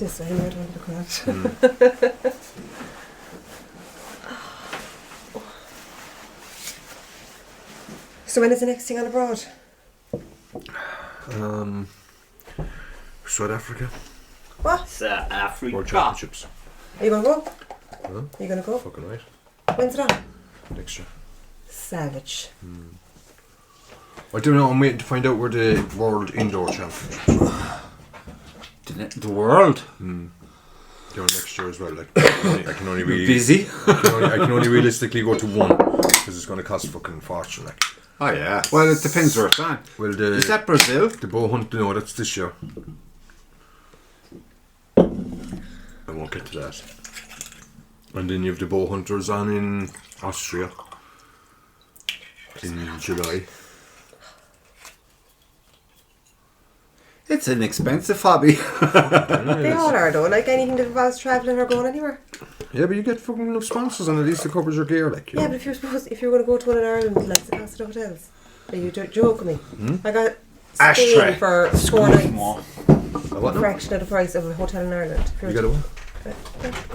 this way, I don't want to look at it. So when is the next thing on abroad? South Africa. What? South Africa. World Championships. Are you going to go? Huh? Are you going to go? Fucking right. When's it on? Next year. Savage. I don't know, I'm waiting to find out where the World Indoor Championships are. The world? They're next year as well. Like, I can only really... Busy? I can only realistically go to one, because it's going to cost fucking fortune, like. Oh yeah. Well, it depends where it's on. Well, Is that Brazil? The bow hunt, no, that's this year. I won't get to that. And then you have the bow hunters on in Austria in July. It's an expensive hobby. They all are though, like anything that involves travelling or going anywhere. Yeah, but you get fucking enough sponsors and at least it covers your gear, like. Yeah, but if you're going to go to one in Ireland, like the cost of hotels, are you joking me? I got Spain for 4 nights. What? A fraction of the price of a hotel in Ireland. You got a what?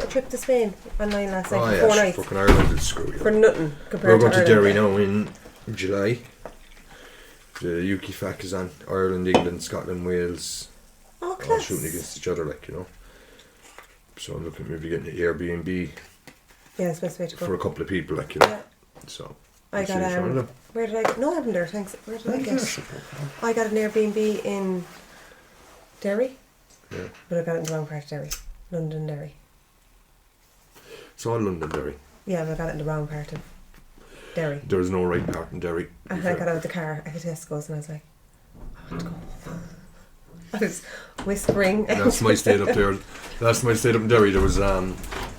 A trip to Spain online last night Oh for yeah, 4 nights. fucking Ireland will screw you. For nothing We're compared going to to Ireland. Derry now in July. The UK FAC is on. Ireland, England, Scotland, Wales. Oh, All class. shooting against each other, like, you know. So I'm looking at maybe getting an Airbnb Yeah, it's the best way to go. for a couple of people, like, you know. Yeah. So I we'll see got which one of them. where did I get? No, I haven't there. Thanks. Where did I get? I got an Airbnb in Derry, Yeah. but I got it in the wrong part of Derry, London, Derry. It's all London, Derry. Yeah, but I got it in the wrong part of Derry. There's no right part in Derry. And I got out of the car at Tesco's and I was like, I want to go. I was whispering. Last time I stayed up there, last time I stayed up in Derry, there was I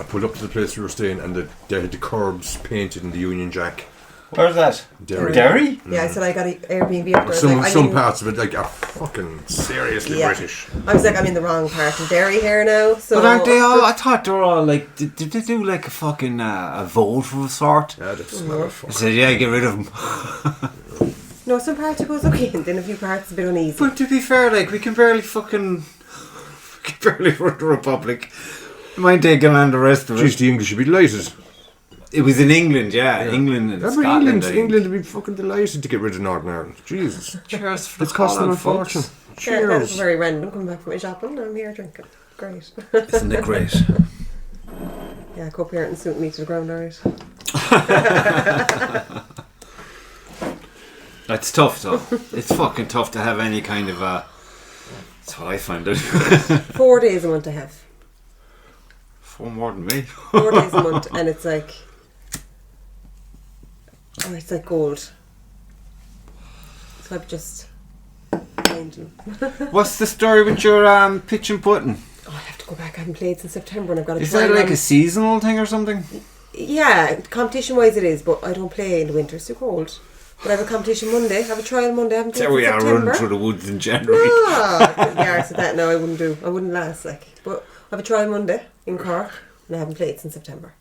pulled up to the place we were staying and they had the curbs painted in the Union Jack. Where's that? Derry. Derry? Yeah, I said I got an Airbnb up there. Some parts of it like are fucking seriously British. I was like, I'm in the wrong part of Derry here now. So But aren't they all? I thought they were all like. Did they do like a fucking a vote of a sort? Yeah, that's not a I fuck. said, yeah, get rid of them. No, some parts it goes okay, and then a few parts a bit uneasy. But to be fair, like we can barely run the Republic. Mind taking on the rest of it. Jeez, the English would be delighted. It was in England, yeah. England and Remember Scotland. England would be fucking delighted to get rid of Northern Ireland. Jesus. Cheers for It's costing them a Holland, fortune. folks. Yeah, that was Cheers. very random. Coming back from my shopping, I'm here drinking. Great. Isn't it great? Yeah, co-parent suit me to the ground, alright. It's tough though. It's fucking tough to have any kind of a. That's what I find out. 4 days a month I have. 4 more than me. 4 days a month, and it's like, oh, it's like gold. So I've just finding. What's the story with your pitch and putting? Oh, I have to go back. I haven't played since September, and I've got to Is try that like one. a seasonal thing or something? Yeah, competition-wise it is, but I don't play in the winter. It's too cold. But I have a competition Monday. I have a trial Monday. I haven't played There we since are September. running through the woods in January. No, yeah, so that no, I wouldn't do. I wouldn't last like. But I have a trial Monday in Cork, and I haven't played since September.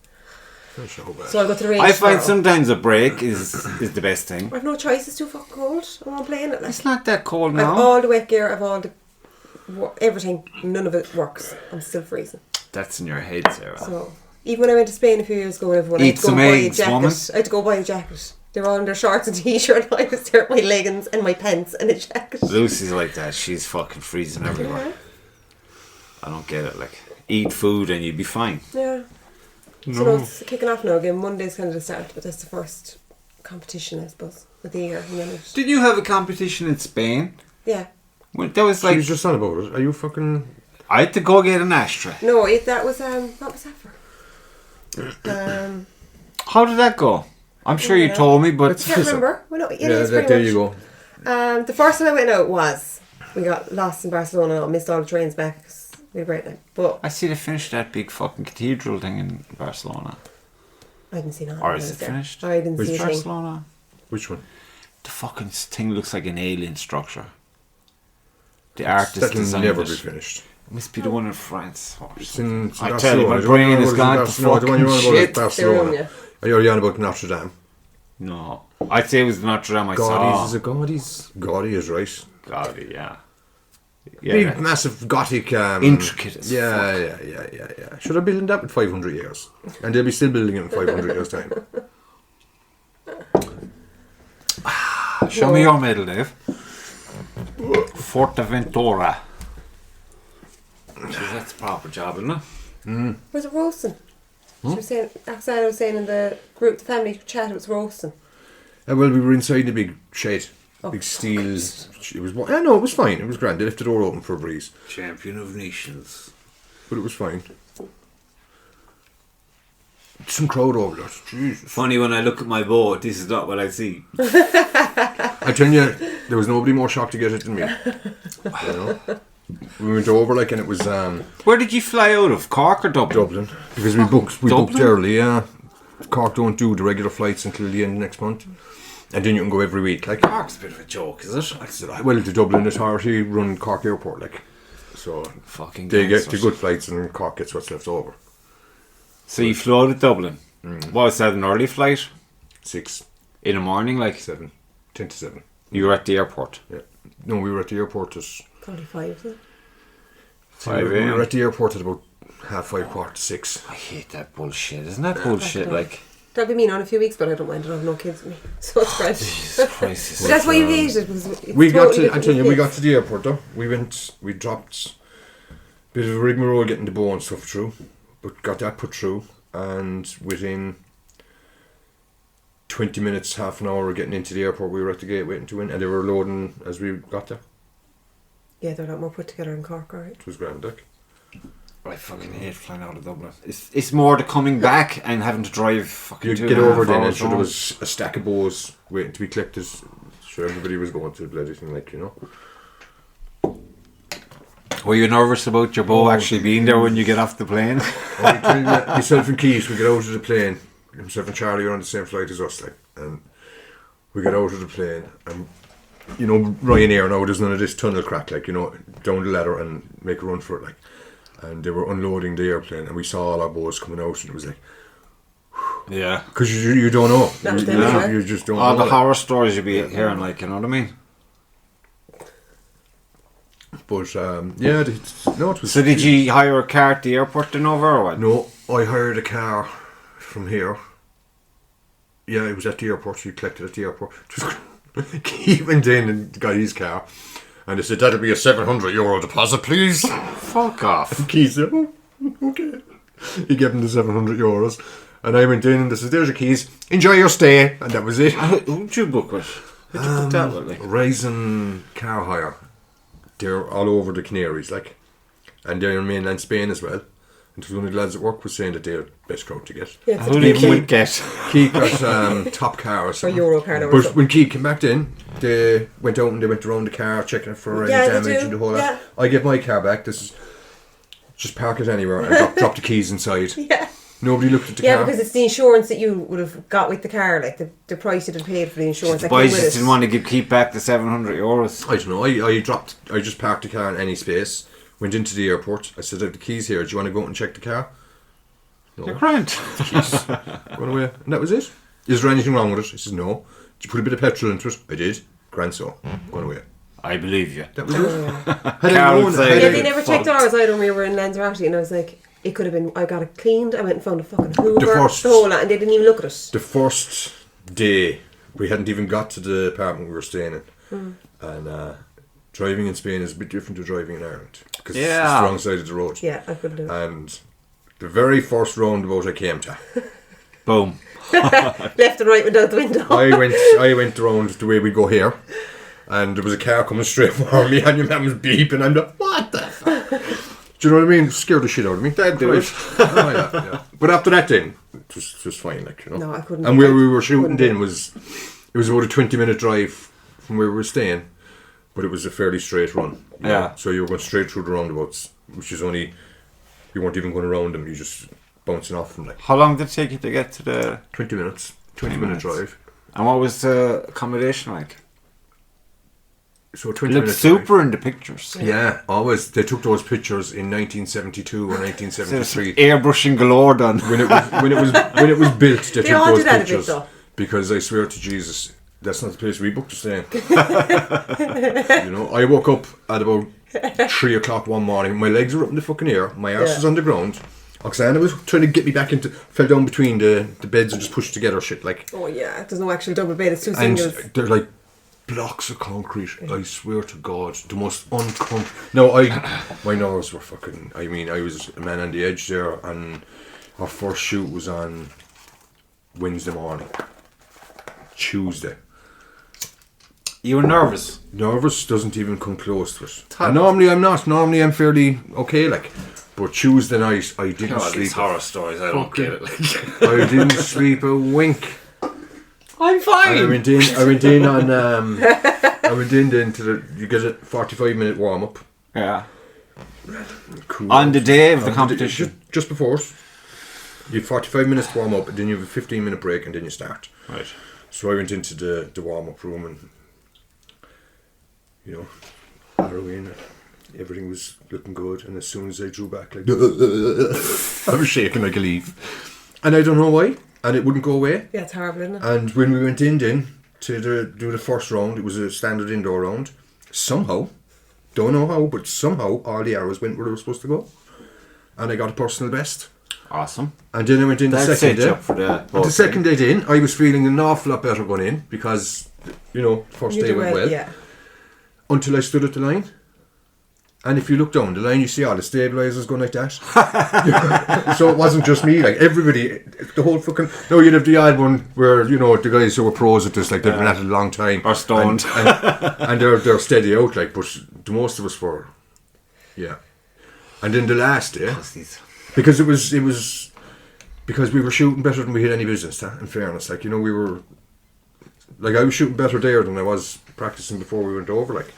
So I'll go to the range. I find tomorrow. sometimes a break is the best thing. I've no choice. It's too fucking cold. I'm not playing it. Like. It's not that cold I've now. all the wet gear. I've all the everything. None of it works. I'm still freezing. That's in your head, Sarah. So even when I went to Spain a few years ago, everyone I had Eat to go some buy a eggs, jacket. woman. I had to go buy a jacket. They were all in their shorts and t-shirt. I was there with my leggings and my pants and a jacket. Lucy's like that. She's fucking freezing everywhere. Yeah. I don't get it. Like, eat food and you'd be fine. Yeah. No. So no, it's kicking off now again. Monday's kind of the start, but that's the first competition, I suppose, of the year. And then it, Did you have a competition in Spain? yeah. Well, that was She like was just on about it. Are you fucking... I had to go get an ashtray. No, that was what was that for? How did that go? I'm sure you Yeah. told me, but I can't remember. Well, no, it is pretty there much. you go. The first time I went out was we got lost in Barcelona. I missed all the trains back because we had a great night. But I see they finished that big fucking cathedral thing in Barcelona. I didn't see none. Or is it finished? I didn't Which see a thing. Barcelona? Which one? The fucking thing looks like an alien structure. The artist That can designed never it. be finished. Must be the one in France. Or It's something. in I Barcelona. tell you, my The one brain you is want gone to about is Barcelona. The one you fucking want about is shit. Barcelona. Yeah. Are you on about Notre Dame? No. I'd say it was the Notre Dame I Gaudi's, saw. is it Gaudi's? Gaudi is right. Gaudi, yeah. Big, massive, Gothic... intricate as fuck. Yeah. Should I build that with 500 years? And they'll be still building it in 500 years' time. Show me your medal, Dave. Fuerteventura. That's a proper job, isn't it? Was it roasting? She was saying, Oksana was saying in the group, the family chat, it was roasting. Well, we were inside the big shed. Big steel. It was. No, it was fine. It was grand. They left the door open for a breeze. Champion of nations. But it was fine. Some crowd over there. Jesus. Funny when I look at my boat, this is not what I see. I tell you, there was nobody more shocked to get it than me. You know? We went over and it was Where did you fly out of? Cork or Dublin? Dublin. Because we booked early, yeah. Cork don't do the regular flights until the end of next month. And then you can go every week. Cork's a bit of a joke, is it? Well, the Dublin Authority run Cork Airport, so fucking they get the good flights and Cork gets what's left over. So you flew out of Dublin. What was that, an early flight? 6. In the morning, 7. 10 to 7. You were at the airport? Yeah. No, we were at the airport at... Probably 5, isn't it? 5 We a.m. were at the airport at about 5:30, 5:45. I hate that bullshit. Isn't that bullshit? That'll be me now in a few weeks, but I don't mind. I don't have no kids with me, so it's great. Jesus Christ. But that's why you hate it. We got to the airport though. We dropped a bit of a rigmarole getting the bow and stuff through, but got that put through, and within 20 minutes, half an hour of getting into the airport, we were at the gate waiting to win, and they were loading as we got there. Yeah, they're a lot more put together in Cork, alright. It was grand, I fucking hate flying out of Dublin. It's more the coming back and having to drive fucking you get over then, and sure there was a stack of bows waiting to be collected. Sure, everybody was going to the bloody thing, Were you nervous about your bow actually being there when you get off the plane? Myself and Keith, we get out of the plane. Myself and Charlie are on the same flight as us, and we get out of the plane, and Ryanair now, there's none of this tunnel crack, down the ladder and make a run for it, and they were unloading the airplane, and we saw all our boats coming out, and it was yeah, because you don't know, you just don't know. All the horror stories you'd be hearing, you know what I mean? But it was. So did you hire a car at the airport then over, or what? No, I hired a car from here. Yeah, it was at the airport. So you collected at the airport. He went in and got his car, and they said that'll be a €700 deposit, please. Fuck off. And Keith said, "Oh, okay." He gave him the €700, and I went in and they said, "There's your keys. Enjoy your stay," and that was it. Who'd you book with? Who'd you book that with? Ryzen Car Hire. They're all over the Canaries, and they're in mainland Spain as well. And one of the lads at work was saying that they're the best crowd to get. Yeah, who did Keith get? Keith got top car or something. Or Euro car. But when Keith came back in, they went out and they went around the car checking it for any damage and the whole lot. I get my car back. This is just park it anywhere and drop the keys inside. Yeah. Nobody looked at the car. Yeah, because it's the insurance that you would have got with the car, the price you'd have paid for the insurance. The boys just didn't want to keep back the €700. I don't know. I just parked the car in any space. Went into the airport. I said, "I have the keys here. Do you want to go out and check the car?" No. You're grand. Keys. Run away. And that was it. Is there anything wrong with it? He says, "No." Did you put a bit of petrol into it? I did. Grand so. Going away. I believe you. That was it. They never checked ours either when we were in Lanzarote, and I was like, it could have been, I got it cleaned, I went and found a fucking Hoover, the whole lot, and they didn't even look at it. The first day, we hadn't even got to the apartment we were staying in. And driving in Spain is a bit different to driving in Ireland. Because it's the wrong side of the road. Yeah, I couldn't do it. And the very first roundabout I came to. Boom. Left and right went out the window. I went around the way we go here. And there was a car coming straight for me, and your man was beeping. I'm like, what the fuck? Do you know what I mean? Scared the shit out of me. That'd do it. Yeah. But after that, then it was just fine, No, I couldn't. And where we were shooting then was about a 20-minute drive from where we were staying, but it was a fairly straight run. Yeah. So you were going straight through the roundabouts, which is only, you weren't even going around them. You just bouncing off them How long did it take you to get to the? 20 minutes. 20-minute drive. And what was the accommodation like? So it looked super in the pictures. Yeah, always. They took those pictures in 1972 or 1973. Airbrushing galore done. When it was built, they took all those do that pictures. A bit, though. Because I swear to Jesus, that's not the place we booked to stay in. I woke up at about 3 o'clock one morning. My legs were up in the fucking air. My arse was on the ground. Oksana was trying to get me back into... Fell down between the beds and just pushed together shit, like... Oh, yeah. There's no actual double bed. It's 2 singles. And they're like blocks of concrete. I swear to God. The most uncomfortable... No, my nerves were fucking... I mean, I was a man on the edge there, and our first shoot was on Wednesday morning. Tuesday. You were nervous? Nervous doesn't even come close to it. And normally I'm not. Normally I'm fairly okay, like... But Tuesday night, I didn't sleep. These horror stories, I don't get it. Like. I didn't sleep a wink. I'm fine. And I went in on. I went in then to the. You get a 45-minute warm up. Yeah. Cool. On the day of the competition, just before. You have 45 minutes to warm up, and then you have a 15-minute break, and then you start. Right. So I went into the warm up room, and heroin. Everything was looking good, and as soon as I drew back, like I was shaking like a leaf, and I don't know why, and it wouldn't go away. Yeah, it's horrible, isn't it? And when we went in then to do the first round, it was a standard indoor round. Somehow, don't know how, but somehow all the arrows went where they were supposed to go, and I got a personal best. Awesome. And then I went in the second day. The second day in, I was feeling an awful lot better going in because first day went well. Yeah. Until I stood at the line. And if you look down the line, you see all the stabilisers going like that. So it wasn't just me, like everybody, the whole fucking... No, you'd have the odd one where, the guys who were pros at this, like they've been at it a long time. Or stoned. And they're steady out, like, but the most of us were, yeah. And then the last day, because it was because we were shooting better than we had any business, in fairness. Like, we were... Like, I was shooting better there than I was practicing before we went over, like.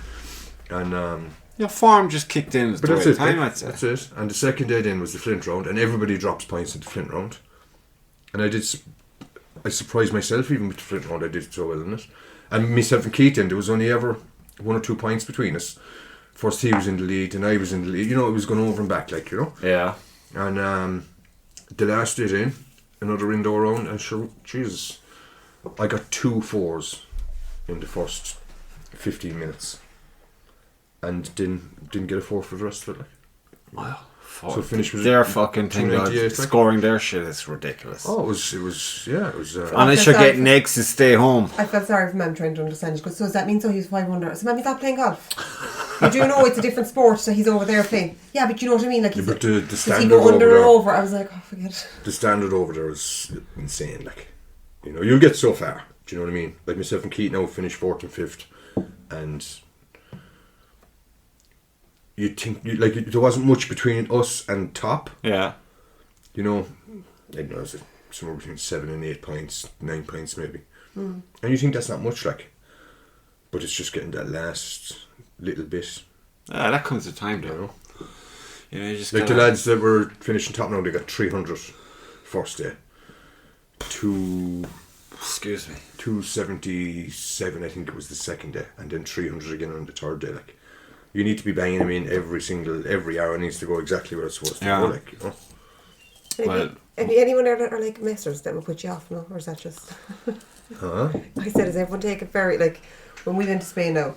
And... Your form just kicked in at the right time, I'd say. That's it. And the second day then was the flint round, and everybody drops points in the flint round. And I surprised myself even with the flint round, I did so well in it. And myself and Keith then, there was only ever 1 or 2 points between us. First he was in the lead, and I was in the lead. It was going over and back, like, Yeah. And the last day then, another indoor round, and sure, Jesus, I got 2 4s in the first 15 minutes. And didn't get a 4 for the rest of it. Like. Wow. So finished with their fucking thing, like. scoring their shit is ridiculous. Oh, it was. Unless you're getting eggs to stay home. I felt sorry for Mum trying to understand. She goes, so does that mean he was 500? So Mum, he's not playing golf. You do know it's a different sport, so he's over there playing. Yeah, but you know what I mean? Like, yeah, but the standard he go under over or over? I was like, oh, forget it. The standard over there is insane. Like, you'll get so far. Do you know what I mean? Like myself and Keith now finished 4th and 5th, and. You'd think, there wasn't much between us and top. Yeah. I don't know, it's somewhere between 7 and 8 points, 9 points maybe. And you think that's not much, like. But it's just getting that last little bit. That comes with time, though. You just like the lads that were finishing top now, they got 300 first day. 277, I think it was the second day, and then 300 again on the third day, like. You need to be banging them in every arrow needs to go exactly where it's supposed to go, like, Well, anyone there that are like messers that will put you off, no? Or is that just... Huh? I said, does everyone take it very... Like, when we went to Spain now,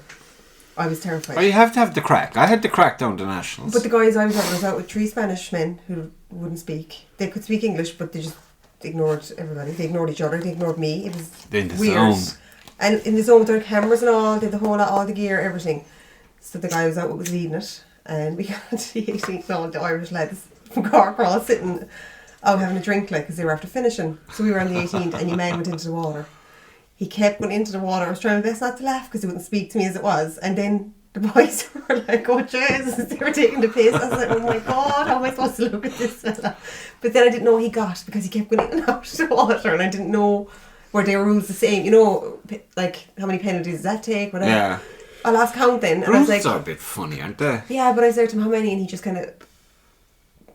I was terrified. Well, you have to have the crack. I had the crack down the Nationals. But the guys I was out with 3 Spanish men who wouldn't speak. They could speak English, but they just ignored everybody. They ignored each other. They ignored me. It was weird. And in the zone with their cameras and all, they had the whole lot, all the gear, everything. So the guy was leading it, and we got to the 18th, and all the Irish lads from Cork were all sitting out having a drink, like, because they were after finishing. So we were on the 18th, and your man went into the water. He kept going into the water. I was trying my best not to laugh because he wouldn't speak to me as it was. And then the boys were like, oh Jesus, they were taking the piss. I was like, oh my God, how am I supposed to look at this fella? But then I didn't know he got, because he kept going in and out of the water, and I didn't know were their rules the same, like how many penalties does that take, whatever. Yeah. I lost count then, and rules I was like, are a bit funny, aren't they? Yeah, but I said to him how many, and he just kind of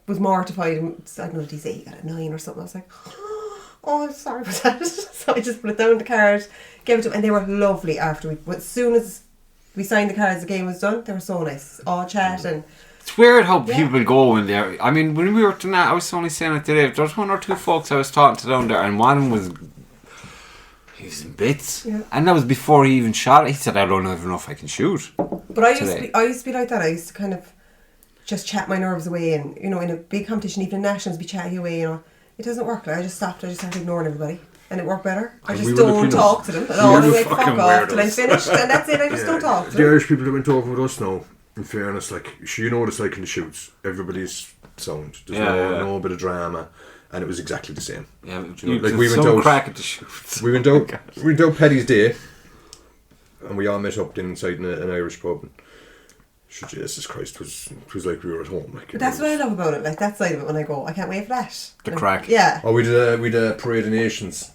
was mortified. And I don't know, did he say he got a 9 or something? I was like, oh, I'm sorry about that. So I just put it down on the card, gave it to him, and they were lovely after as soon as we signed the cards, the game was done. They were so nice, all chat and. It's weird how people go in there. I mean, when we were to I was only saying it today. There was 1 or 2 folks I was talking to down there, and one was. He was in bits. Yeah. And that was before he even shot it. He said, I don't even know if I can shoot. But I used to be like that. I used to kind of just chat my nerves away, and you know, in a big competition, even in nationals, be chatting away. You know, it doesn't work. Like, I just stopped. I just started ignoring everybody, and it worked better. I just don't talk to them at all. I fuck off till I'm finished, and that's it. I just don't talk to them. The Irish people that went over with us now, in fairness, like, you know what it's like in the shoots. Everybody's sound. There's no bit of drama. And it was exactly the same. Yeah, you know, like we went out. Crack at the shoots. We went out. We went out Paddy's Day, and we all met up inside an Irish pub. And, Jesus Christ, it was like we were at home. Like, but that's what I love about it. Like that side of it, when I go, I can't wait for that. The crack. Yeah. Oh, we did a Parade of Nations.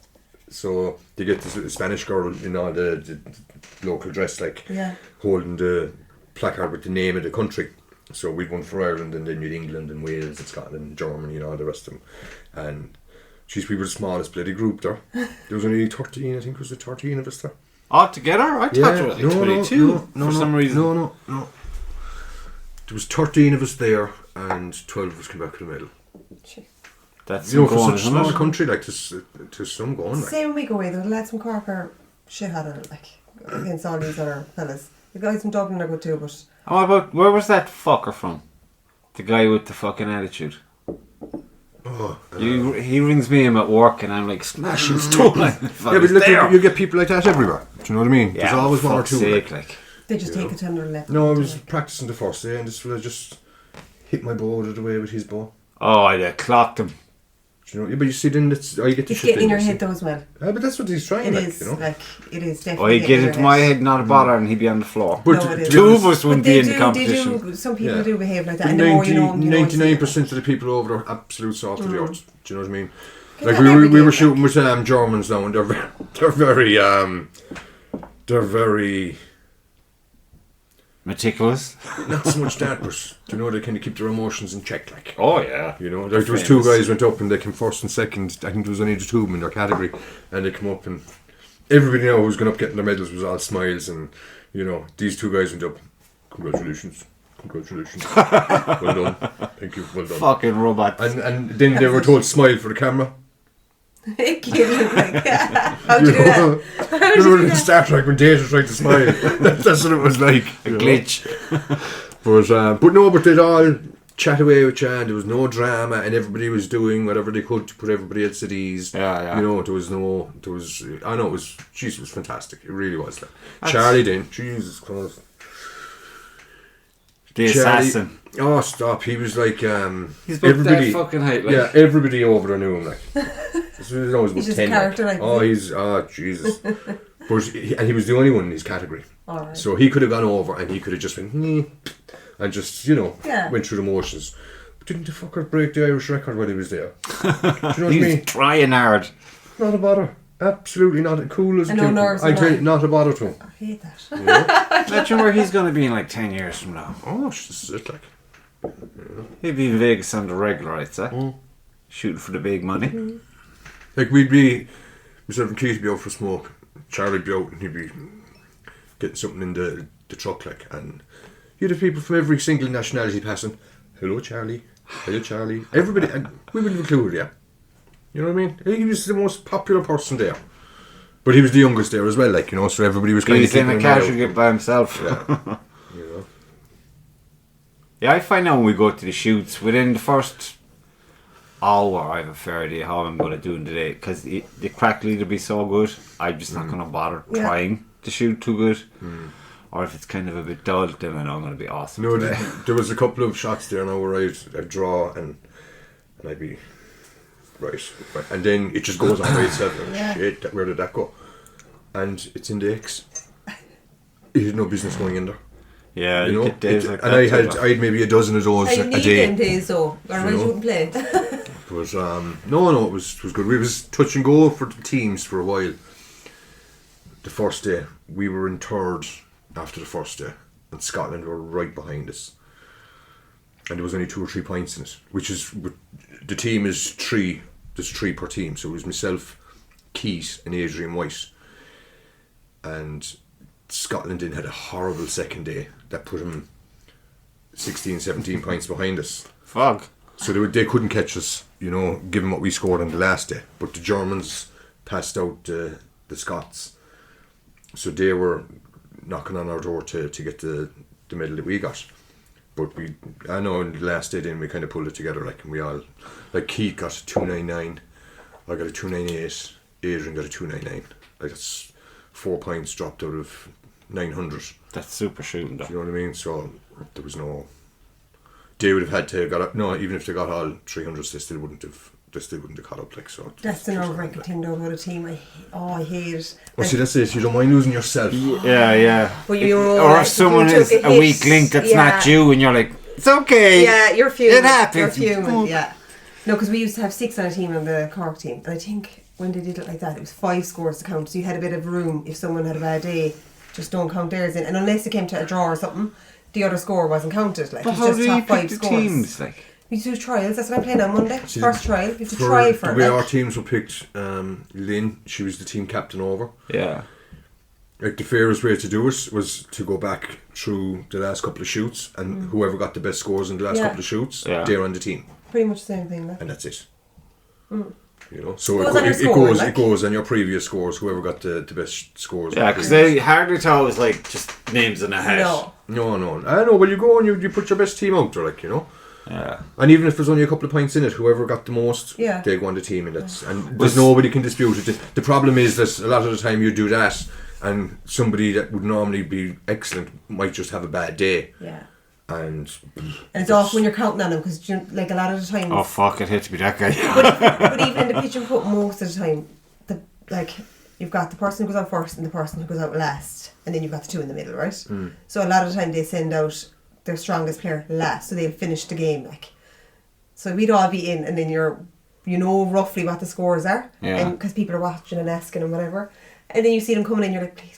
So they get this Spanish girl in all the local dress, like holding the placard with the name of the country. So we'd won for Ireland, and then you'd England and Wales and Scotland and Germany and all the rest of them. And we were the smallest bloody group there. There was only 13, I think it was 13 of us there. All together? I thought there was like 22 for some reason. No. There was 13 of us there, and 12 of us came back with a medal. That's for such a small country, like, to some going. Like. Same when we go away, the lads from Cork are shit at it, like, against all these other fellas. The guys from Dublin are good too, but... where was that fucker from? The guy with the fucking attitude. He rings me in at work, and I'm like, smashing stone. Yeah, but look, you get people like that everywhere. Do you know what I mean? There's always one or two. Like. They just take it to another level. No, I was practicing the first day, and this fella just hit my bow out of the way with his bow. Oh, I clocked him. You know, but you see, then you get the shit. It's getting in your head though as well. Yeah, but that's what he's trying. It is, you know? like, it is definitely. Oh, he'd get into my head, not a bother, and he'd be on the floor. But no, two of us wouldn't be in the competition. Some people do behave like that. And the more you know, 99% of the people over there are absolute salt of the earth. Do you know what I mean? Like we were shooting with Germans now, and they're very meticulous. Not so much that, but you know, they kind of keep their emotions in check. Like, oh yeah, you know, there was two guys went up and they came first and second. I think there was only the two of them in their category, and they come up and everybody who was going up getting their medals was all smiles, and you know, these two guys went up. Congratulations. Well done. Thank you. Well done. Fucking robots. And then they were told smile for the camera. How'd you do that? You know, in Star Trek when Data tried to smile. That's what it was like. A glitch. But they'd all chat away with you, and there was no drama, and everybody was doing whatever they could to put everybody else at ease. Yeah. You know, it was fantastic. It really was. Like. Charlie then, Jesus Christ. The assassin. Oh, stop. He was like, he's about that fucking height, like. Yeah, everybody over there knew him, like. He's always he's about just 10. a character, like. Jesus. And he was the only one in his category. Right. So he could have gone over and he could have just went, and just, you know, went through the motions. But didn't the fucker break the Irish record while he was there? Do you know what I mean? He's trying hard. Not a bother. Absolutely not. Cool as a no nerves. I tell you, not a bother to him. I hate that. You know? Imagine where he's going to be in like 10 years from now. Oh, this is it, like. He'd be in Vegas on the regular, I'd say. Shooting for the big money. Like, myself and Keith would be out for a smoke. Charlie'd be out and he'd be getting something in the truck, like. And you'd have people from every single nationality passing. Hello, Charlie. Hello, Charlie. Everybody, and we wouldn't have a clue with you. You know what I mean? He was the most popular person there. But he was the youngest there as well, like, you know, so everybody was kind of keeping him out. He's in a casual by himself. Yeah. You know. Yeah, I find out when we go to the shoots, within the first hour, I have a fair idea how I'm going to do today, because the crack will either be so good, I'm just not going to bother trying to shoot too good. Or if it's kind of a bit dull, then I know I'm going to be awesome. No, there was a couple of shots there now where I'd draw and I'd be... Right. And then it just goes on by itself. Shit, where did that go? And it's in the X. He had no business going in there. Yeah, you know. Days like and I had maybe a dozen of those a day. Them days though, otherwise you wouldn't play. But no, it was good. We was touch and go for the teams for a while. The first day we were in third after the first day, and Scotland were right behind us. And there was only 2 or 3 points in it, which is the team is 3. There's 3 per team, so it was myself, Keith, and Adrian White. And Scotland then had a horrible second day that put them 16, 17 points behind us. Fuck. So they couldn't catch us, you know, given what we scored on the last day. But the Germans passed out the Scots, so they were knocking on our door to get the the medal that we got. But I know in the last day then we kind of pulled it together, like, and we all, like, Keith got a 299, I got a 298, Adrian got a 299. Like, that's 4 points dropped out of 900. That's super shooting, though. Do you know what I mean? So there was no. They would have had to got up. No, even if they got all 300s, they still wouldn't have caught up. Like, so. That's the nerve-wracking thing though about a team. I hate it. Well, see, that's it. You don't mind losing yourself. Yeah. Well, or like, if someone is a weak link that's not you, and you're like, it's okay. Yeah, you're fuming. It happens. You're fuming. Yeah. No, because we used to have 6 on a team on the Cork team, and I think when they did it like that, it was 5 scores to count. So you had a bit of room if someone had a bad day. Just don't count theirs in, and unless it came to a draw or something, the other score wasn't counted. Like, but it's how just do top you 5 pick the scores. teams? Like, we do trials. That's what I'm playing on Monday. See, first trial. You have to try for the it. way Like, our teams were picked, Lynn, she was the team captain over. yeah. Like, the fairest way to do it was to go back through the last couple of shoots, and whoever got the best scores in the last couple of shoots, they're on the team. pretty much the same thing. Like. And that's it. You know, so it goes on your previous scores. Whoever got the best scores. Yeah, because they hardly tell us like just names in a hat. No. I know. Well, you go and you put your best team out there, like, you know. Yeah. And even if there's only a couple of points in it, whoever got the most, they go on the team, and there's nobody can dispute it. The problem is that a lot of the time you do that, and somebody that would normally be excellent might just have a bad day. Yeah. And it's off when you're counting on them, because like a lot of the time. Oh fuck! It hit to be that guy. but even in the pitch and putt, most of the time, you've got the person who goes out first and the person who goes out last, and then you've got the 2 in the middle, right? So a lot of the time they send out their strongest player last, so they'll finish the game. Like, so we'd all be in, and then you know roughly what the scores are, because people are watching and asking and whatever, and then you see them coming in, you're like, please,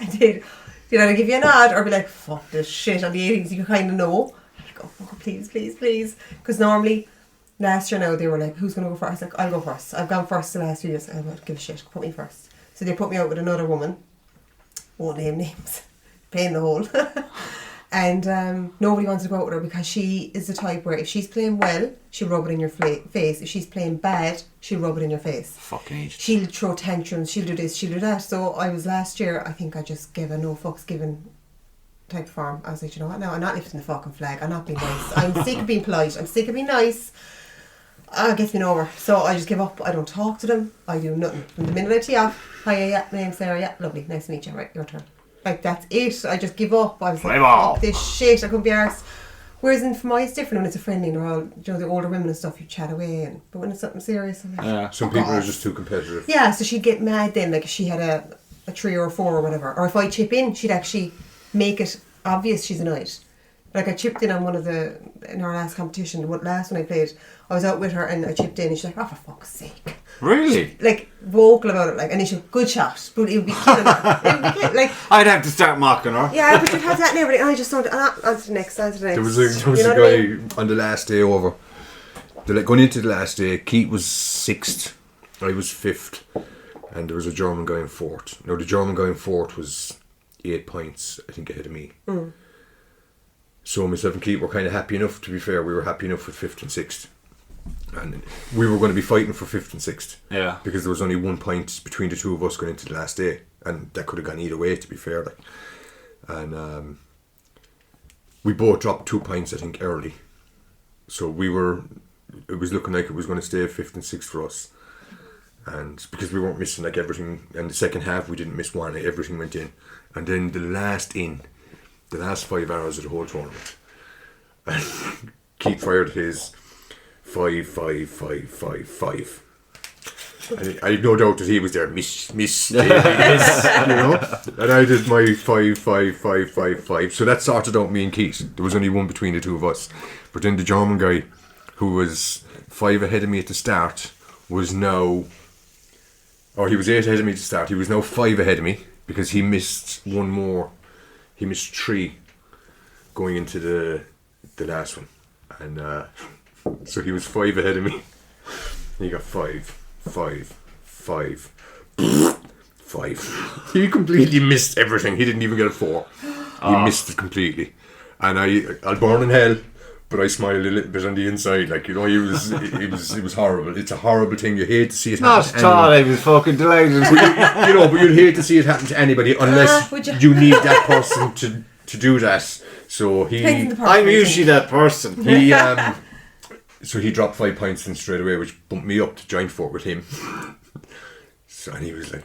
and then. You know, give you a nod or be like, fuck this shit on the 80s, you kind of know. I go, oh, please. Because normally, last year now, they were like, who's going to go first? I was like, I'll go first. I've gone first the last few years. I won't give a shit, put me first. So they put me out with another woman. Won't name names. Playing the hole. And nobody wants to go out with her because she is the type where if she's playing well, she'll rub it in your face. If she's playing bad, she'll rub it in your face. Fucking age. She'll throw tantrums, she'll do this, she'll do that. So I was last year, I think I just gave a no fucks given type of form. I was like, you know what, now I'm not lifting the fucking flag, I'm not being nice. I'm sick of being polite, I'm sick of being nice. It gets me over. So I just give up, I don't talk to them, I do nothing. From the minute I tee off, hiya, my name's Sarah, lovely, nice to meet you, right, your turn. Like, that's it. I just give up. I was like, fuck this shit, I couldn't be arsed. Whereas in for my, it's different when it's a friendly and they're all, you know, the older women and stuff, you chat away. But when it's something serious, I'm like, some people are just too competitive. Yeah, so she'd get mad then, like if she had a 3 or a 4 or whatever. Or if I chip in, she'd actually make it obvious she's annoyed. Like, I chipped in on in our last competition, the last one I played, I was out with her and I chipped in and she's like, oh, for fuck's sake. Really? Like, vocal about it, like, and she'd good shot, but it would be killing her. It would be like, I'd have to start mocking her. Yeah, but you'd have that and everything, and I just don't, on to the next. There was a guy on the last day over, going into the last day, Keith was 6th, I was 5th, and there was a German guy in 4th. Now, the German guy in 4th was 8 points, I think, ahead of me. So myself and Keith were kind of happy enough, to be fair, we were happy enough with 5th and 6th. And we were going to be fighting for 5th and 6th. Yeah. Because there was only 1 point between the two of us going into the last day. And that could have gone either way, to be fair. Like. And we both dropped 2 points, I think, early. So it was looking like it was going to stay 5th and 6th for us. And because we weren't missing like everything, in the second half we didn't miss one, everything went in. And then the last 5 hours of the whole tournament, and Keith fired his 5-5-5-5-5. And I have no doubt that he was there, miss, you know. And I did my 5-5-5-5-5. So that sorted out me and Keith. There was only one between the two of us. But then the German guy, who was 5 ahead of me at the start, was now, or he was 8 ahead of me at the start. He was now 5 ahead of me because he missed one more. He missed 3 going into the last one. And so he was 5 ahead of me. He got 5. He completely missed everything. He didn't even get a 4. He missed it completely. And I'll burn in hell, but I smiled a little bit on the inside. Like, you know, it was horrible. It's a horrible thing. You hate to see it happen to anyone. I was fucking delighted. But you'd hate to see it happen to anybody unless you need that person to do that. So I'm usually that person. So he dropped 5 points in straight away, which bumped me up to join fort with him. So and he was like,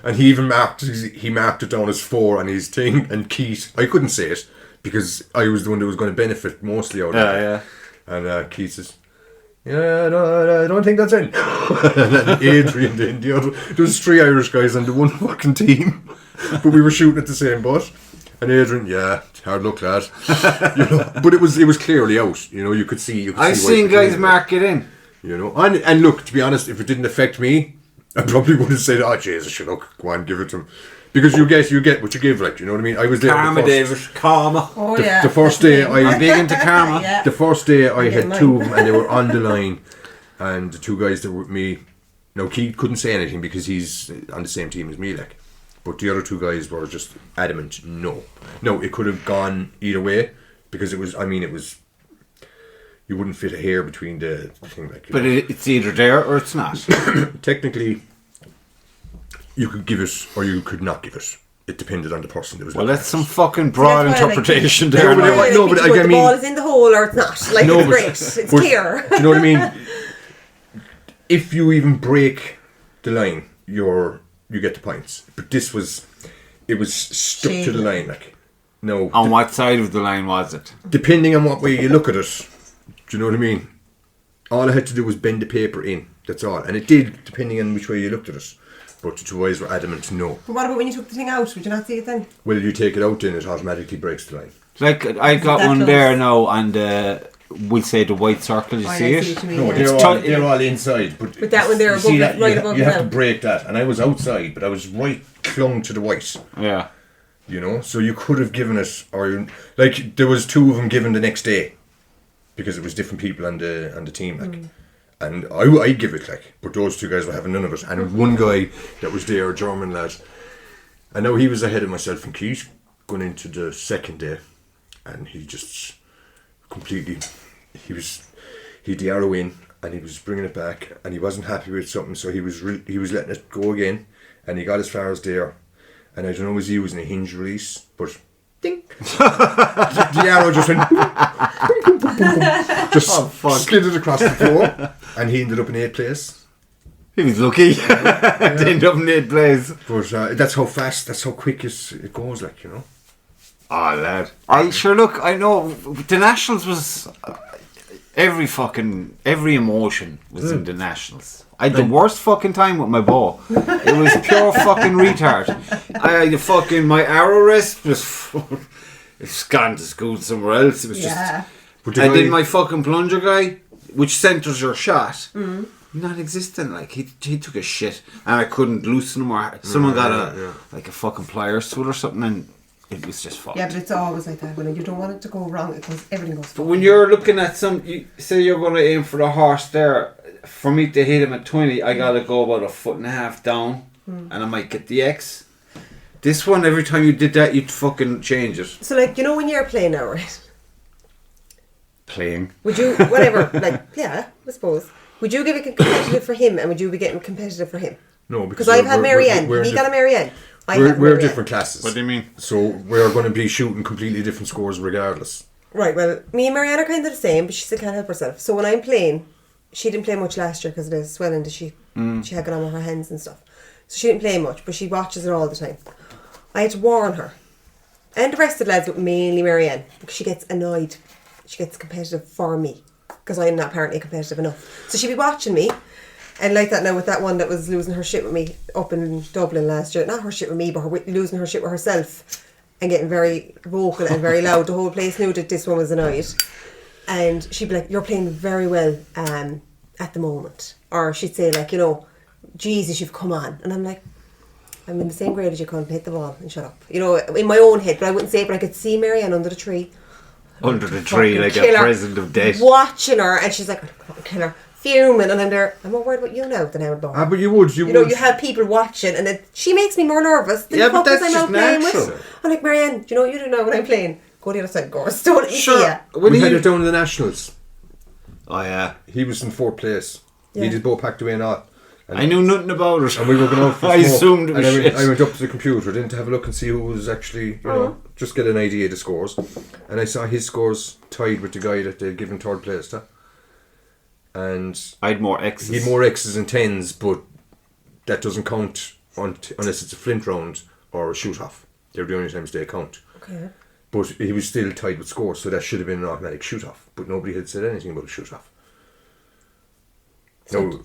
and he even marked it down as 4 on his thing. And Keith, I couldn't say it because I was the one that was going to benefit mostly out of it. Yeah. And Keith says, "Yeah, no, I don't think that's it." And then Adrian, then the other, there was 3 Irish guys on the one fucking team, but we were shooting at the same butt. And Adrian, yeah, hard luck, lad. But it was clearly out. You could see. I've seen guys mark it in. And look, to be honest, if it didn't affect me, I probably would have said, "Oh Jesus, look, go on, give it to him," because you get what you give. Like, you know what I mean? I was there. Karma, David. Karma. Oh yeah. The first day I'm big into karma. Yeah. The first day I had 2 of them, and they were on the line, and the 2 guys that were with me. Now Keith couldn't say anything because he's on the same team as me, like. But the other 2 guys were just adamant, no, it could have gone either way because it was. You wouldn't fit a hair between the thing, like. But it's either there or it's not. Technically, you could give it or you could not give it. It depended on the person that was. Well, that's some fucking broad interpretation there. But the ball is in the hole or it's not. Like, it's great. It's clear. Do you know what I mean? If you even break the line, you get the points. But this was, it was stuck to the line, like. No. On what side of the line was it? Depending on what way you look at it. Do you know what I mean? All I had to do was bend the paper in. That's all. And it did, depending on which way you looked at it. But the 2 guys were adamant no. But what about when you took the thing out? Would you not see it then? Well, you take it out, then it automatically breaks the line. Like, I got one close there now, and we'll say the white circle, you see it? No, they're all inside. But that one there, right above you have to break that. And I was outside, but I was right clung to the white. Yeah. So you could have given it, or like there was 2 of them given the next day, because it was different people on the team, like. And I'd give it, like, but those 2 guys were having none of it. And one guy that was there, a German lad, I know he was ahead of myself and Keith going into the 2nd day, and he just completely, he had the arrow in, and he was bringing it back, and he wasn't happy with something, so he was letting it go again, and he got as far as there, and I don't know, was he using a hinge release, but ding, the arrow just went just skidded across the floor, and he ended up in 8th place. He was lucky. He ended up in 8th place. But that's how fast, that's how quick it goes, like, Oh, lad. I know the Nationals was every emotion was in the Nationals. I had the worst fucking time with my ball. It was pure fucking retard. My arrow rest was it's gone to school somewhere else. It was just. And then my fucking plunger guy, which centres your shot, non-existent. Like he took a shit, and I couldn't loosen him, or someone got a fucking pliers to it or something, and it was just fucked. Yeah, but it's always like that. When you don't want it to go wrong, everything goes. But when you're looking at say you're going to aim for the horse there, for me to hit him at 20, I gotta go about 1.5 foot down, and I might get the X. This one, every time you did that, you'd fucking change it. So, like, when you're playing now, right? Playing. Would you, whatever, like, yeah, I suppose. Would you give it competitive for him, and would you be getting competitive for him? No, because I've had Marianne. He got a Marianne. We're different classes. What do you mean? So we're going to be shooting completely different scores regardless. Right, well, me and Marianne are kind of the same, but she still can't help herself. So when I'm playing, she didn't play much last year because of the swelling that she had gone on with her hands and stuff. So she didn't play much, but she watches it all the time. I had to warn her. And the rest of the lads, but mainly Marianne, because she gets annoyed. She gets competitive for me, because I'm not apparently competitive enough. So she'd be watching me, and like that now with that one that was losing her shit with me up in Dublin last year. Not her shit with me, but losing her shit with herself and getting very vocal and very loud. The whole place knew that this one was annoyed. And she'd be like, "You're playing very well at the moment." Or she'd say, like, "Jesus, you've come on." And I'm like, "I'm in the same grade as you, can't hit the ball and shut up." In my own head, but I wouldn't say it, but I could see Marianne under the tree. Under the tree, like a present of death. Watching her, and she's like, "I'm fucking kill her." Fuming, and I'm there. I'm more worried about you now than I would. But you would. You have people watching, and then she makes me more nervous than the but that's I'm just out playing natural. with. I'm like, "Marianne, you do now when I'm playing? Go the other side, Gorse. Don't let me see ya." We had it down in the Nationals. Oh yeah. He was in 4th place. Yeah. He did both packed away and all. I knew nothing about it. And we were going out for I smoke, assumed it was and shit. I went up to the computer, didn't have a look and see who was actually, you know, just get an idea of the scores. And I saw his scores tied with the guy that they'd given third place to. And I had more X's. he had more X's and 10s, but that doesn't count unless it's a flint round or a shoot-off. They're the only times they count. Okay. But he was still tied with scores, so that should have been an automatic shoot-off. But nobody had said anything about a shoot-off. No,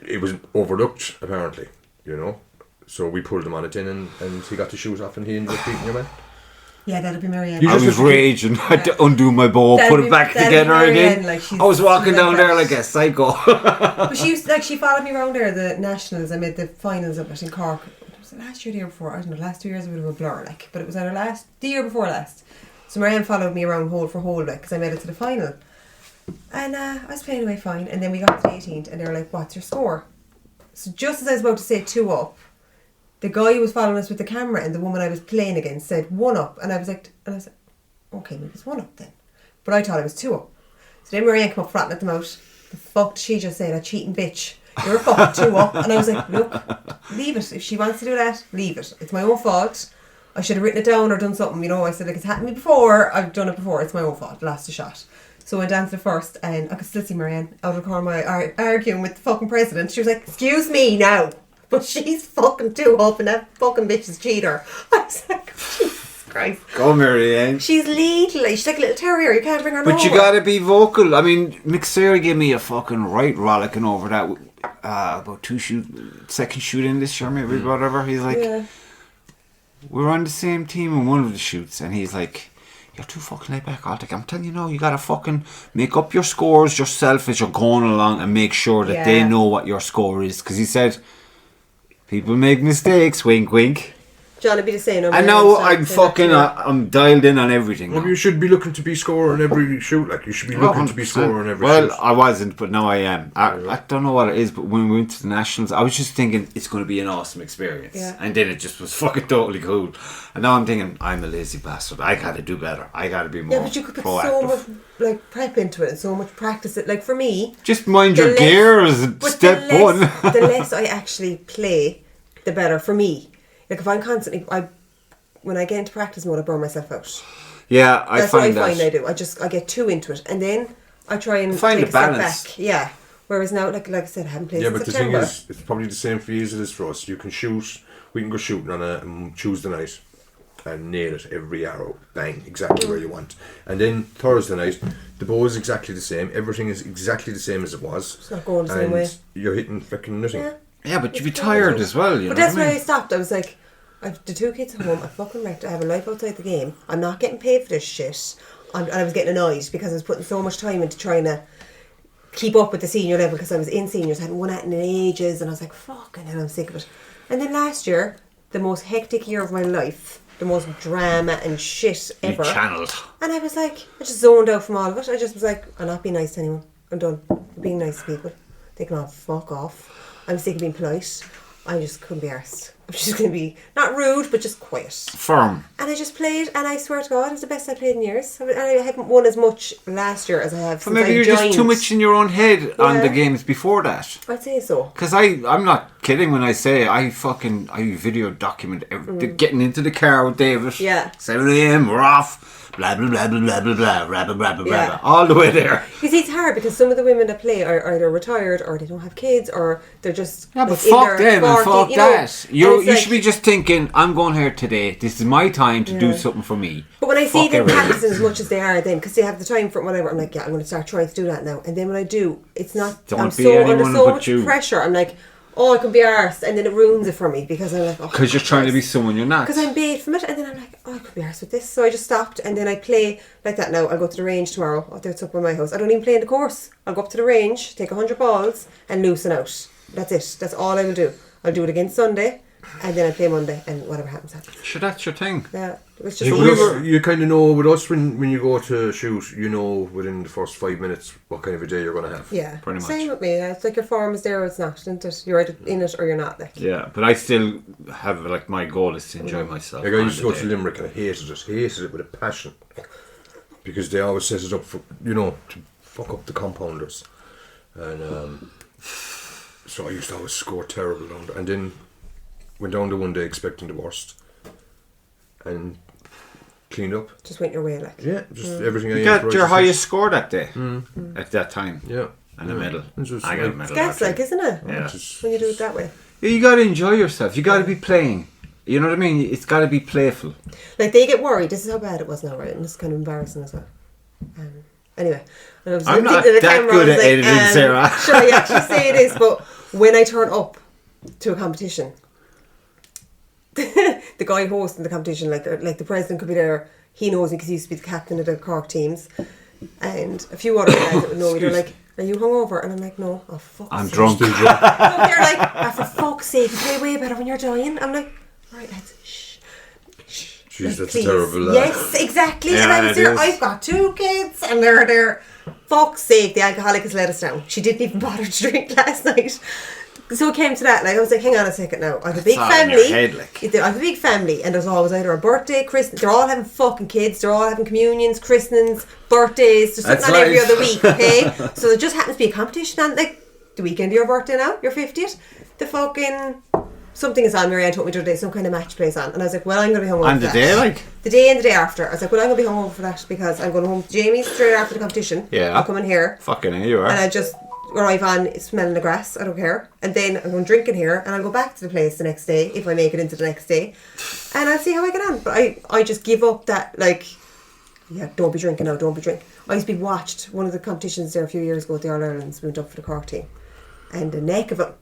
it was overlooked, apparently, you know. So we pulled him on it in, and he got to shoot off, and he ended up beating your man. Yeah, that'd be Marianne. I was raging. I had to undo my bow, put it back together again. Like, I was walking down there like a psycho. But she followed me around there, the nationals. I made the finals of it in Cork. Was it last year, the year before? I don't know. Last 2 years, a bit of a blur, like. But it was either the year before last. So Marianne followed me around hole for hole, like, because I made it to the final. And I was playing away fine, and then we got to the 18th, and they were like, "What's your score?" So just as I was about to say 2 up, the guy who was following us with the camera and the woman I was playing against said 1 up, and I was like, okay, maybe it's 1 up then. But I thought it was 2 up. So then Marianne came up flattening at them out. The fuck did she just say, that cheating bitch? You're a fucking 2 up. And I was like, look, leave it. If she wants to do that, leave it. It's my own fault. I should have written it down or done something, you know. I said, like, it's happened to me before. I've done it before. It's my own fault. Lost a shot. So I went down to the first, and I could still see Marianne out of the corner of my eye arguing with the fucking president. She was like, excuse me now, but she's fucking 2 up and that fucking bitch is a cheater. I was like, Jesus Christ. Go Marianne. She's lethal. She's like a little terrier. You can't bring her But you nowhere. gotta be vocal. I mean, McSarry gave me a fucking right rollicking over that about second shoot in this year, maybe, whatever. He's like, we're on the same team in one of the shoots, and he's like, you're too fucking laid back, Altic. I'm telling you now, you gotta fucking make up your scores yourself as you're going along and make sure that they know what your score is. Because he said, people make mistakes, wink wink. John would be the same. And now I'm dialed in on everything. Well, you should be looking to be scorer in every shoot. Like, you should be looking to be scorer in every shoot. Well, I wasn't, but now I am. I don't know what it is, but when we went to the Nationals, I was just thinking it's going to be an awesome experience. Yeah. And then it just was fucking totally cool. And now I'm thinking, I'm a lazy bastard. I got to do better. I got to be more proactive. Yeah, but you could put so much like prep into it and so much practice. Like, for me, just mind your gears at step one. The less I actually play, the better for me. Like, if I'm constantly, when I get into practice mode, I burn myself out. Yeah, That's what I find I do. I get too into it, and then I try and find take a balance. step back. Yeah. Whereas now, like I said, I haven't played since September. Yeah, but the thing is, it's probably the same for you as it is for us. You can shoot. We can go shooting on a Tuesday night and nail it every arrow, bang, exactly where you want. And then Thursday night, the bow is exactly the same. Everything is exactly the same as it was. It's not going the same way. You're hitting fucking nothing. Yeah, but you'd be tired as well, you know. But that's why I stopped. I was like, I've the 2 kids at home. I fucking wrecked. I have a life outside the game. I'm not getting paid for this shit. And I was getting annoyed because I was putting so much time into trying to keep up with the senior level, because I was in seniors, hadn't won at in ages, and I was like, fuck, and then I'm sick of it. And then last year, the most hectic year of my life, the most drama and shit ever. You channeled. And I was like, I just zoned out from all of it. I just was like, I'm not being nice to anyone. I'm done. I'm being nice to people. They can all fuck off. I'm sick of being polite. I just couldn't be arsed. I'm just going to be, not rude, but just quiet. Firm. And I just played, and I swear to God, it was the best I played in years. And I haven't won as much last year as I have since maybe you're just too much in your own head on the games before that. I'd say so. Because I'm not kidding when I say I video document getting into the car with David. Yeah. 7 a.m, we're off. Blah, blah, blah, blah, blah, blah, blah, blah, blah, blah, blah, all the way there. You see, it's hard because some of the women that play are either retired or they don't have kids or they're just... Yeah, but fuck them and fuck that. You should be just thinking, I'm going here today. This is my time to do something for me. But when I see them practicing as much as they are then, because they have the time for it, whatever, I'm like, yeah, I'm going to start trying to do that now. And then when I do, it's not... I'm so under so much pressure. I'm like... oh, I can be arsed, and then it ruins it for me because I'm like, oh, because you're trying to be someone you're not. Because I'm bait from it, and then I'm like, oh, I could be arsed with this, so I just stopped, and then I play like that now. I'll go to the range tomorrow. Oh, there's up by my house. I don't even play in the course. I'll go up to the range, take 100 balls, and loosen out. That's it. That's all I will do. I'll do it again Sunday, and then I play Monday, and whatever happens, happens. Sure, that's your thing. Yeah, it's just you kind of know with us when you go to shoot, you know within the first 5 minutes what kind of a day you're going to have. Yeah, pretty much. Same with me. It's like your form is there or it's not, isn't it? You're either in it or you're not. Like. Yeah, but I still have like my goal is to enjoy myself. Like I used to go to Limerick and I hated it with a passion because they always set it up for to fuck up the compounders, and So I used to always score terrible down there. And then went down to one day expecting the worst. And cleaned up. Just went your way, like. Yeah, just everything You I got ate your right highest score that day at that time. Yeah. And a medal. Just I got a like- medal. Gas, like, isn't it? Yeah. When you do it that way. You got to enjoy yourself. You got to be playing. You know what I mean? It's got to be playful. Like, they get worried. This is how bad it was now, right? And it's kind of embarrassing as well. Anyway. And I was I'm not looking at the that camera, good I was at editing, Sarah. Should I actually say it is? But when I turn up to a competition, the guy hosting the competition, like the president could be there. He knows me because he used to be the captain of the Cork teams. And a few other guys that would know me. They're like, "Are you hungover?" And I'm like, "No." Oh, fuck. I'm drunk. No, they're like, "Oh, for fuck's sake, you play way better when you're dying." I'm like, "Right, lads, shh. Jeez, Like, that's please." a terrible. Yes, exactly. Yeah, and I was it there. is. I've got 2 kids, and they're there. Fuck's sake, the alcoholic has let us down. She didn't even bother to drink last night. So it came to that. Like, I was like, hang on a second now. I have a big all in your family. head, like. I have a big family, and there's always either a birthday, christening. They're all having fucking kids. They're all having communions, christenings, birthdays. There's something That's on every life. other week. Okay, so there just happens to be a competition on like the weekend of your birthday now, your 50th. The fucking something is on. Marianne told me the other day, some kind of match plays on, and I was like, well, I'm going to be hungover. On the for day, that. like? The day and the day after. I was like, well, I'm going to be hungover for that because I'm going home to Jamie's straight after the competition. Yeah. I'll come in here. Fucking hell, you are. And I just arrive on smelling the grass. I don't care. And then I'm going drinking here, and I'll go back to the place the next day if I make it into the next day, and I'll see how I get on. But I just give up that, like, yeah, don't be drinking now, don't be drinking. I used to be watched one of the competitions there a few years ago at the All Irelands. We went up for the Cork team, and the neck of it,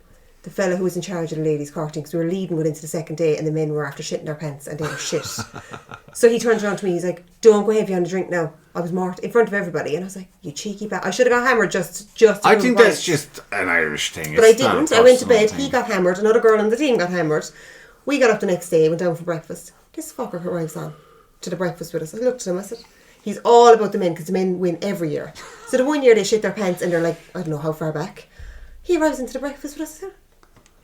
the fella who was in charge of the ladies' Cork team, because we were leading went into the second day, and the men were after shitting their pants, and they were shit. So he turns around to me, he's like, "Don't go heavy on the drink now." I was marked in front of everybody, and I was like, "You cheeky bat! I should have got hammered just." To I prove think a point." that's just an Irish thing. But I It's not a didn't. I went to personal bed. thing. He got hammered. Another girl on the team got hammered. We got up the next day, went down for breakfast. This fucker arrives on to the breakfast with us. I looked at him, I said, he's all about the men because the men win every year. So the one year they shit their pants and they're like, I don't know how far back. He arrives into the breakfast with us. I said,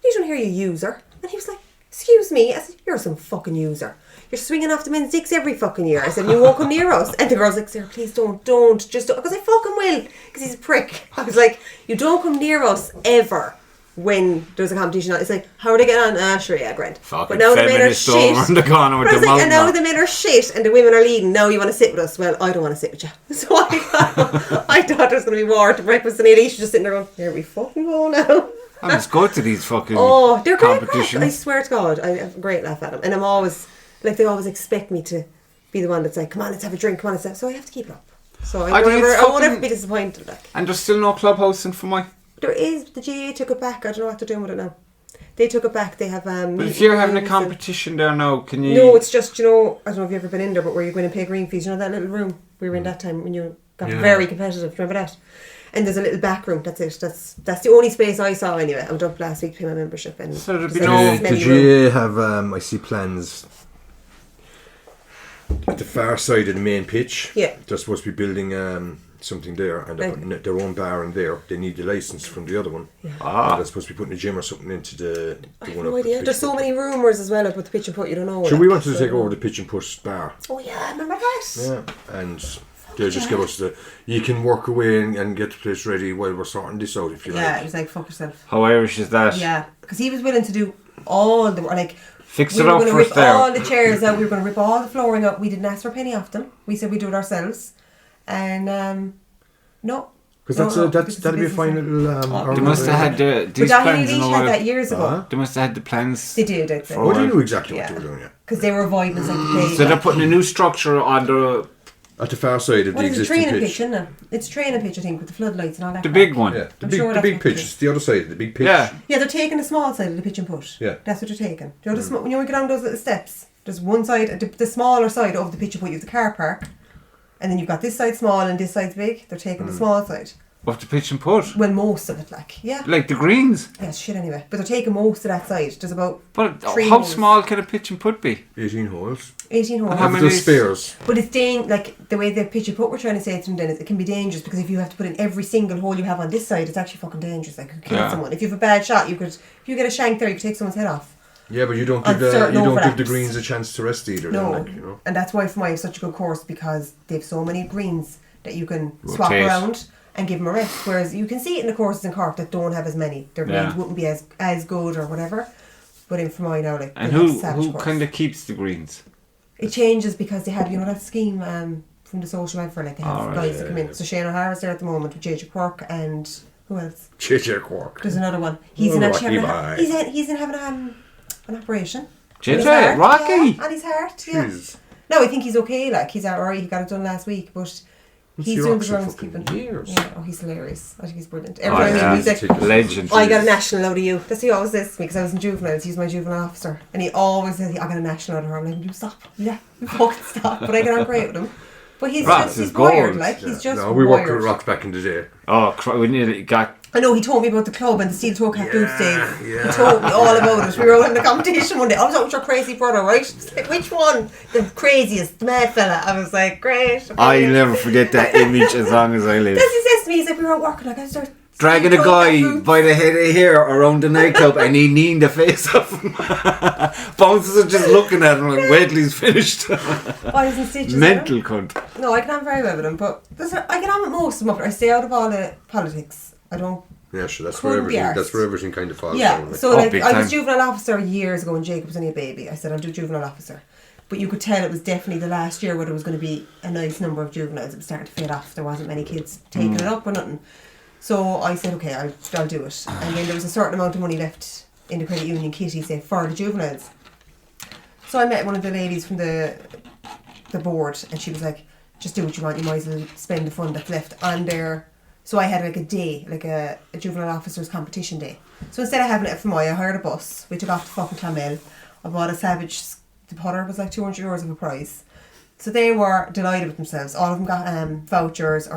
"You don't hear, you user." And he was like, "Excuse me." I said, "You're some fucking user. You're swinging off the men's dicks every fucking year." I said, "You won't come near us." And the girl's like, "Sarah, please don't. Just don't." Because I fucking will. Because he's a prick. I was like, "You don't come near us ever when there's a competition." It's like, how are they getting on? Sure, yeah, grand. Fucking But now the men are feminist over shit. in the corner with But I was the like, and now mouth the men are shit and the women are leading. Now you want to sit with us? Well, I don't want to sit with you. So I thought there was going to be war at the breakfast, and Elise was just sitting there going, "Here we fucking go now." I must go to these fucking Oh, they're great crack. competitions. I swear to God, I have a great laugh at them. And I'm always, like, they always expect me to be the one that's like, "Come on, let's have a drink, come on, let's have..." So I have to keep it up. So I think it's won't ever fucking- be disappointed. Like, And there's still no clubhouse in Fermoy. there is, the GA took it back. I don't know what they're doing with it now. They took it back. They have But if you're having a competition there now, can you... No, it's just, I don't know if you've ever been in there, but where you go in and pay green fees, that little room we were in that time when you got very competitive. Remember that? And there's a little back room. That's it. That's the only space I saw anyway. I went up last week to pay my membership. And So there'd be it's no- like a The smelly room. GA have, I see plans at the far side of the main pitch. Yeah. They're supposed to be building something there, and they're putting their own bar in there. They need the license from the other one. Ah. They're supposed to be putting a gym or something into the I have one no up at the idea. pitch There's so and many rumours as well about the pitch and putt. You don't know. So like, we wanted to so- take over the pitch and push bar. Oh yeah, I remember that. Yeah, and they'll just give us you can work away and get the place ready while we're sorting this out if you Yeah, it like. was like, fuck yourself. How Irish is that? Yeah, because he was willing to do all the like. Fix We it were up going to for rip us there. all the chairs out. We were going to rip all the flooring up. We didn't ask for a penny off them. We said we'd do it ourselves, and no. Because that'd be a fine little. They must have had But these Donny plans in Leach a had while. that years ago. Uh-huh. They must have had the plans. They did, I'd say. For- Oh, they knew exactly Yeah. what they were doing, yeah. Because they were avoiding like the play. So they're putting a new structure on the At the far side of What the is it, existing training pitch. pitch, isn't it? It's training pitch, I think, with the floodlights and all that. the crap. big one. Yeah, I'm sure the that's big what pitch. it is. It's the other side, the big pitch. Yeah. Yeah, they're taking the small side of the pitch and push. Yeah. That's what they're taking. You know, when you go down those little steps, there's one side, the smaller side of the pitch and push, you have the car park, and then you've got this side small and this side's big. They're taking the small side. Of the pitch and putt. Well, most of it, like, yeah. Like the greens. Yeah, it's shit anyway. But they're taking most of that side. There's about But 3 how holes. small can a pitch and putt be? 18 holes. 18 holes. How Have many- the spares. But it's like the way the pitch and putt we're trying to say it to them then is it can be dangerous because if you have to put in every single hole you have on this side, it's actually fucking dangerous. Like, you could kill Yeah. someone. If you have a bad shot, if you get a shank there, you could take someone's head off. Yeah, but you don't On give certain give the overlaps. greens a chance to rest either. No. Then, like, you know. And that's why Fermoy is such a good course because they have so many greens that you can swap Rotate. around. and give them a rest. Whereas you can see it in the courses in Cork that don't have as many. Their greens wouldn't be as good or whatever. But in Fermoy now, like, and who kind of keeps the greens? It changes because they have, you know, that scheme from the social welfare, like they have guys that come in. So Shane O'Hara's there at the moment with JJ Quirk and who else? JJ Quirk. There's another one. He's in actually having an operation. JJ, Rocky, on his heart. Yeah. Jeez. No, I think he's okay. Like he's alright. He got it done last week, but he's doing the groundskeeping. Yeah, he's hilarious. I think he's brilliant. He's like, legend. I got a national out of you. That's what he always says to me because I was in juveniles. He's my juvenile officer, and he always says, "I got a national out of her." I'm like, "You stop, you fucking stop." But I get on great with him. But he's wired. Like he's just. No, we worked with Rocks back in the day. Oh, we nearly got. I know he told me about the club and the steel toe cap boots, Dave. He told me all about it. We were out in the competition one day. I was out with your crazy brother, right? It's like, which one? The craziest, the mad fella. I was like, great. Okay. I'll never forget that image as long as I live. That's what he says to me. He's like, we were out working. Like, I started dragging a guy by the head of hair around the nightclub and he kneeing the face off him. Bouncers are just looking at him like, wait till he's finished. Mental cunt. No, I get on very well with him, but I get on with most of them. I stay out of all the politics. I don't. Yeah, sure. That's where everything kind of falls down. Yeah. So like, I was juvenile officer years ago when Jacob was only a baby. I said I'll do juvenile officer, but you could tell it was definitely the last year where there was going to be a nice number of juveniles. It was starting to fade off. There wasn't many kids taking it up or nothing. So I said, okay, I'll do it. And then there was a certain amount of money left in the credit union kitty, say, for the juveniles. So I met one of the ladies from the board, and she was like, just do what you want. You might as well spend the fund that's left on there. So I had like a day, like a juvenile officers competition day. So instead of having it at Fermoy, I hired a bus. We took off to fucking Clonmel. I bought a Savage. The putter was like €200 of a prize. So they were delighted with themselves. All of them got vouchers,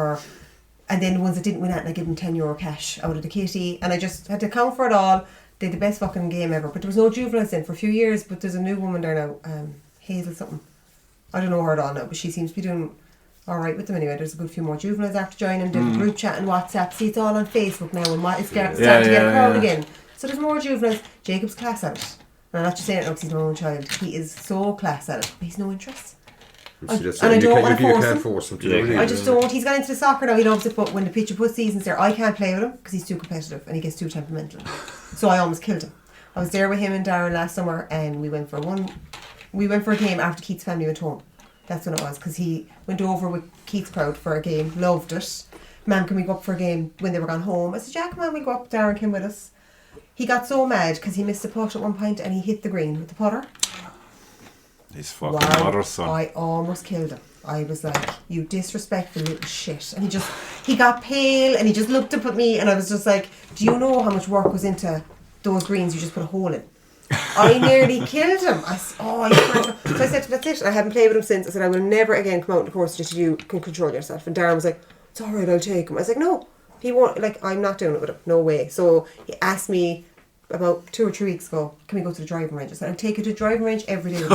and then the ones that didn't win out, I gave them €10 cash out of the kitty. And I just had to count for it all. They had the best fucking game ever. But there was no juveniles in for a few years. But there's a new woman there now, Hazel something. I don't know her at all now, but she seems to be doing alright with them anyway. There's a good few more juveniles after joining. There's a group chat and WhatsApp. See, it's all on Facebook now, and it's starting to get a crowd again. So there's more juveniles. Jacob's class at it. And I'm not just saying it because he's my own child. He is so class at it, but he's no interest. I don't want to force him. I just don't. He's gone into the soccer now. He loves it, but when the pitch and putt season's there, I can't play with him because he's too competitive and he gets too temperamental. So I almost killed him. I was there with him and Darren last summer, and we went for a game after Keith's family went home. That's when it was, because he went over with Keith's crowd for a game, loved it. Ma'am, can we go up for a game when they were gone home? I said, yeah, come on, we'll go up. Darren came with us. He got so mad because he missed a putt at one point and he hit the green with the putter. His fucking mother's son. I almost killed him. I was like, you disrespectful little shit. And he got pale and he just looked up at me, and I was just like, do you know how much work was into those greens you just put a hole in? I nearly killed him. So I said, that's it. I haven't played with him since. I said, I will never again come out in the course until you can control yourself. And Darren was like, it's alright, I'll take him. I was like, no, he won't. Like, I'm not doing it with him. No way. So he asked me about 2 or 3 weeks ago, can we go to the driving range? I said, I'll take you to the driving range every day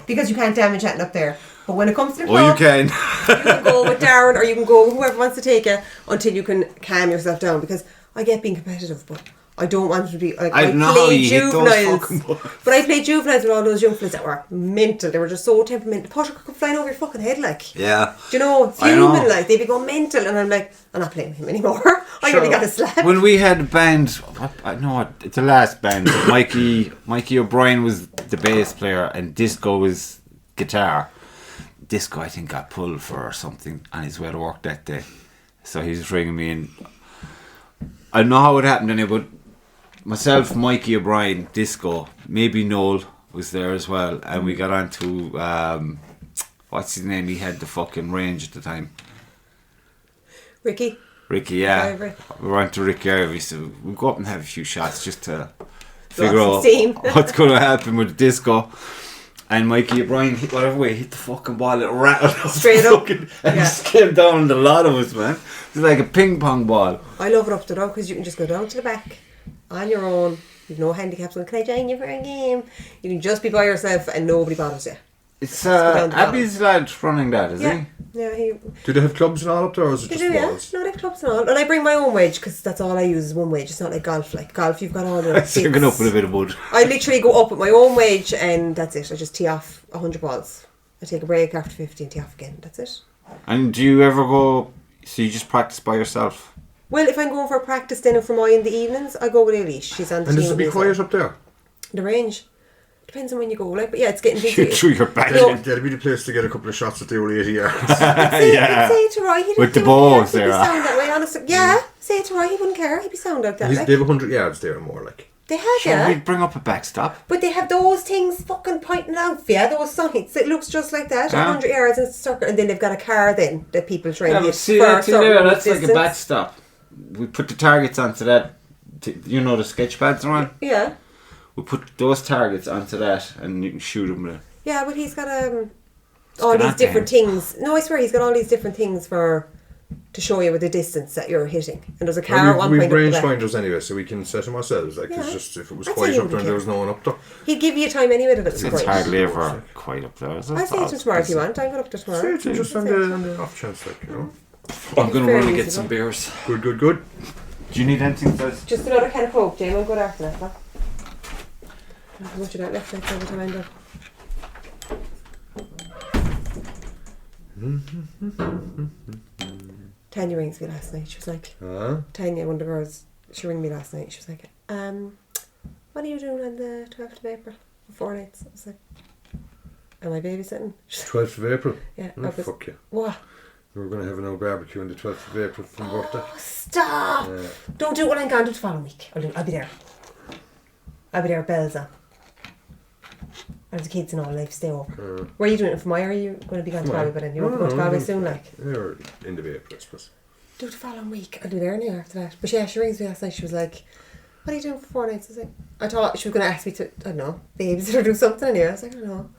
because you can't damage anything up there. But when it comes to the club, you can. You can go with Darren, or you can go with whoever wants to take you until you can calm yourself down, because I get being competitive, but I don't want to be like, I play juveniles, but I played juveniles with all those young fellas that were mental. They were just so temperamental. The putter could come flying over your fucking head, like. Yeah. Do you know? Fuming, like, they'd be going mental, and I'm like, I'm not playing with him anymore. I really got a slap. When we had a band, the last band, Mikey O'Brien was the bass player and Disco was guitar. Disco, I think, got pulled for something on his way to work that day, so he was ringing me, and I don't know how it happened anyway, but myself, Mikey O'Brien, Disco, maybe Noel was there as well, and we got on to what's his name? He had the fucking range at the time. Ricky, yeah. Ivory. We went to Ricky Ivory, so we'll go up and have a few shots just to figure out what's going to happen with Disco. And Mikey O'Brien hit the fucking ball, it rattled straight up, and just came down the lot of us, man. It's like a ping pong ball. I love it up to now because you can just go down to the back on your own. You've no handicaps. Can I join you for a game? You can just be by yourself and nobody bothers you. It's Abby's lad running that, is he? Yeah, Do they have clubs and all up there, or is it just balls? No, they have clubs and all. And I bring my own wedge because that's all I use is one wedge. It's not like golf. Like golf, you've got all the bits. You're going up with a bit of mud. I literally go up with my own wedge and that's it. I just tee off 100 balls. I take a break after 50 and tee off again. That's it. And do you ever go So you just practice by yourself? Well, if I'm going for a practice dinner for mine in the evenings, I go with Eilish. She's on the And team. does it be quiet up there? The range. Depends on when you go, like, but yeah, it's getting busy. Through your back. That'd be the place to get a couple of shots at the old 80 yards. Yeah. Say to Roy, he With the he balls would there. sound that way, honestly. Yeah, say it to Roy, he wouldn't care. He'd be sound out that They like. have 100 yards there or more, like. They have, Sure, yeah. we'd bring up a backstop. But they have those things fucking pointing out for you, those signs. It looks just like that, Yeah. 100 yards and it's a circle, and then they've got a car then that people try and Yeah, but hit see for that a thing certain there, that's distance. like a backstop. We put the targets onto that. You know the sketch pads are on? Yeah. We put those targets onto that and you can shoot them with it. Yeah, but he's got all got these that different then. things. No, I swear he's got all these different things to show you with the distance that you're hitting. And there's a car at one We've point up the range back. finders anyway, so we can set them ourselves. Like, Yeah. it's just, if it was I'd say quiet you up there and wouldn't there was no one up there. He'd give you a time anyway that it was It's quiet. hardly ever quite up there. Is it? I'll say it to tomorrow if you want. I'll go up to tomorrow. So it's just on the off chance, like, you know. I'm going to Very run and get reasonable. some beers. Good, good, good. Do you need anything to... Just another can of Coke, Jane. I'll go after that, huh? How much of that left by the time I'm done? Tanya rings me last night. She was like, Tanya, one of the girls, she rang me last night. She was like, what are you doing on the 12th of April? 4 nights. I was like, am I babysitting? She's like, 12th of April? yeah. Oh, fuck you. What? We're going to have an old barbecue on the 12th of April from birthday. Oh, stop! Yeah. Don't do it when I'm gone to the following week. I'll be there. I'll be there with bells on. And the kids and all, like, stay over. Where are you doing it from? Why are you going to be gone to Galway by then? You won't go to Galway soon, like? Or end of April, I suppose. Do it the following week. I'll do there now after that. But yeah, she rings me last night. She was like, what are you doing for 4 nights? I was like, I thought she was going to ask me to, I don't know, babysit or do something in here. I was like, I don't know.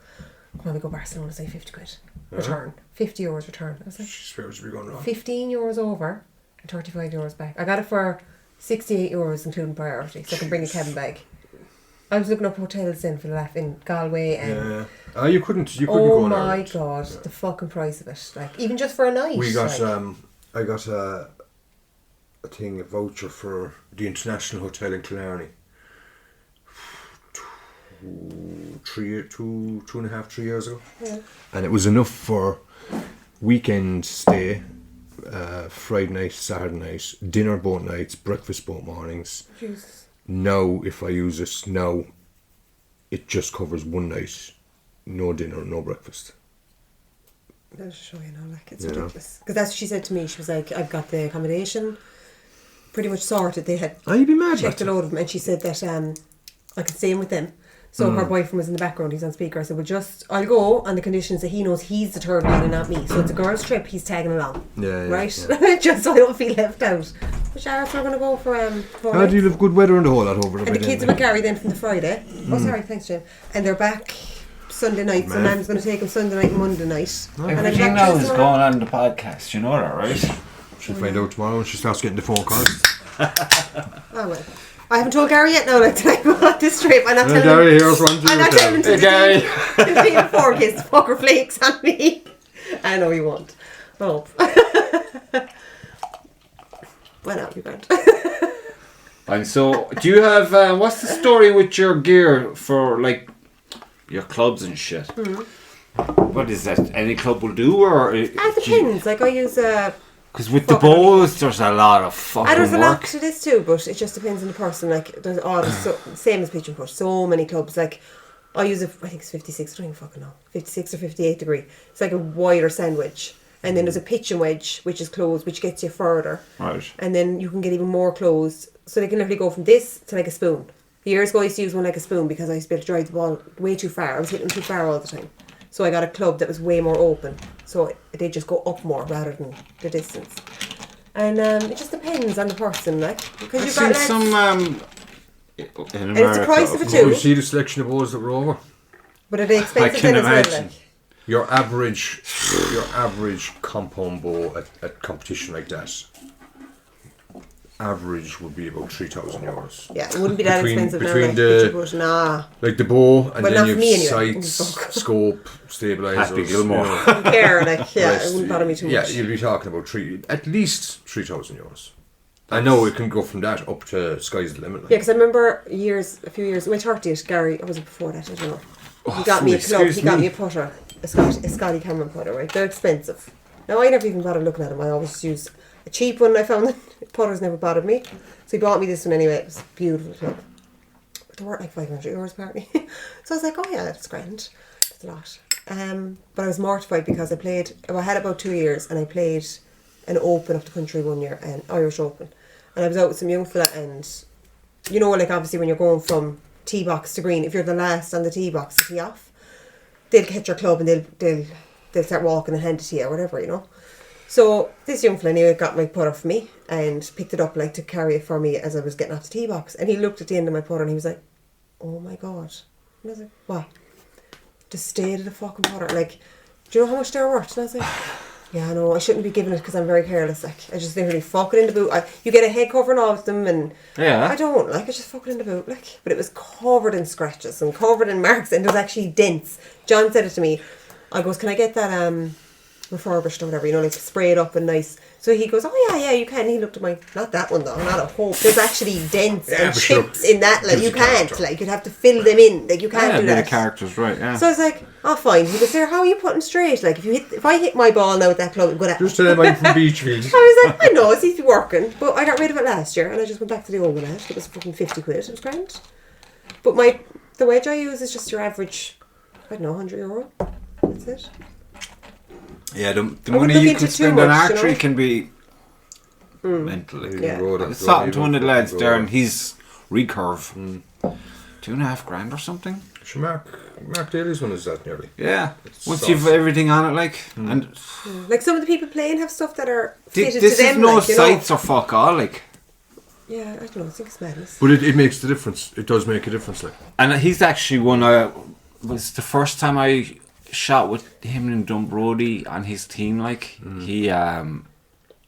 Come on, we go Barcelona, say 50 quid. Return. 50 euros return. I was like, She's fair to be going wrong. 15 euros over and 35 euros back. I got it for 68 euros including priority, so I can bring a cabin bag. I was looking up hotels then for the laugh in Galway and You couldn't oh go on my Ireland. god, the fucking price of it. Like, even just for a night. We got like, I got a voucher for the International Hotel in Killarney. 2.5, 3 years ago. Yeah. And it was enough for weekend stay, Friday night, Saturday night, dinner both nights, breakfast both mornings. Jesus. Now, if I use this now, it just covers one night, no dinner, no breakfast. I'll show you now, like, it's Yeah. ridiculous. Because that's what she said to me. She was like, I've got the accommodation pretty much sorted. They had You'd be mad. checked a load of them, and she said that I could stay in with them. So her boyfriend was in the background, he's on speaker. I said, well, I'll go on the conditions that he knows he's the third wheel and not me. So it's a girl's trip, he's tagging along. Yeah, right? yeah. Just so I don't feel left out. But Sharon, we're going to go for 4 How nights. do you have good weather and the whole lot over there? And the kids will carry them from the Friday. Oh, sorry, thanks, Jim. And they're back Sunday night, so Nan's going to take them Sunday night and Monday night. And I'm Everything back now Tuesday is morning. going on the podcast, you know that, right? She'll find out tomorrow when she starts getting the phone calls. Oh, well. I haven't told Gary yet, no, like, tonight about this trip. I'm not telling Gary, him. here's one to I'm not you, telling him to Gary. the day before in case the fucker flakes on me. I know he won't. Oh. Well, that'll be good. And so, do you have, what's the story with your gear for, like, your clubs and shit? What is that? Any club will do, or... It depends. Like, I use Because with the bows, there's a lot of fucking there's a lot work. to this too, but it just depends on the person. Like, there's same as pitch and push. So many clubs. Like, I use I think it's 56. I don't even fucking know. 56 or 58 degree. It's like a wider sandwich. And then there's a pitch and wedge, which is closed, which gets you further. Right. And then you can get even more closed. So they can literally go from this to like a spoon. Years ago I used to use one like a spoon because I used to be able to drive the ball way too far. I was hitting too far all the time. So I got a club that was way more open. So they just go up more rather than the distance. And it just depends on the person, like. Because I've you've seen got some... and in it's the price of it You too. see the selection of bows that were over? But are they expensive can then as well? imagine. Like? Your average compound bow at competition like that, average would be about €3,000. Yeah, it wouldn't be that expensive now. between Like, the- pitch and push, nah. Like the bow, and But then not you for me have anyway. sights, scope, stabilisers. Happy Gilmore. you know. I don't care, like, yeah, Rest, it wouldn't bother me too Yeah, much. you'll be talking about at least €3,000. I know it can go from that up to sky's the limit. Like. Yeah, because I remember a few years, my 30th, Gary, or was it before that? I don't know. He got me a club, excuse he got me. me a putter, a Scotty Cameron putter, right? They're expensive. Now, I never even bothered looking at them. I always use a cheap one. I found that putters never bothered me. So he bought me this one anyway. It was a beautiful club. But they weren't like €500 apparently. So I was like, oh yeah, that's grand. That's a lot. But I was mortified because I had about 2 years and I played an Open of the country 1 year, an Irish Open. And I was out with some young fella and, you know, like obviously when you're going from tee box to green, if you're the last on the tee box to tee off, they'll catch your club and they'll start walking and hand it to you or whatever, you know. So this young fella anyway got my putter for me and picked it up like to carry it for me as I was getting off the tee box. And he looked at the end of my putter and he was like, oh my God. And I was like, what? Just stay to the fucking putter. Like, do you know how much they're worth? And I was like, yeah, no, I shouldn't be giving it because I'm very careless. Like, I just literally fuck it in the boot. You get a head cover and all of them, and yeah. I don't like. I just fuck it in the boot, like. But it was covered in scratches and covered in marks, and there was actually dents. John said it to me. I goes, can I get that refurbished or whatever? You know, like spray it up and nice. So he goes, oh yeah, you can. And he looked at my, not that one though, not a hope. There's actually dents and chips in that. Like you can't, like you'd have to fill them in. Like you can't do that. The characters, right? Yeah. So I was like, oh fine. He goes, Sarah, how are you putting straight? Like if I hit my ball now with that club, I'm gonna. Just tell him I'm from Beachfield. I was like, I know, it seems to be working, but I got rid of it last year and I just went back to the old one. It was fucking £50. It was grand. But the wedge I use is just your average, I don't know, €100. That's it. Yeah, the money you can spend on archery can be mental. Yeah. I was talking to one of the lads there and he's recurve. $2,500 or something. Sure, Mark Daly's one is that nearly. Yeah. Once you've everything on it, like. And like some of the people playing have stuff that are fitted to them. This is no like, sights or fuck all, like. Yeah, I don't know, I think it's madness. But it makes the difference. It does make a difference, like. And he's actually one was the first time I shot with him and Dunbrody on his team, like. He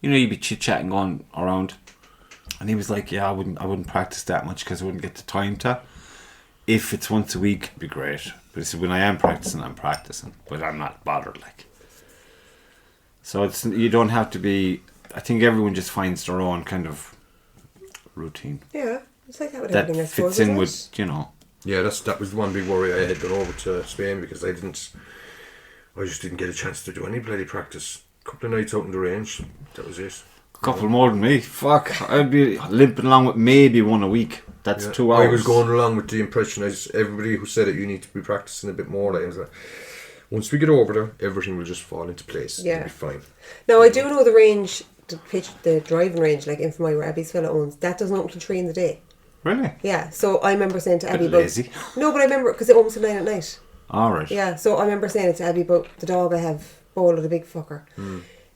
you know, you'd be chit-chatting going around and he was like, yeah, I wouldn't practice that much because I wouldn't get the time to. If it's once a week, it'd be great. But he said, when I am practicing, I'm practicing, but I'm not bothered, like. So you don't have to be. I think everyone just finds their own kind of routine. Yeah, it's like that with that everything, I suppose, fits in with, you know. Yeah, that was the one big worry I had going over to Spain because I just didn't get a chance to do any bloody practice. A couple of nights out in the range, that was it. A couple more than me. Fuck, I'd be limping along with maybe one a week. That's 2 hours. I was going along with the impression, everybody who said it, you need to be practicing a bit more. Like, I was like, once we get over there, everything will just fall into place. Yeah. It'll be fine. Now, I do know the range, the driving range, like in Fermoy where Abby's fella owns, that doesn't open till 3 in the day. Really? Yeah, so I remember saying to Abby Bit lazy. No, but I remember, because it opens till 9 at night. Alright. Yeah, so I remember saying it to Abby about the dog I have, Bolo, the big fucker.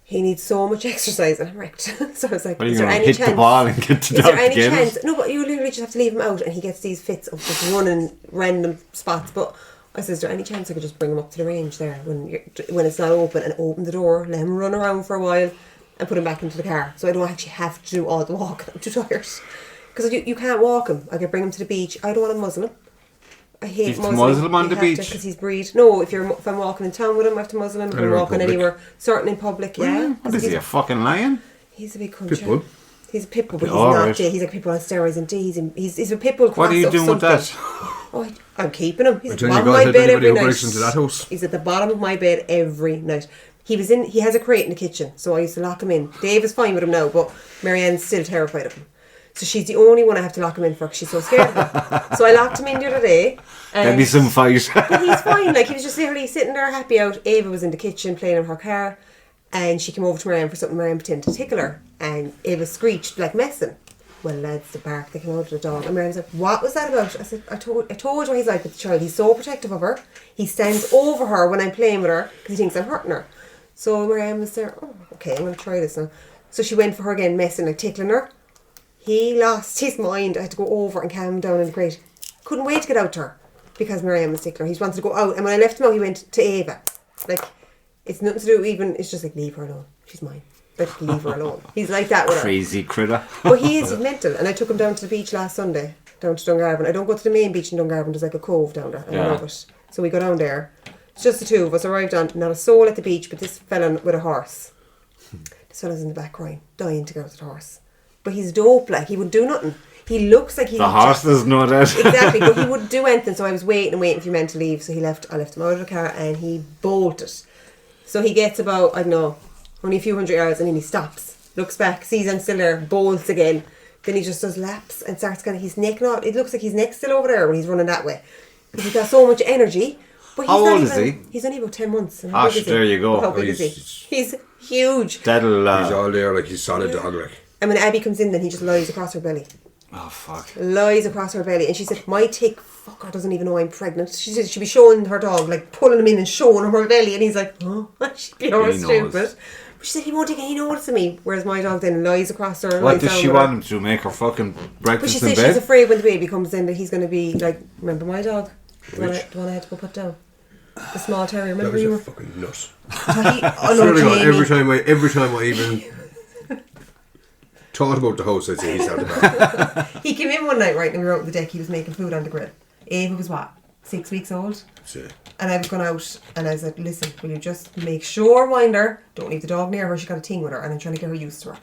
He needs so much exercise and I'm wrecked. So I was like, Well, is you're there going to any hit chance? the ball and get the Is dog there any together? chance? No, but you literally just have to leave him out and he gets these fits of just running random spots. But I said, is there any chance I could just bring him up to the range there when it's not open and open the door, let him run around for a while and put him back into the car so I don't actually have to do all the walking. I'm too tired. Because you can't walk him. I could bring him to the beach. I don't want to muzzle him. I hate muzzling. Muzzle him on the beach? Because he's breed. No, if I'm walking in town with him, I have to muzzle him. If I'm walking anywhere, certain in public, yeah. What is he, a fucking lion? He's a big cunt. Pitbull. He's a pitbull, but he's All not. right. He's like a pitbull on steroids, and he's a pitbull. What are you doing with that? Oh, I'm keeping him. He's at the Until bottom you of my guys bed had anybody every who night. breaks into that house. He's at the bottom of my bed every night. He has a crate in the kitchen, so I used to lock him in. Dave is fine with him now, but Marianne's still terrified of him. So she's the only one I have to lock him in for because she's so scared of him. So I locked him in the other day. There'd be some fight. But he's fine. Like, he was just literally sitting there happy out. Ava was in the kitchen playing in her car and she came over to Marianne for something. Marianne pretended to tickle her and Ava screeched like messing. Well, lads, the bark, they came over to the dog and Marianne was like, what was that about? I said, I told you what he's like with the child. He's so protective of her. He stands over her when I'm playing with her because he thinks I'm hurting her. So Marianne was there, oh, okay, I'm going to try this now. So she went for her again, messing, like tickling her. He lost his mind. I had to go over and calm him down in the crate. Couldn't wait to get out to her because Marianne was tickler. He just wanted to go out. And when I left him out, he went to Ava. Like, it's nothing to do even, it's just like, leave her alone. She's mine. Like, leave her alone. He's like that with her. Crazy critter. But he is mental. And I took him down to the beach last Sunday, down to Dungarvan. I don't go to the main beach in Dungarvan. There's like a cove down there. I love it. So we go down there. It's just the two of us. Arrived on, not a soul at the beach, but this fella with a horse. This fella's in the back crying, dying to go to the horse. But he's dope, like, he would do nothing. He looks like he... The horse doesn't know that. Exactly, but he wouldn't do anything, so I was waiting for you men to leave, so I left him out of the car and he bolted. So he gets about, I don't know, only a few hundred yards, and then he stops, looks back, sees I'm still there, bolts again. Then he just does laps and starts kind of his neck. Not it looks like his neck's still over there when he's running that way. Because he's got so much energy. But he's How not old even, is he? He's only about 10 months. And Ah, there you go. How big is he? He's huge. That'll. He's all there, like he's solid dog, like. And when Abby comes in, then he just lies across her belly. Oh fuck. Lies across her belly. And she said, my tick fucker doesn't even know I'm pregnant. She said she'd be showing her dog, like pulling him in and showing him her belly. And he's like, oh, she'd be all stupid. But she said he won't take any notice of me. Whereas my dog then lies across her. And What does she want him to do? Make her fucking breakfast But she in said bed? she's afraid when the baby comes in that he's going to be like, remember my dog? The one I had to go put down. The small terrier. Remember That you was were... a fucking nut. Oh no, every time I even thought about the house, I'd say he's out of that. He came in one night, right, and we were out on the deck. He was making food on the grill. Ava was what? 6 weeks old? That's it. And I was going out and I said, listen, will you just make sure, mind her, don't leave the dog near her, she got a thing with her, and I'm trying to get her used to her.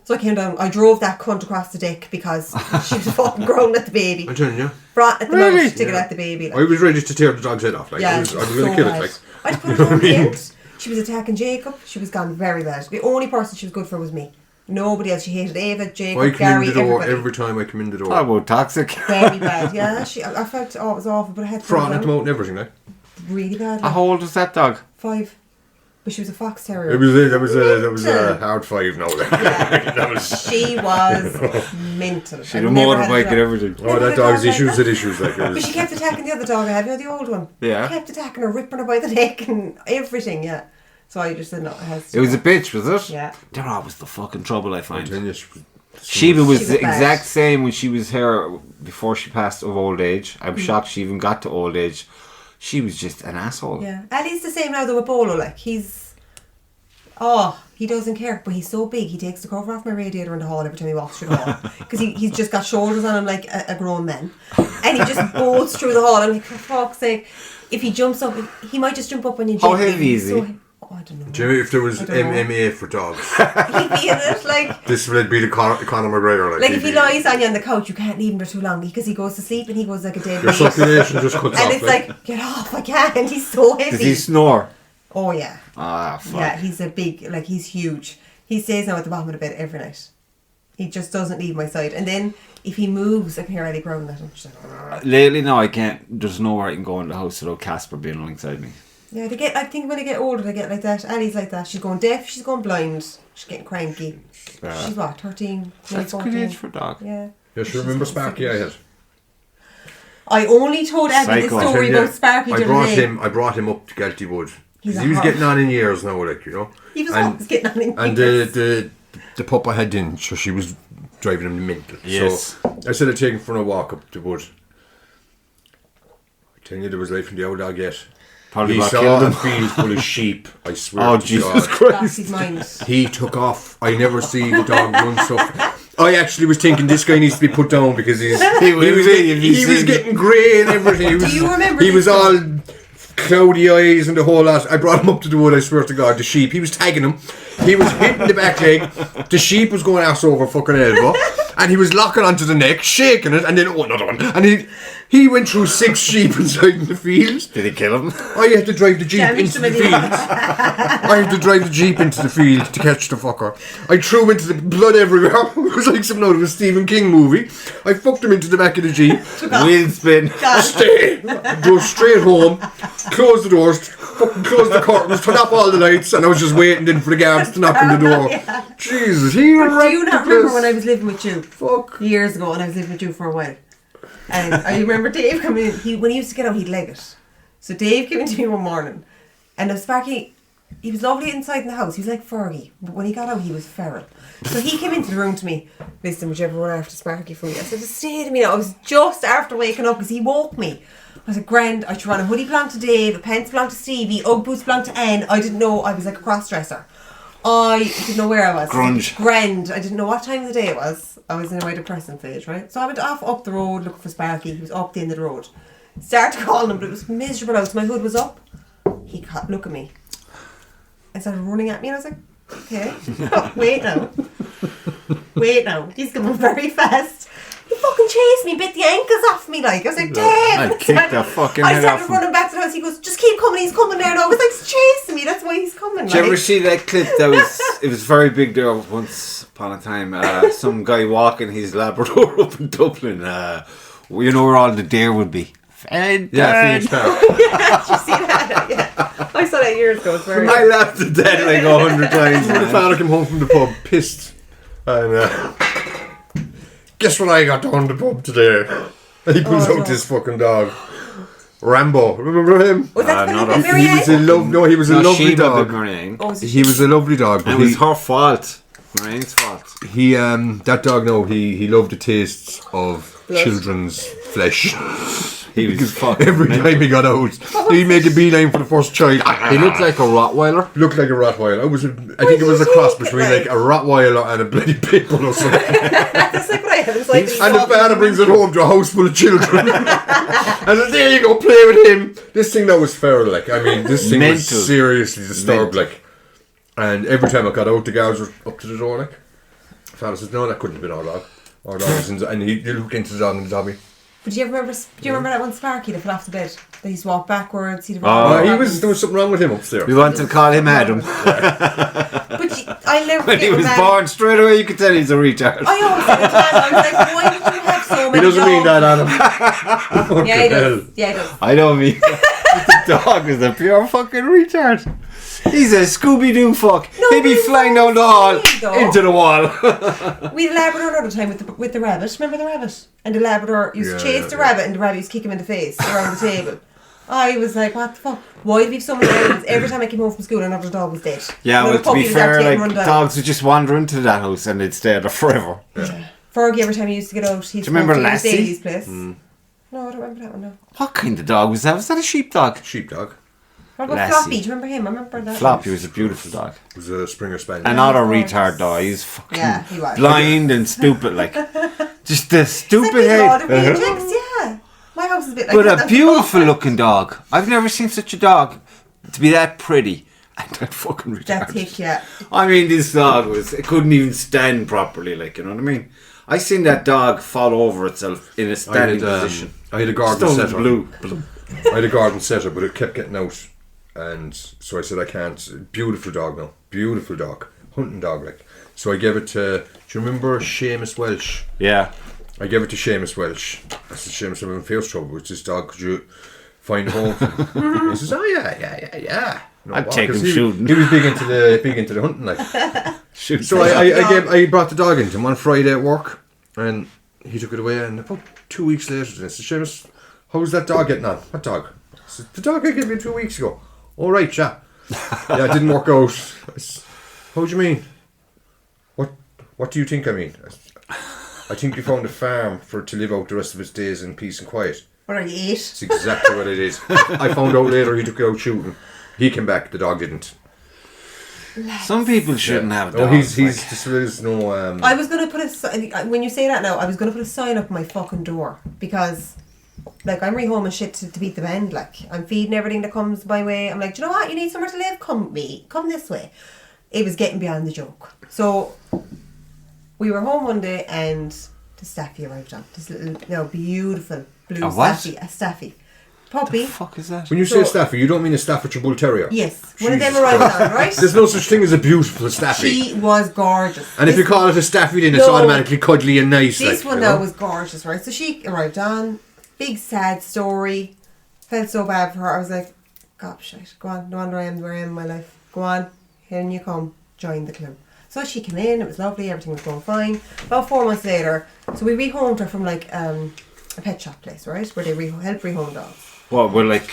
So I came down, I drove that cunt across the deck because she was fucking growling at the baby. I'm telling you. Brought at the mouth to get at the baby. Like. I was ready to tear the dog's head off. Like, Yeah, I was so going to kill it. Like. I had to put her down at the end. She was attacking Jacob. She was gone very bad. The only person she was good for was me. Nobody else. She hated Ava, Jacob, Gary, everybody. Every time I come in the door. Talk about toxic. Very bad, yeah. I felt, it was awful, but I had to Frothing at the mouth and everything, like. really bad. How old was that dog? 5. But she was a fox terrier. That was a hard 5 now. Like. Yeah. She was mental. She had a motorbike and everything. Oh, that dog's issues had issues. Like, But she kept attacking the other dog I had, the old one. Yeah. Kept attacking her, ripping her by the neck and everything, yeah. So I just said, no, it has to It was a go. bitch, was it? Yeah. They're always the fucking trouble, I I'm find. telling you, Sheba was She was the bad. exact same when she was here before she passed of old age. I'm shocked she even got to old age. She was just an asshole. Yeah. Ali's the same now though with Bolo, like he doesn't care, but he's so big he takes the cover off my radiator in the hall every time he walks through the hall because he's just got shoulders on him like a grown man, and he just bolts through the hall. I'm like, for fuck's sake, if he jumps up, he might just jump up when you How jump. heavy is he? I don't know. Jimmy, if there was I don't know. MMA for dogs, He'd be in it, like this would be the Conor McGregor. if he lies on you on the couch, you can't leave him for too long because he goes to sleep and he goes like a dead your weight. circulation just cuts And off. it's like, get off, I can't. He's so heavy. Does he snore? Oh yeah. Ah, fuck. Yeah, he's a big, like he's huge. He stays now at the bottom of the bed every night. He just doesn't leave my side. And then if he moves, I can hear Ellie growling at him. She's like, "Argh." Lately, no, I can't. There's nowhere I can go in the house without Casper being alongside me. Yeah, I think when they get older, they get like that. Ellie's like that. She's going deaf, she's going blind, she's getting cranky. She's what, 13, That's 14? good age for a dog. Yeah. Yes, you remember Sparky I had? I only told Abby the Psycho. story about Sparky the other day. I brought him up to Galty Wood. He's He was a getting on in years now, like, you know. He was always getting on in And years. the pup I had in, so she was driving him mental. Yes. So I said I'd take him for a walk up the wood. I tell you, there was life in the old dog yet. Probably He about saw killed a him. field full of sheep. I swear Oh, to Jesus God. Lost Christ. his mind. He took off. I never see the dog run so. I actually was thinking this guy needs to be put down because he was getting grey and everything. Do you remember He this was all cloudy eyes and the whole lot. I brought him up to the wood. I swear to God, the sheep. He was tagging him. He was hitting the back leg. The sheep was going ass over fucking elbow, and he was locking onto the neck, shaking it, and then another one. And he went through 6 sheep inside in the field. Did he kill him? I had to drive the Jeep Damaged into the him field. in the I had to drive the Jeep into the field to catch the fucker. I threw him into the blood everywhere. It was like some out of a Stephen King movie. I fucked him into the back of the Jeep. Wheel spin. Stay. Drove straight home. Closed the doors. Fucking closed the curtains. Turned up all the lights. And I was just waiting then for the guards to knock on the door. Jesus, he was Do you not remember when I was living with you? Fuck. Years ago, and I was living with you for a while. And I remember Dave coming in. When he used to get out, he'd leg it. So Dave came into me one morning, and it was Sparky. He was lovely inside in the house. He was like Fergie, but when he got out, he was feral. So he came into the room to me. Listen, would you ever run after Sparky for me? I said, just stay to me now. I was just after waking up because he woke me. I said, grand. I threw on a hoodie belonged to Dave, a pants belonged to Stevie, Ugg boots belonged to Anne. I didn't know. I was like a cross-dresser. I didn't know where I was. Grunge. Grand. I didn't know what time of the day it was. I was in my depressing phase, right? So I went off up the road looking for Sparky. He was up the end of the road. Started calling him, but it was miserable out. So my hood was up. He can't look at me and started running at me, and I was like, okay, wait now. He's coming very fast. He fucking chased me, bit the ankles off me, like. I was like, damn. I kicked the fucking I head started off him. running back to the house. He goes, just keep coming, he's coming there now. I was like, he's chasing me, that's why he's coming. Did you ever see that clip it was very big there once upon a time? Some guy walking his Labrador up in Dublin. You know where all the deer would be. Phoenix Park. Did you see that? Yeah. I saw that years ago. It's very I laughed at that like 100 times. The father came home from the pub pissed, and guess what I got down the pub today? And he pulls out this fucking dog, Rambo. Remember him? Was that the not little a- He was a he was a lovely Sheba dog. Big Marine. Oh, was it He was a lovely dog. But It was her fault. Marine's fault. he that dog. No, he loved the tastes of Blood. children's flesh. He was fucking Every mental. time he got out, he'd make a beeline for the first child. He looked like a Rottweiler. Looked like a Rottweiler. I think it was a cross between like a Rottweiler and a bloody pit bull or something. That's like what I have inside the And the father brings it home to a house full of children. And says, there you go, play with him. This thing that was feral, like. I mean, this thing was Mental. seriously disturbed, like. And every time I got out, the guards were up to the door, like. The father says, no, that couldn't have been our dog. Our dog was in the... And he'd look into the dog in the lobby. But do you remember that one Sparky that fell off the bed? That he used to walk backwards. He'd There was something wrong with him upstairs. We wanted to call him Adam. But I'll never When forget he was that. born, straight away you could tell he's a retard. I always said it to Adam. I was like, why did you have so He many doesn't mean dogs? that, Adam. Yeah, he does. Yeah, he does. I don't mean the dog is a pure fucking retard. He's a Scooby-Doo fuck. No, He'd be he's flying so down the hall sweet, though. into the wall. We had a Labrador another time with the rabbit. Remember the rabbit? And the Labrador used to chase the rabbit, and the rabbit used to kick him in the face around the table. I was like, what the fuck? Why did we have so many animals? Every time I came home from school, another dog was dead. Yeah, Another well, to puppy be was there fair, taking like, run down. dogs would just wander into that house and they'd stay there forever. Fergie, every time he used to get out, he'd Do you remember go to Lassie? Daly's place. No, I don't remember that one, no. What kind of dog was that? Was that a sheepdog? Sheepdog. What about Lassie. Floppy? Do you remember him? I remember that. Floppy was a beautiful dog. It was a Springer Spaniel. Another he was retard dog. He's fucking Yeah, he was. blind and stupid, like. Just the It's like stupid we got head. the rejects, yeah. My house is a bit like But that. a beautiful looking dog. I've never seen such a dog to be that pretty and that fucking retarded. That thick, yeah. I mean, this dog it couldn't even stand properly, like, you know what I mean? I seen that dog fall over itself in a standing position. I had a garden Stones setter. blue. I had a garden setter, but it kept getting out. And so I said, I can't. Beautiful dog now. Beautiful dog. Hunting dog, like. So I gave it to... Do you remember Seamus Welsh? Yeah. I gave it to Seamus Welsh. I said, Seamus, I'm in face trouble with this dog. Could you find a home for him? He says, oh, yeah. No, I'd take him 'cause shooting. He was big into the hunting, like. Shoot. So I brought the dog into him on Friday at work, and he took it away. And about 2 weeks later, I said, Seamus, how's that dog getting on? What dog? I said, the dog I gave you 2 weeks ago. All right, yeah. Yeah, it didn't work out. I said, how do you mean? What do you think I mean? I think you found a farm for it to live out the rest of its days in peace and quiet. What are you, 8? That's exactly what it is. I found out later he took it out shooting. He came back, the dog didn't. Some people shouldn't have No, dogs. there's no... I was going to put when you say that now, I was going to put a sign up my fucking door because, like, I'm rehoming shit to beat the bend, like. I'm feeding everything that comes my way. I'm like, do you know what? You need somewhere to live? Come with me. Come this way. It was getting beyond the joke. So, we were home one day and the staffy arrived on. This little, beautiful blue A what? staffy. A staffy. Puppy. What the fuck is that? When you say Staffy, you don't mean a Staffordshire Bull Terrier? Yes. One of them Jesus arrived Christ. on, right? There's no such thing as a beautiful Staffy. She was gorgeous. And if you call it a Staffy, then it's No. automatically cuddly and nice. This like, one you know? now was gorgeous, right? So she arrived on, big sad story. Felt so bad for her. I was like, God, shit, go on, no wonder I am where I am in my life. Go on, here you come, join the club. So she came in, it was lovely, everything was going fine. About 4 months later, so we rehomed her from like a pet shop place, right? Where they help rehome dogs. What, we're like,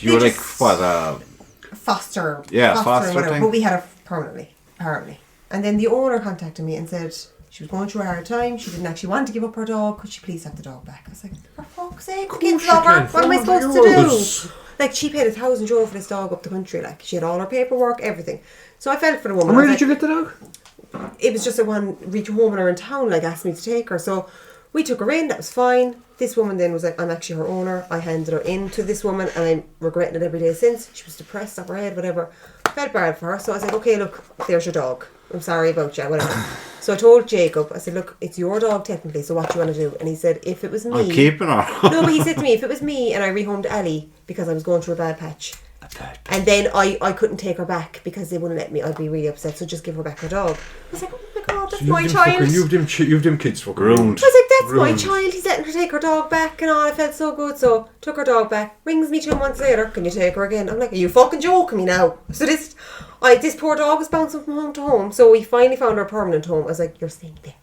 you They were like, just- what, Foster. Yeah, foster foster or whatever. thing. But we had her permanently, apparently. And then the owner contacted me and said she was going through a hard time. She didn't actually want to give up her dog. Could she please have the dog back? I was like, for fuck's sake, the kids she love her. can. What am I supposed to €400. do? Like, she paid €1,000 for this dog up the country. Like, she had all her paperwork, everything. So I felt for the woman. And where I was did you like, get the dog? it was just a one reach home in her in town, like, asked me to take her. So We took her in, that was fine. This woman then was like, I'm actually her owner. I handed her in to this woman and I'm regretting it every day since. She was depressed off her head, whatever. Felt bad for her. So I was like, okay, look, there's your dog. I'm sorry about you, whatever. So I told Jacob, I said, look, it's your dog technically, so what do you want to do? And he said, if it was me... I'm keeping her. No, but he said to me, if it was me and I rehomed Ali because I was going through a bad patch, and then I couldn't take her back because they wouldn't let me, I'd be really upset, so just give her back her dog. I was like, oh my God, that's my child. You've them kids fucking ruined. I was like, that's my child, he's letting her take her dog back and all. I felt so good, so took her dog back. Rings me 2 months later, can you take her again? I'm like, are you fucking joking me now? So this poor dog was bouncing from home to home, so we finally found her a permanent home. I was like, you're staying there.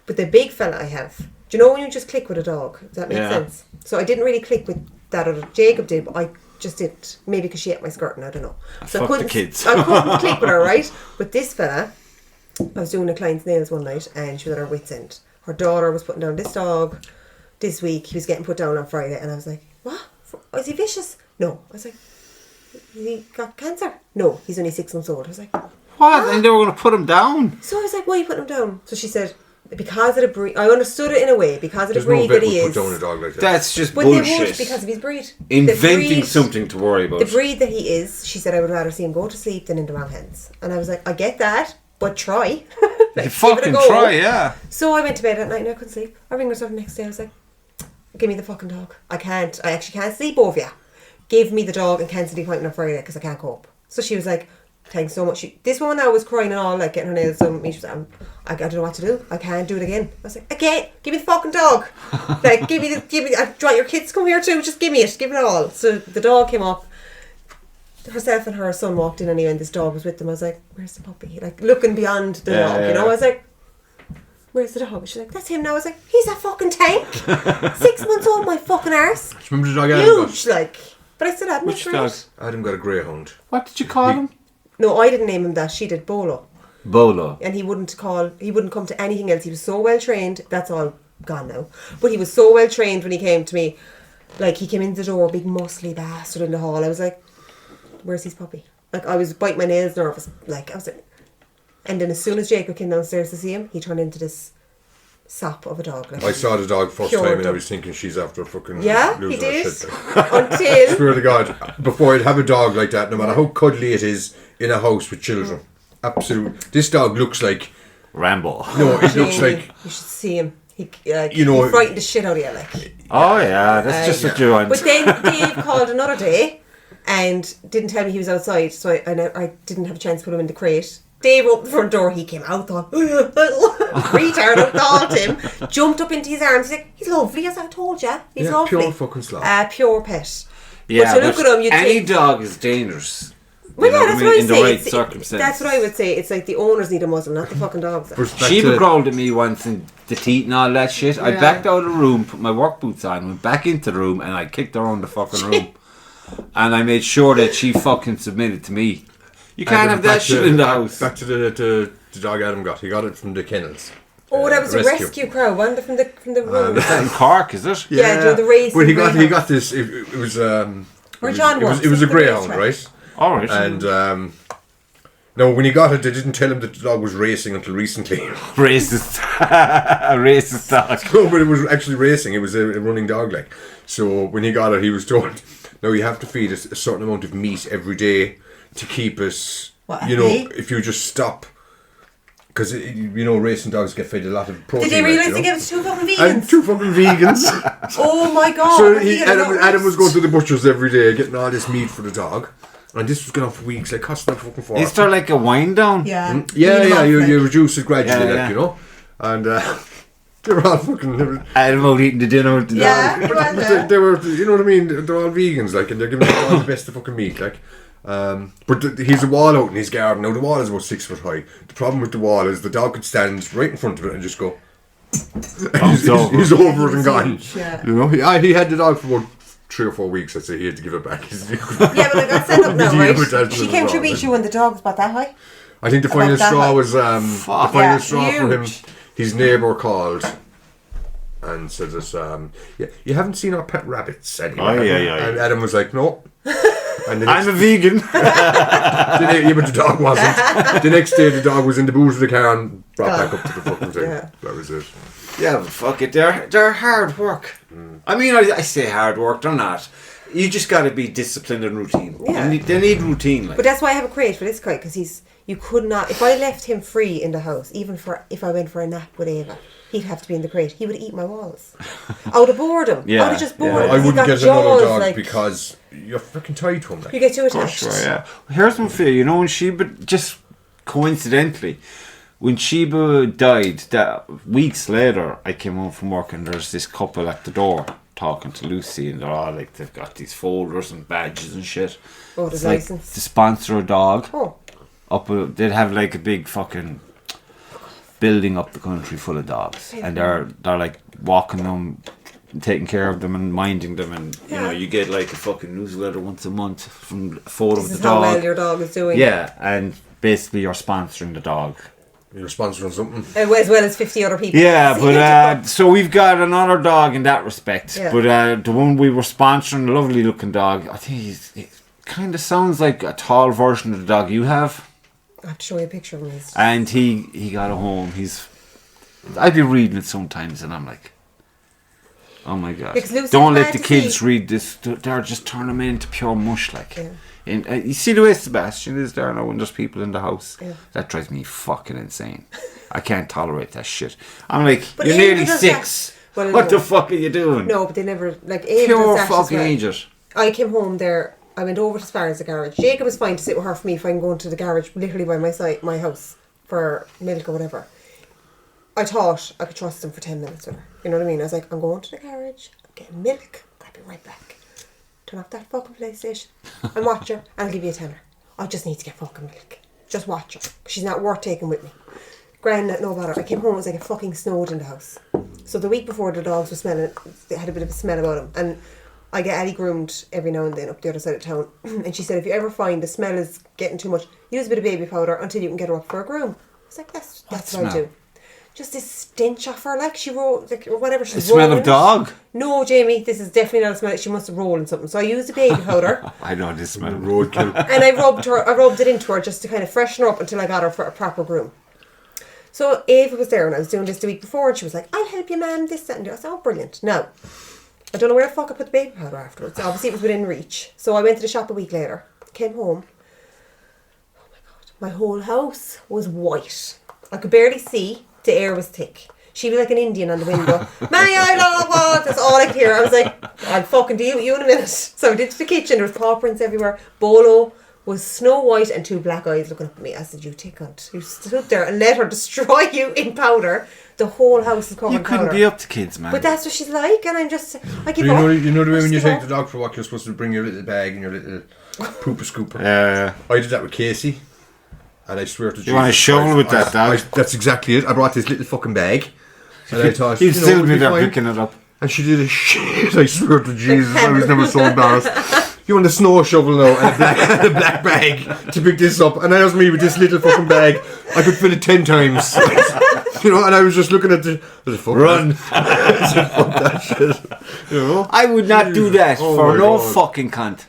But the big fella I have, do you know when you just click with a dog? Does that make sense? So I didn't really click with that other, Jacob did, but I just didn't. Maybe because she ate my skirt and I don't know. So I couldn't click with her, right? But this fella, I was doing a client's nails one night and she was at her wit's end. Her daughter was putting down this dog this week. He was getting put down on Friday and I was like, what? Is he vicious? No. I was like, he got cancer? No, he's only 6 months old. I was like, what? And they were going to put him down? So I was like, why are you putting him down? So she said, because of the breed. I understood it in a way, because of the breed that he is. Put down a dog like that. That's just but bullshit. They would because of his breed. Inventing something to worry about. The breed that he is, she said, I would rather see him go to sleep than in the wrong hands. And I was like, I get that, but try. Like, you fucking try, yeah. So I went to bed at night and I couldn't sleep. I rang herself the next day. I was like, give me the fucking dog. I actually can't sleep over you. Give me the dog and cancel the appointment on Friday because I can't cope. So she was like, thanks so much. This woman now was crying and all, like getting her nails done with me. She was like, I don't know what to do. I can't do it again. I was like, okay, give me the fucking dog. Like, give me. Do you want your kids to come here too? Just give me it. Give it all. So the dog came up. Herself and her son walked in anyway, and this dog was with them. I was like, where's the puppy? Like looking beyond the dog, you know. I was like, where's the dog? She's like, that's him now. I was like, he's a fucking tank. 6 months old, my fucking arse. Remember the dog Adam huge, like. But I still had him. Which dog? Adam got a greyhound. What did you call him? No, I didn't name him that. She did. Bolo. And he wouldn't come to anything else. He was so well trained. That's all gone now. But he was so well trained when he came to me. Like, he came in the door, big muscly bastard in the hall. I was like, where's his puppy? Like, I was biting my nails nervous. Like, I was like... And then as soon as Jacob came downstairs to see him, he turned into this sap of a dog. Like, I saw the dog first time and I was thinking she's after fucking losing he did. her shit. Until... Swear to God, before I'd have a dog like that, no matter how cuddly it is, in a house with children. Absolutely. This dog looks like... Rambo. No, it looks like... You should see him. He frightened the shit out of you, like. Oh yeah, that's just what you want. But then Dave called another day and didn't tell me he was outside, so I didn't have a chance to put him in the crate. Dave opened the front door, he came out, thought, retard, outdogged him, jumped up into his arms, he's like, he's lovely, as I told you, he's lovely. Pure fucking slop. Pure pet. Yeah, but to look at him, any dog is dangerous. Well, yeah, that's what I in say. The right circumstances. That's what I would say. It's like the owners need a muzzle, not the fucking dogs. She growled at me once in the teeth and all that shit. I backed out of the room, put my work boots on, went back into the room, and I kicked her around the fucking room. And I made sure that she fucking submitted to me. You can't have that shit in the house. Back to the dog Adam got. He got it from the kennels. Oh, that was a rescue crowd, wasn't it? From the room. Is that in Cork, is it? Yeah, the race. Well, he got this. It was it was a greyhound, right? All right. And no, when he got it, they didn't tell him that the dog was racing until recently. Racist. A racist dog. No, but it was actually racing. It was a running dog, like. So when he got it, he was told, "No, you have to feed us a certain amount of meat every day to keep us." If you just stop. Because, racing dogs get fed a lot of protein. Did they realise they gave it to 2 fucking vegans? And 2 fucking vegans. Oh my God. So Adam was going to the butcher's every day, getting all this meat for the dog. And this was going on for weeks, like, costing like fucking fortune. Is there like a wind down? Yeah. You reduce it gradually, you know. And they were all fucking... Adam out eating the dinner with the dog. But they were, you know what I mean? They're all vegans, like, and they're giving all the best of fucking meat, like. But he's a wall out in his garden. Now the wall is about 6 foot high. The problem with the wall is the dog could stand right in front of it and just go. He's over it and gone. Yeah. You know, he had the dog for about 3 or 4 weeks. I'd say he had to give it back. Yeah, but I got set up now, right? She came to beat you when the dog was about that high. I think the final straw was for him. His neighbour called and said this, you haven't seen our pet rabbits anyway. Oh, yeah. And Adam was like, no. And I'm a vegan. but the dog wasn't. The next day the dog was in the boot of the car and brought back up to the fucking thing. Yeah. That was it. Yeah, but fuck it, they're hard work. I mean, I say hard work, they're not. You just got to be disciplined and routine. Yeah. They need routine. Like. But that's why I have a crate for this guy, because you could not, if I left him free in the house, even if I went for a nap with Ava, he'd have to be in the crate. He would eat my walls. Out of boredom. Yeah. Out of just boredom. I wouldn't get jaws, another dog because you're freaking tied to him. Like. You get too attached. Sure, yeah. Here's one for you. You know, when Sheba, just coincidentally, when Sheba died, that weeks later, I came home from work and there's this couple at the door talking to Lucy, and they're all like, they've got these folders and badges and shit. Oh, there's like license. to sponsor a dog. Oh. They'd have like a big fucking building up the country full of dogs, and they're like walking them, taking care of them and minding them, and you know, you get like a fucking newsletter once a month from a photo of the This is dog. how well your dog is doing. Yeah, and basically you're sponsoring the dog. You're sponsoring something. As well as 50 other people. Yeah, but so we've got another dog in that respect. Yeah. But the one we were sponsoring, a lovely looking dog, I think he kind of sounds like a tall version of the dog you have. I have to show you a picture of him. And he got a home. I'd be reading it sometimes and I'm like, oh my god. Don't let the kids read this. They're just turning them into pure mush like. Yeah. And you see the way Sebastian is there now when there's people in the house. Yeah. That drives me fucking insane. I can't tolerate that shit. I'm like, But you're Ava nearly does 6. that. Well, what no. the fuck are you doing? No, but they never, like, Ava Pure does that as fucking well. idiot. I came home there, I went over as far as the garage. Jacob was fine to sit with her for me if I'm going to the garage literally by my house for milk or whatever. I thought I could trust him for 10 minutes with her. You know what I mean? I was like, I'm going to the garage, I'm getting milk, I'll be right back. Turn off that fucking PlayStation and watch her, and I'll give you a tenner. I just need to get fucking milk. Just watch her. She's not worth taking with me. Grand, no bother. I came home, it was like it fucking snowed in the house. So the week before, the dogs were smelling, they had a bit of a smell about them. And I get Addie groomed every now and then up the other side of town. And she said, if you ever find the smell is getting too much, use a bit of baby powder until you can get her up for a groom. I was like, that's what I'll do. Just this stench off her, like she rolled, like, or whatever she's The smell of dog? No, Jamie, this is definitely not a smell. She must have rolled in something. So I used the baby powder. I know this smell. Roadkill. And I rubbed it into her just to kind of freshen her up until I got her for a proper groom. So Ava was there and I was doing this the week before and she was like, I'll help you, ma'am, this, that and that. I said, oh, brilliant. Now, I don't know where the fuck I put the baby powder afterwards. Obviously it was within reach. So I went to the shop a week later, came home. Oh my God, my whole house was white. I could barely see. The air was thick. She'd be like an Indian on the window. That's all I could hear. I was like, I'll fucking deal with you in a minute. So I did to the kitchen. There was paw prints everywhere. Bolo was snow white and 2 black eyes looking up at me. I said, you cunt. You stood there and let her destroy you in powder. The whole house is covered in powder. You couldn't be up to kids, man. But that's what she's like, and I'm just, I give You up. know the way when you Just give take up. the dog for a walk, you're supposed to bring your little bag and your little pooper scooper. Yeah. I did that with Casey, and I swear to Jesus. You want to shovel with that dog? That's exactly it. I brought this little fucking bag, and I thought, He'd still it'll be there fine. picking it up. And she did a shit. I swear to Jesus, I was never so embarrassed. You want a snow shovel now and a black bag to pick this up, and that was me with this little fucking bag. I could fill it 10 times. You know, and I was just looking at the fuck Run. I said, fuck that shit. You know? I would not do that Oh for my no God. fucking cunt.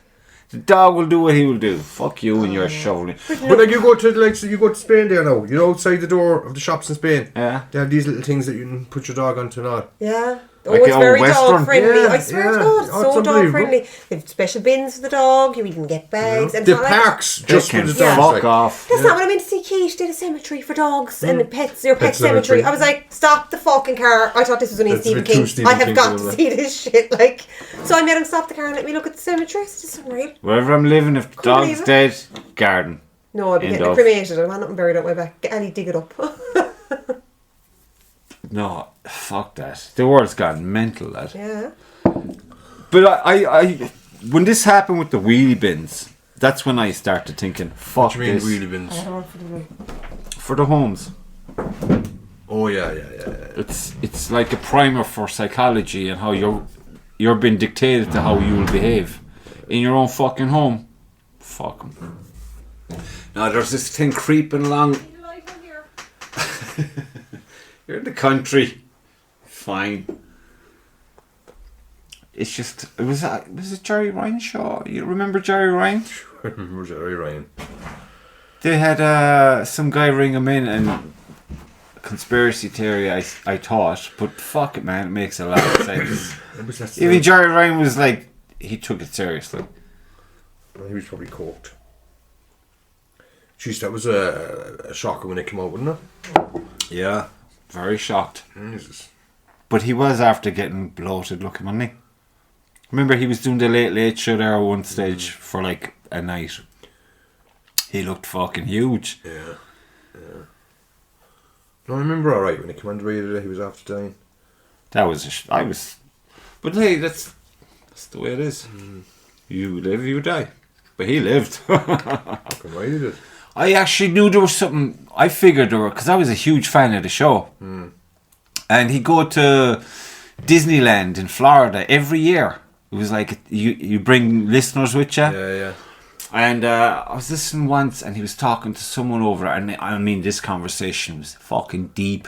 The dog will do what he will do. Fuck you and your shoveling. But like you go to Spain there now, you know, outside the door of the shops in Spain. Yeah. They have these little things that you can put your dog onto and all. Yeah. Like It's the very old dog Western. friendly. Yeah, I swear to yeah. God, it's Oh, so it's dog unbelievable. friendly. They have special bins for the dog. You even get bags. And The it's not like- parks They just for can the fuck dogs. like. off. That's not what I meant to see. Keith did a cemetery for dogs and pets. Your pet Pet cemetery. cemetery. I was like, stop the fucking car. I thought this was only a That's a Stephen bit too King. Stephen I have King got film, to like. see this shit. Like, so I made him stop the car and let me look at the cemetery. It's just unreal. Wherever I'm living, if the Couldn't dog's believe dead, garden. No, I'd be End getting it of. cremated. I want nothing buried up my back. Get Annie dig it up. No, fuck that. The world's gone mental, lad. Yeah. But I when this happened with the wheelie bins, that's when I started thinking, fuck What do you mean this. wheelie bins? For the homes. Oh yeah. It's like a primer for psychology and how you're being dictated to how you will behave in your own fucking home. Fuck 'em. Now there's this thing creeping along. You're in the country. Fine. it's just was it Jerry Ryan show? You remember Jerry Ryan? I remember Jerry Ryan. They had some guy ring him in and conspiracy theory. I thought, but fuck it, man, it makes a lot of sense. Even Jerry Ryan was like, he took it seriously. Well, he was probably coked. Jeez, that was a shocker when it came out, wasn't it? Yeah, very shocked. Jesus. But he was after getting bloated looking, wasn't he? Remember, he was doing the late show there at one stage for like a night. He looked fucking huge. Yeah. No, I remember all right when he came on the radio today. He was after dying. That was but hey, that's the way it is. You live, you die. But he lived. Fucking right he did. I actually knew there was something. I figured there were, because I was a huge fan of the show. And he'd go to Disneyland in Florida every year. It was like you bring listeners with you. Yeah. And I was listening once, and he was talking to someone over, and I mean, this conversation was fucking deep,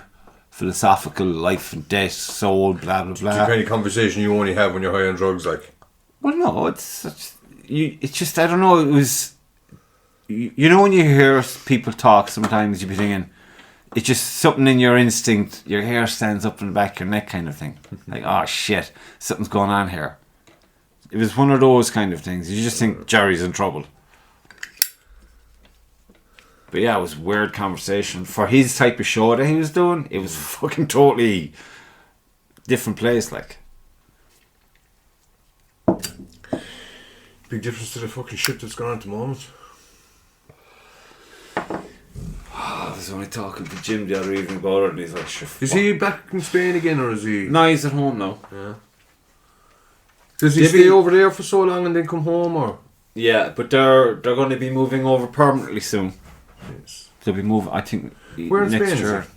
philosophical, life and death, soul, blah blah blah. It's the kind of conversation you only have when you're high on drugs, like. Well, no, it's just I don't know. It was, you know, when you hear people talk, sometimes you be thinking, it's just something in your instinct. Your hair stands up in the back of your neck, kind of thing. Like, oh shit, something's going on here. It was one of those kind of things. You just think Jerry's in trouble. But yeah, it was a weird conversation. For his type of show that he was doing, it was fucking totally different place, like. Big difference to the fucking shit that's going on at the moment. I was only talking to Jim the other evening about it, and he's like, "Shit." Is he back in Spain again, or is he? No, he's at home now. Yeah. Does he stay over there for so long and then come home, or? Yeah, but they're going to be moving over permanently soon. Yes. They'll be moving, I think, Where in next Spain year. is it?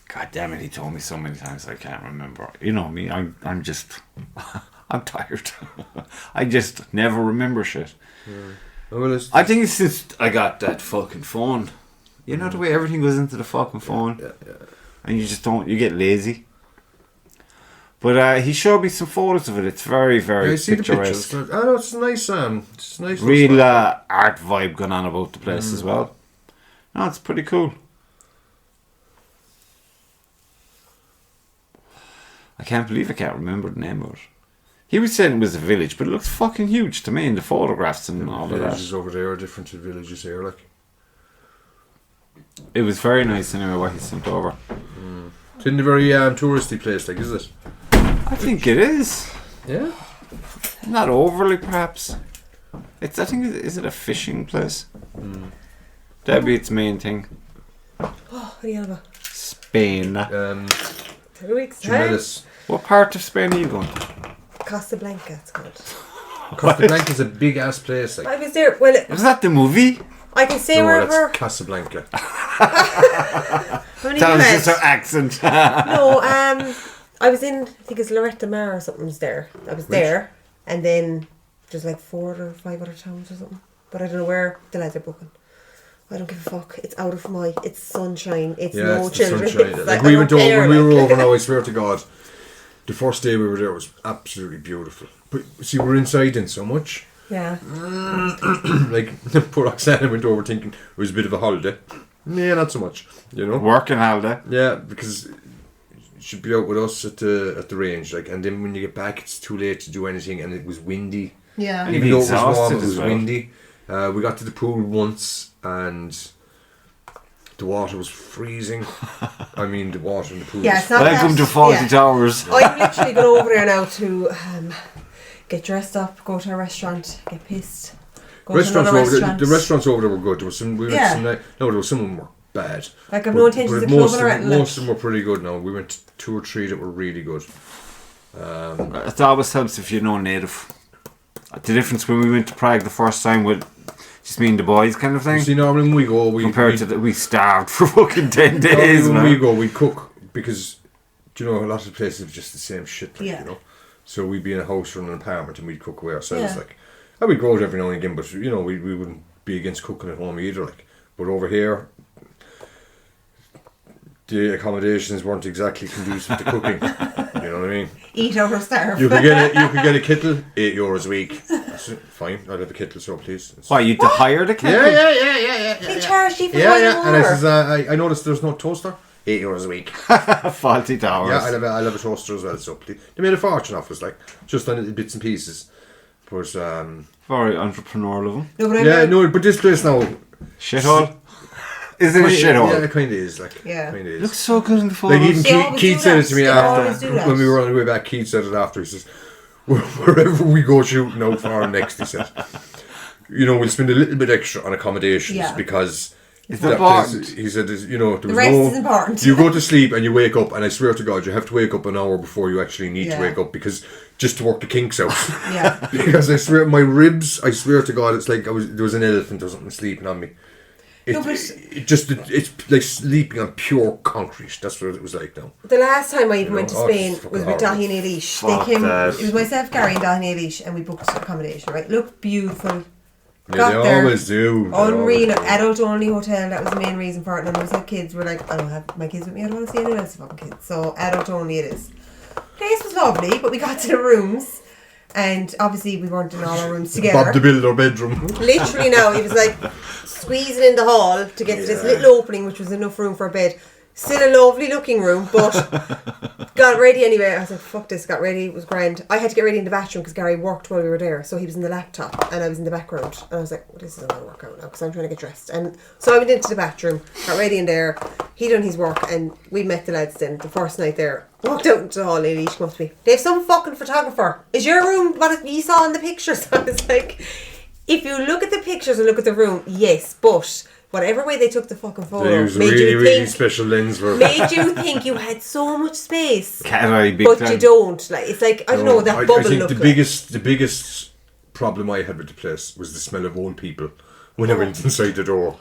God damn it, he told me so many times I can't remember. You know me, I'm just I'm tired. I just never remember shit. Oh, well, I think it's since I got that fucking phone. You know the way everything goes into the fucking phone? Yeah. And you just don't, you get lazy. But he showed me some photos of it. It's very, very I see picturesque. the pictures. I know it's nice. It's nice. Real art vibe going on about the place as well. No, it's pretty cool. I can't believe I can't remember the name of it. He was saying it was a village, but it looks fucking huge to me in the photographs and all of that. Villages over there are different to villages here, like. It was very nice anyway what he sent over. It's in a very touristy place, like, is it? I think it is. Yeah. Not overly, perhaps. I think is it a fishing place? That'd be its main thing. Oh, what do you have about? Spain. 2 weeks time. Jimenez. What part of Spain are you going to? Casablanca, it's called. Casablanca's a big ass place, like. I was there. Well, Was that the movie? I can say No, wherever. that's Casablanca. How many That you was had? just her accent. No, I was in, I think it's Loretta Mar or something's there. I was there, and then there's like 4 or 5 other towns or something. But I don't know where the lads are booking. I don't give a fuck. It's out of my. It's sunshine. It's no it's the children. sunshine. It's Like I we don't went over care, when we were like. over now, I swear to God, the first day we were there was absolutely beautiful. But see, we're inside in so much. Yeah. Like poor Oksana went over thinking it was a bit of a holiday. Yeah, not so much. You know. Working holiday. Yeah, because she'd be out with us at the range, like, and then when you get back, it's too late to do anything, and it was windy. Yeah. Even though it was warm, Exhausted it was as well. windy. We got to the pool once, and the water was freezing. I mean, the water in the pool. Yeah, was it's not Welcome that, to 40 yeah. Towers. I'm literally going over there now to get dressed up, go to a restaurant, get pissed, go restaurants to another over restaurant. the restaurants over there were good. There was some. We went Yeah. to some. No, there was some of them were bad. Like, I've no intentions but of most clubbing or anything. most of them were pretty good. Now we went to 2 or 3 that were really good. It always helps if you know native. The difference when we went to Prague the first time with just me and the boys kind of thing. You see, normally when we go, Compared to we starved for fucking 10 days, when man. we go, we cook because you know a lot of places have just the same shit. Like, Yeah. You know, so we'd be in a house or in an apartment and we'd cook away ourselves. Yeah. Like, and we'd go out every now and again, but you know, we wouldn't be against cooking at home either. Like, but over here, the accommodations weren't exactly conducive to cooking. You know what I mean? Eat out or starve. You could get a kettle, €8 a week. That's fine. I'll have a kettle, so please. Why, you to hire the kettle? Yeah. They charge you for And I says, I noticed there's no toaster. €8 a week. Faulty towers. Yeah, I'll have a toaster as well. So please. They made a fortune off us, like just on little bits and pieces. But very entrepreneurial. But this place now, shithole. Is it a shithole? Yeah, it kind of is. Like, yeah, kind of is. Looks so good in the photos. Like even Keith said it to me after when we were on the way back. Keith said it after. He says, "Wherever we go shooting out for next," he said, we'll spend a little bit extra on accommodations because it's important. He said, the rest is important. You go to sleep and you wake up, and I swear to God, you have to wake up an hour before you actually need to wake up because just to work the kinks out. Yeah. Because I swear my ribs. I swear to God, it's like there was an elephant or something sleeping on me. It's like sleeping on pure concrete. That's what it was like now. The last time I even went to Spain was with Dahi and Elish. They came. It was myself, Gary, and Dahi and Elish, and we booked accommodation. Right, looked beautiful. Yeah, they always do. Unreal, adult only hotel. That was the main reason for it. And those kids were like, I don't have my kids with me. I don't want to see anyone else's fucking kids. So adult only it is. Place was lovely, but we got to the rooms. And obviously we weren't in all our rooms together. Bob the Builder bedroom. Literally now, he was like squeezing in the hall to get to this little opening, which was enough room for a bed. Still a lovely looking room, but got ready anyway. I was like, fuck this, got ready, it was grand. I had to get ready in the bathroom because Gary worked while we were there. So he was in the laptop and I was in the background. And I was like, well, this isn't going to work out now because I'm trying to get dressed. And so I went into the bathroom, got ready in there. He done his work and we met the lads then the first night there. Walked out into the hall, lady, she came up to me. They have some fucking photographer. Is your room what you saw in the pictures? I was like, if you look at the pictures and look at the room, yes, but whatever way they took the fucking photo, they used a really special lens for made you think you had so much space, big but time. You don't. Like it's like I don't know that bubble. I think look the biggest problem I had with the place was the smell of old people. When I went inside the door,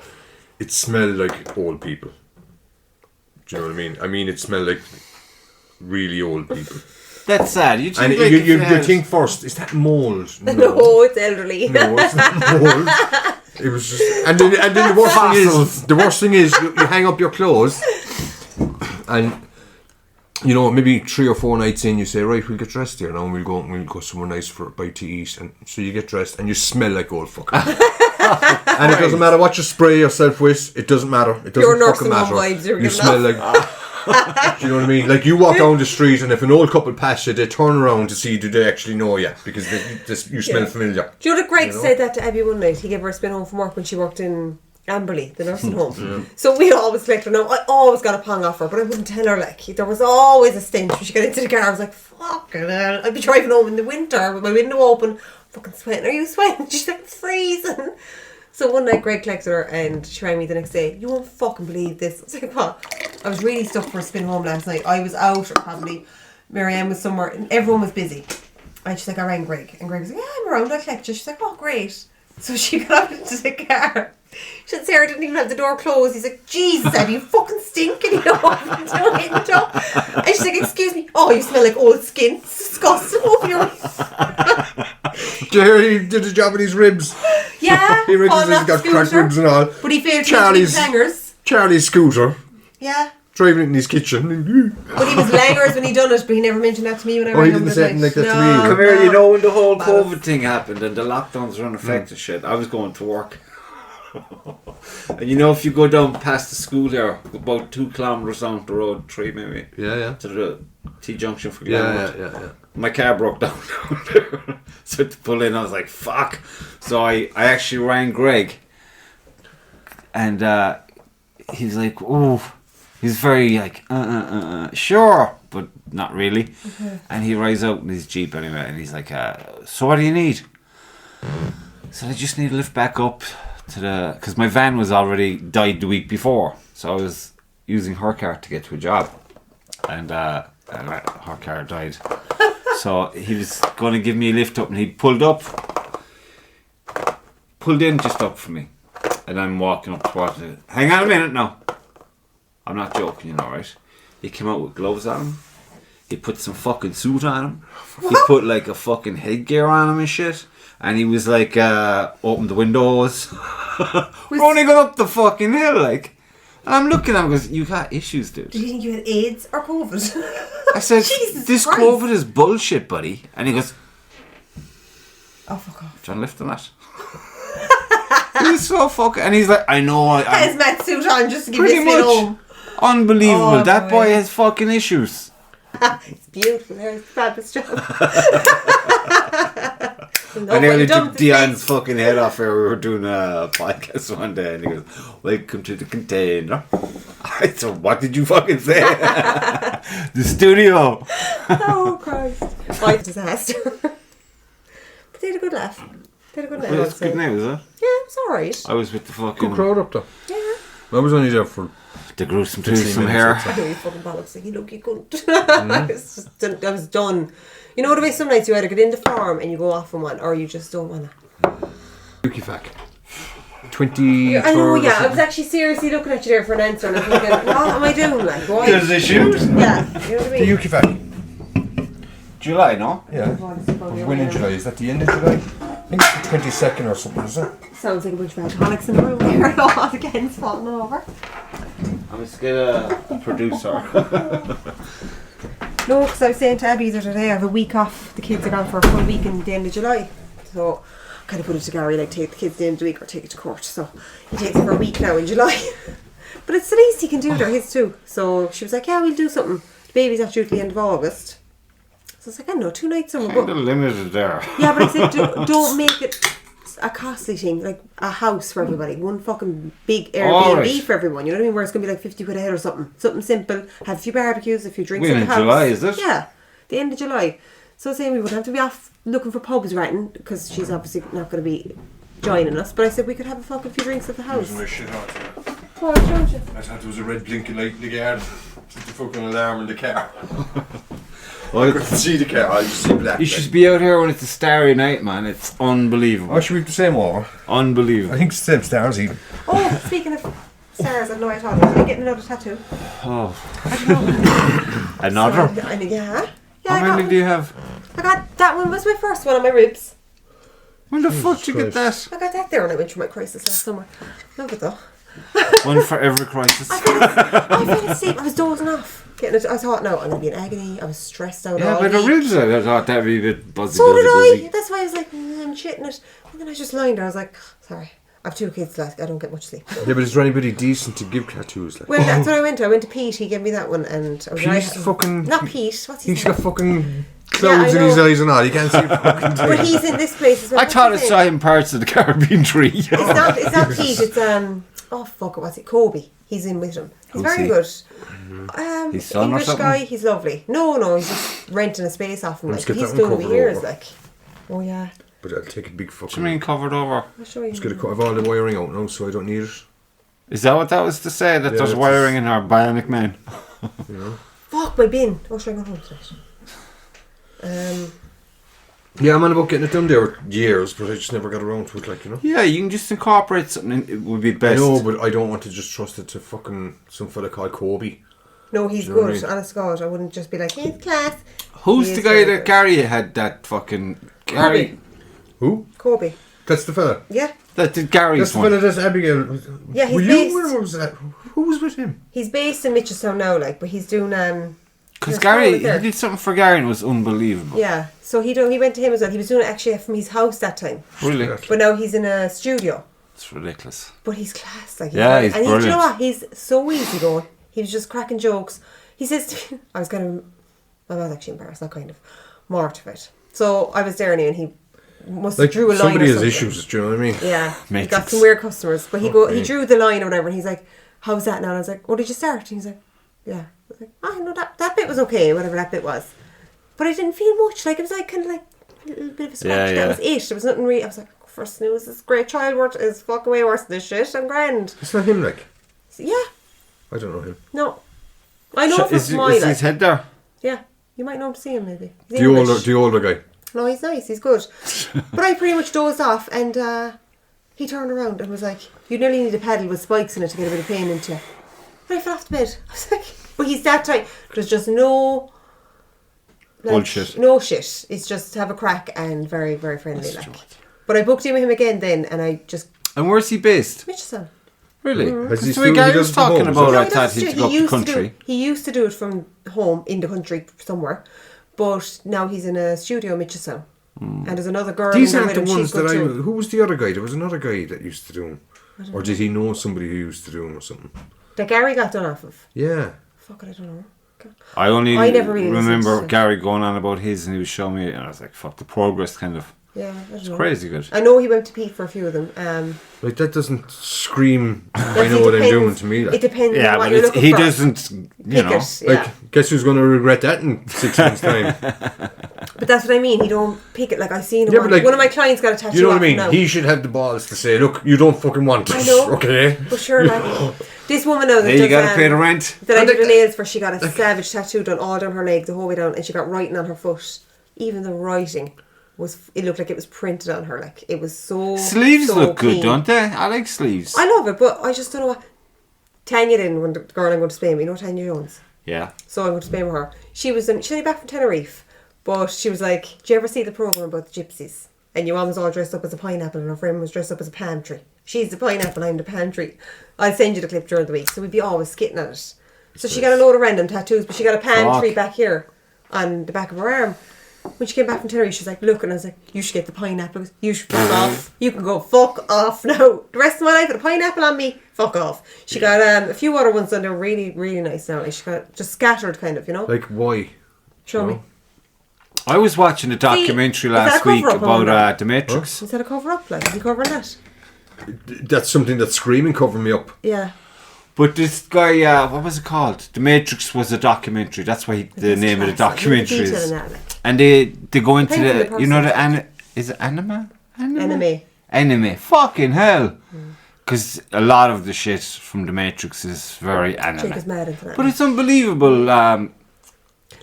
it smelled like old people. Do you know what I mean? I mean, it smelled like really old people. That's sad. You think, you think first, is that mould? No, it's elderly. No, it's not mould. It was just, and then the worst thing is you hang up your clothes, and maybe 3 or 4 nights in you say, right, we'll get dressed here now and we'll go somewhere nice for a bite to eat, and so you get dressed and you smell like old fucker. And it doesn't matter what you spray yourself with, it doesn't matter. It doesn't fucking matter. Vibes you smell like. Do you know what I mean? Like you walk down the street and if an old couple pass you, they turn around to see do they actually know you because you smell familiar. Do you know that Greg said that to Abby one night? He gave her a spin home from work when she worked in Amberley, the nursing home. Yeah. So we always collect her. Now I always got a pong off her, but I wouldn't tell her. Like there was always a stench when she got into the car. I was like, fucking hell. I'd be driving home in the winter with my window open, fucking sweating. Are you sweating? She's like freezing. So one night Greg collected her and she rang me the next day. You won't fucking believe this. I was like, what? I was really stuck for a spin home last night. I was out, or probably Marianne was somewhere, and everyone was busy. And she's like, I rang Greg. And Greg was like, yeah, I'm around, I'll collect you. She's like, oh, great. So she got out into the car. She said, Sarah didn't even have the door closed. He's like, Jesus, Abby, you fucking stink. And he opened the window. And she's like, excuse me. Oh, you smell like old skin. It's disgusting. Open your Did you hear he did his job with his ribs? Yeah. He reckons he's got cracked ribs and all. But he failed to use hangers. Charlie's scooter. Yeah. Driving it in his kitchen. But he was langers when he done it, but he never mentioned that to me when I rang him. He didn't say anything like that to me. Come here, when the whole COVID thing happened and the lockdowns were unaffected shit, I was going to work. And if you go down past the school there, about 2 kilometres down the road, 3 maybe, to the T-junction for Glenwood. Yeah. My car broke down there. So to pull in, I was like, fuck. So I actually rang Greg. And he's like, oh, he's very like, sure, but not really. Mm-hmm. And he rides out in his Jeep anyway, and he's like, so what do you need? So I just need to lift back up to because my van was already died the week before. So I was using her car to get to a job. And her car died. So he was going to give me a lift up, and he pulled in just up for me. And I'm walking up towards it. Hang on a minute now. I'm not joking, right? He came out with gloves on him. He put some fucking suit on him. He put like a fucking headgear on him and shit. And he was like, open the windows. We're only going up the fucking hill, like. And I'm looking at him and goes, you got issues, dude. Do you think you had AIDS or COVID? I said, Jesus this Christ. COVID is bullshit, buddy. And he goes, Oh, fuck off. John Lifton that. He's so fucking... And he's like, I know. His mat suit on just to give pretty you a spin much. home. Unbelievable. Oh, that boy boy. has fucking issues. It's beautiful. There's fabulous job. I nearly took Dion's fucking head off here. We were doing a podcast one day and he goes, welcome to the container. I said, what did you fucking say? The studio. Oh, Christ. What disaster. But they had a good laugh. They had a good laugh. Well, that's good now, is it? Yeah, it was alright. I was with the fucking... Good crowd up there. Yeah. I was only there for... The gruesome 15 twosome minutes, hair. I know you fucking bollocks. Like, you look, you couldn't. I was done. You know the way some nights you either get into form and you go off on one, or you just don't want to. Yuki Fac. 20. I know, yeah. I was actually seriously looking at you there for an answer, and I'm thinking, what am I doing? Like, why? There's a shoot. Yeah, you know what I The mean? Yuki Fac. July, no? Yeah. When in July? Is that the end of July? I think it's the 22nd or something, is it? Sounds like a bunch of alcoholics in the room here. All the cans falling over. I was get a producer. No, because I was saying to Abby the other day, I have a week off. The kids are gone for a full week in the end of July. So I kind of put it to Gary, like, take the kids the end of the week or take it to court. So he takes it for a week now in July. But it's the least he can do there, his too. So she was like, yeah, we'll do something. The baby's not due at the end of August. So I was like, I know, 2 nights on Kind of limited there. Yeah, but I said, don't make it a costly thing, like a house for everybody. One fucking big Airbnb right. for everyone, you know what I mean? Where it's going to be like 50 quid a head or something. Something simple. Have a few barbecues, a few drinks We're in the in house. July, is it? Yeah, the end of July. So saying we would have to be off looking for pubs renting, because she's obviously not going to be joining us. But I said we could have a fucking few drinks at the house. Shit out there. What, don't you? I thought there was a red blinking light in the garden. It's the fucking alarm in the car. Well, I couldn't see the car, I just see black. you should be out here when it's a starry night, man. It's unbelievable. Oh, should we have the same over? I Unbelievable. think it's the same stars even. Oh, speaking of stars, I know I thought I'm getting another tattoo. Oh. I don't know. Another? So, yeah. How many do you have? I got that one. Was my first one on my ribs. When the fuck did you get that? I got that there when I went through my crisis last summer. Love it though. One for every crisis. I fell asleep. I was dozing off. I thought, no, I'm going to be in agony. I was stressed out Yeah, all but the week. ribs, I thought that'd be a bit buzzy. So did I. Buzzy. That's why I was like, I'm shitting it. And then I was just lying there. I was like, sorry. I have 2 kids left. I don't get much sleep. Yeah, but is there anybody decent to give tattoos? Like? Well, that's what I went to. I went to Pete. He gave me that one. And I was Pete's fucking... Not Pete. What's his He's name? got fucking clouds in his eyes and all. You can't see fucking But he's in this place as well. I thought I What's his saw name? him parts of the Caribbean tree. It's not Pete. It's oh fuck it, what's it? Kobe. He's in with him. He's Who's very he? good. His son or English something? guy. He's lovely. No, he's just renting a space off him. Let's Like, get he's that one doing me covered ears. over. Like, oh yeah. But I'll take a big What do you fucking... mean covered over? I'll show you. Let's get a cut of all the wiring out now, so I don't need it. Is that what that was to say? That Yeah, there's it's wiring in our bionic man? You know? Fuck my bin. Oh, should I go home tonight? Yeah, I'm on about getting it done there for years, but I just never got around to it, like, you know? Yeah, you can just incorporate something in, it would be I best. know, but I don't want to just trust it to fucking some fella called Kobe. No, he's Do you know what I good. mean? Honest to God, I wouldn't just be like, he's class. Who's He the is guy very that good. Gary had that fucking... Gary... Who? Kobe. That's the fella. Yeah. That did Gary's That's the one. fella that's Abigail. Yeah, he's Were based- you? Where was that? Who was with him? He's based in Mitchelstown now, like, but he's doing Because You're Gary, forward he there. did something for Gary and it was unbelievable. yeah. So he went to him as well. He was doing it actually from his house that time, Really? but now he's in a studio. It's ridiculous. But he's class, like Yeah, very- he's and you know brilliant. what? He's so easy going. He was just cracking jokes. He says, to me, I was actually embarrassed, not kind of mortified. So I was there and he must have Like, drew a line. somebody or has something. issues, do you know what I mean? Yeah, he got Matrix. some weird customers, but he Okay. drew the line or whatever, and he's like, "How's that now?" And I was like, "Oh, did you start?" And he's like, "Yeah." I was like, "I know that bit was okay, whatever that bit was," but I didn't feel much. Like it was like kind of like a little bit of a scratch. Yeah, That yeah. was it. There was nothing really. I was like, "First news is great. Child work is fucking way worse than this shit. I'm grand." It's not him, like. So, yeah, I don't know him. no, I know from Is my his like, head there? yeah, you might know him to see him maybe. He's The English. older guy. No, he's nice, he's good. But I pretty much dozed off and he turned around and was like, you nearly need a paddle with spikes in it to get a bit of pain into you. And I fell off the bed. I was like, but he's that tight. There's just no... Like, Bullshit. No shit. It's just have a crack and very, very friendly. Like. But I booked in with him again then and I just... And where's he based? Mitchelstown. Really? Has That's the way Gary was talking about. I thought he'd go up the country. He used to do it from home in the country somewhere, but now he's in a studio in Mitchell. And there's another girl. These aren't the ones that I. Who was the other guy? There was another guy that used to do them, or did he know somebody who used to do them or something? That Gary got done off of. Yeah. Fuck it, I don't know. I never really remember Gary going on about his, and he was showing me, and I was like, "Fuck, the progress kind of." Yeah, it's crazy good. I know he went to Pete for a few of them. Like that doesn't scream. I know what I'm doing to me. Like. It depends. Yeah, on what but you're looking he for. doesn't. You know, like guess who's going to regret that in 6 months' time? But that's what I mean. He don't pick it. Like I seen him. Yeah, like, one of my clients got a tattoo. You know what I mean? Now. He should have the balls to say, "Look, you don't fucking want it." I know. Okay. But sure, like this woman now that you got to pay the rent. That I did her nails for. She got a savage tattoo done all down her leg, the whole way down, and she got writing on her foot. Even the writing. It looked like it was printed on her. Like it was so. Sleeves look clean. good, don't they? I like sleeves. I love it, but I just don't know what. Tanya didn't when the girl I'm going to Spain with. You know Tanya Jones? Yeah. So I'm going to Spain with her. She's only back from Tenerife, but she was like, "Do you ever see the program about the gypsies?" And your mum was all dressed up as a pineapple, and her friend was dressed up as a palm tree. She's the pineapple, I'm the palm tree. I'll send you the clip during the week, so we'd be always skitting at it. So she got a load of random tattoos, but she got a palm tree back here on the back of her arm. When she came back from Tenerife, she's like, look, and I was like, you should get the pineapple. You should fuck off. You can go fuck off now. The rest of my life with a pineapple on me, fuck off. She got a few other ones done. They're really, really nice now. Like she got just scattered kind of, you know. Like why? Show me. I was watching a documentary last week about The Matrix. Huh? Is that a cover up? Like, is he covering that? That's something that's screaming covering me up. Yeah. But this guy, what was it called? The Matrix was a documentary. That's why the name of the documentary is. And they go into the, you know, is it anime? Anime. Fucking hell. Because a lot of the shit from The Matrix is very anime. Jake is mad into that. But it's unbelievable.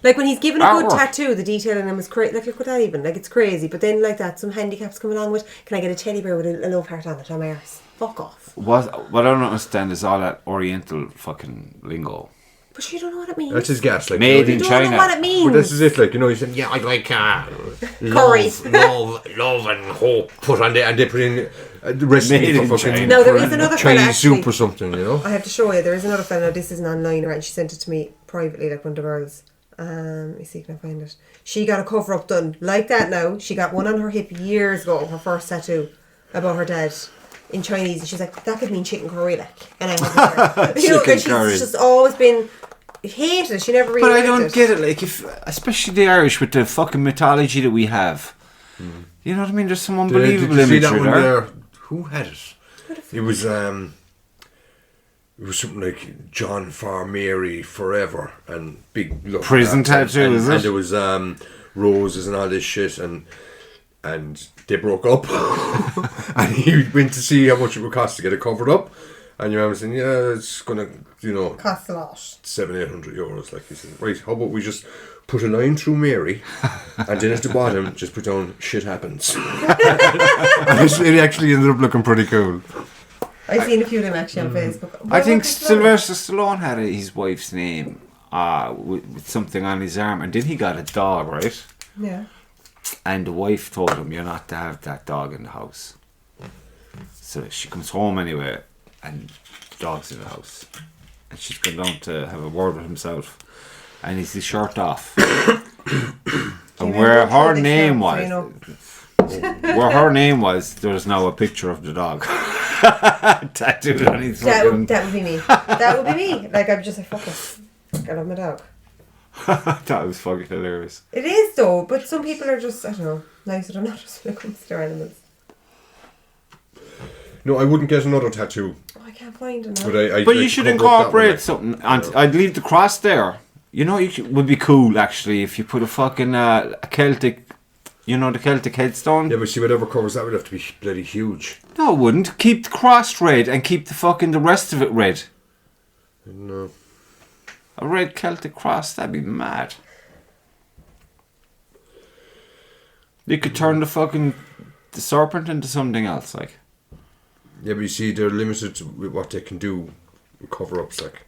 Like when he's given a good artwork. tattoo, the detail in him is crazy. Like look at that even. Like it's crazy. But then like that, some handicaps come along with, can I get a teddy bear with a love heart on it on my arse? Fuck off. What I don't understand is all that Oriental fucking lingo. But you don't know what it means. That's his gas. Like, Made in China. You don't know what it means. But this is it. Like, you know, he said, yeah, I'd like love and hope put on there. And they put in the recipe for fucking now, there is another Chinese soup or something, you know. I have to show you. There is another fella. Now, this isn't online, right? She sent it to me privately, like one of the girls. Let me see, can I find it? She got a cover up done like that now. She got one on her hip years ago, her first tattoo, about her dad in Chinese. And she's like, that could mean chicken curry, like. And I have it. You know, she's just always been hated it. She never really But I don't get it, like, if especially the Irish with the fucking mythology that we have. You know what I mean? There's some unbelievable did you see imagery that one there. there. Who had it? It was something like John for Mary forever and big look prison tattoo, is it? And there was roses and all this shit, and they broke up. And he went to see how much it would cost to get it covered up, and your mum was saying, yeah, it's gonna, you know, cost a lot, €700-800. Like he said, right, how about we just put a line through Mary, and then at the bottom just put down shit happens. And it actually ended up looking pretty cool. I've seen a few of them actually on Facebook. I think Sylvester Stallone had his wife's name with something on his arm, and then he got a dog, right? Yeah. And the wife told him, you're not to have that dog in the house. So she comes home anyway, and the dog's in the house. And she's gone down to have a word with himself. And he's his shirt off. And where her name was, there was now a picture of the dog. Tattooed on his that would be me. That would be me. Like, I'm just like, fuck it. I love my dog. That was fucking hilarious. It is though, but some people are just, I don't know, nicer than others when it comes to their animals. No, I wouldn't get another tattoo. Oh, I can't find it now. But you should incorporate something. And I'd leave the cross there. You know, would be cool actually if you put a fucking a Celtic, you know, the Celtic headstone. Yeah, but see, whatever covers that would have to be bloody huge. No, it wouldn't. Keep the cross red and keep the rest of it red. No. A red Celtic cross, that'd be mad. You could turn the serpent into something else, like. Yeah, but you see, they're limited with what they can do with cover-ups, like.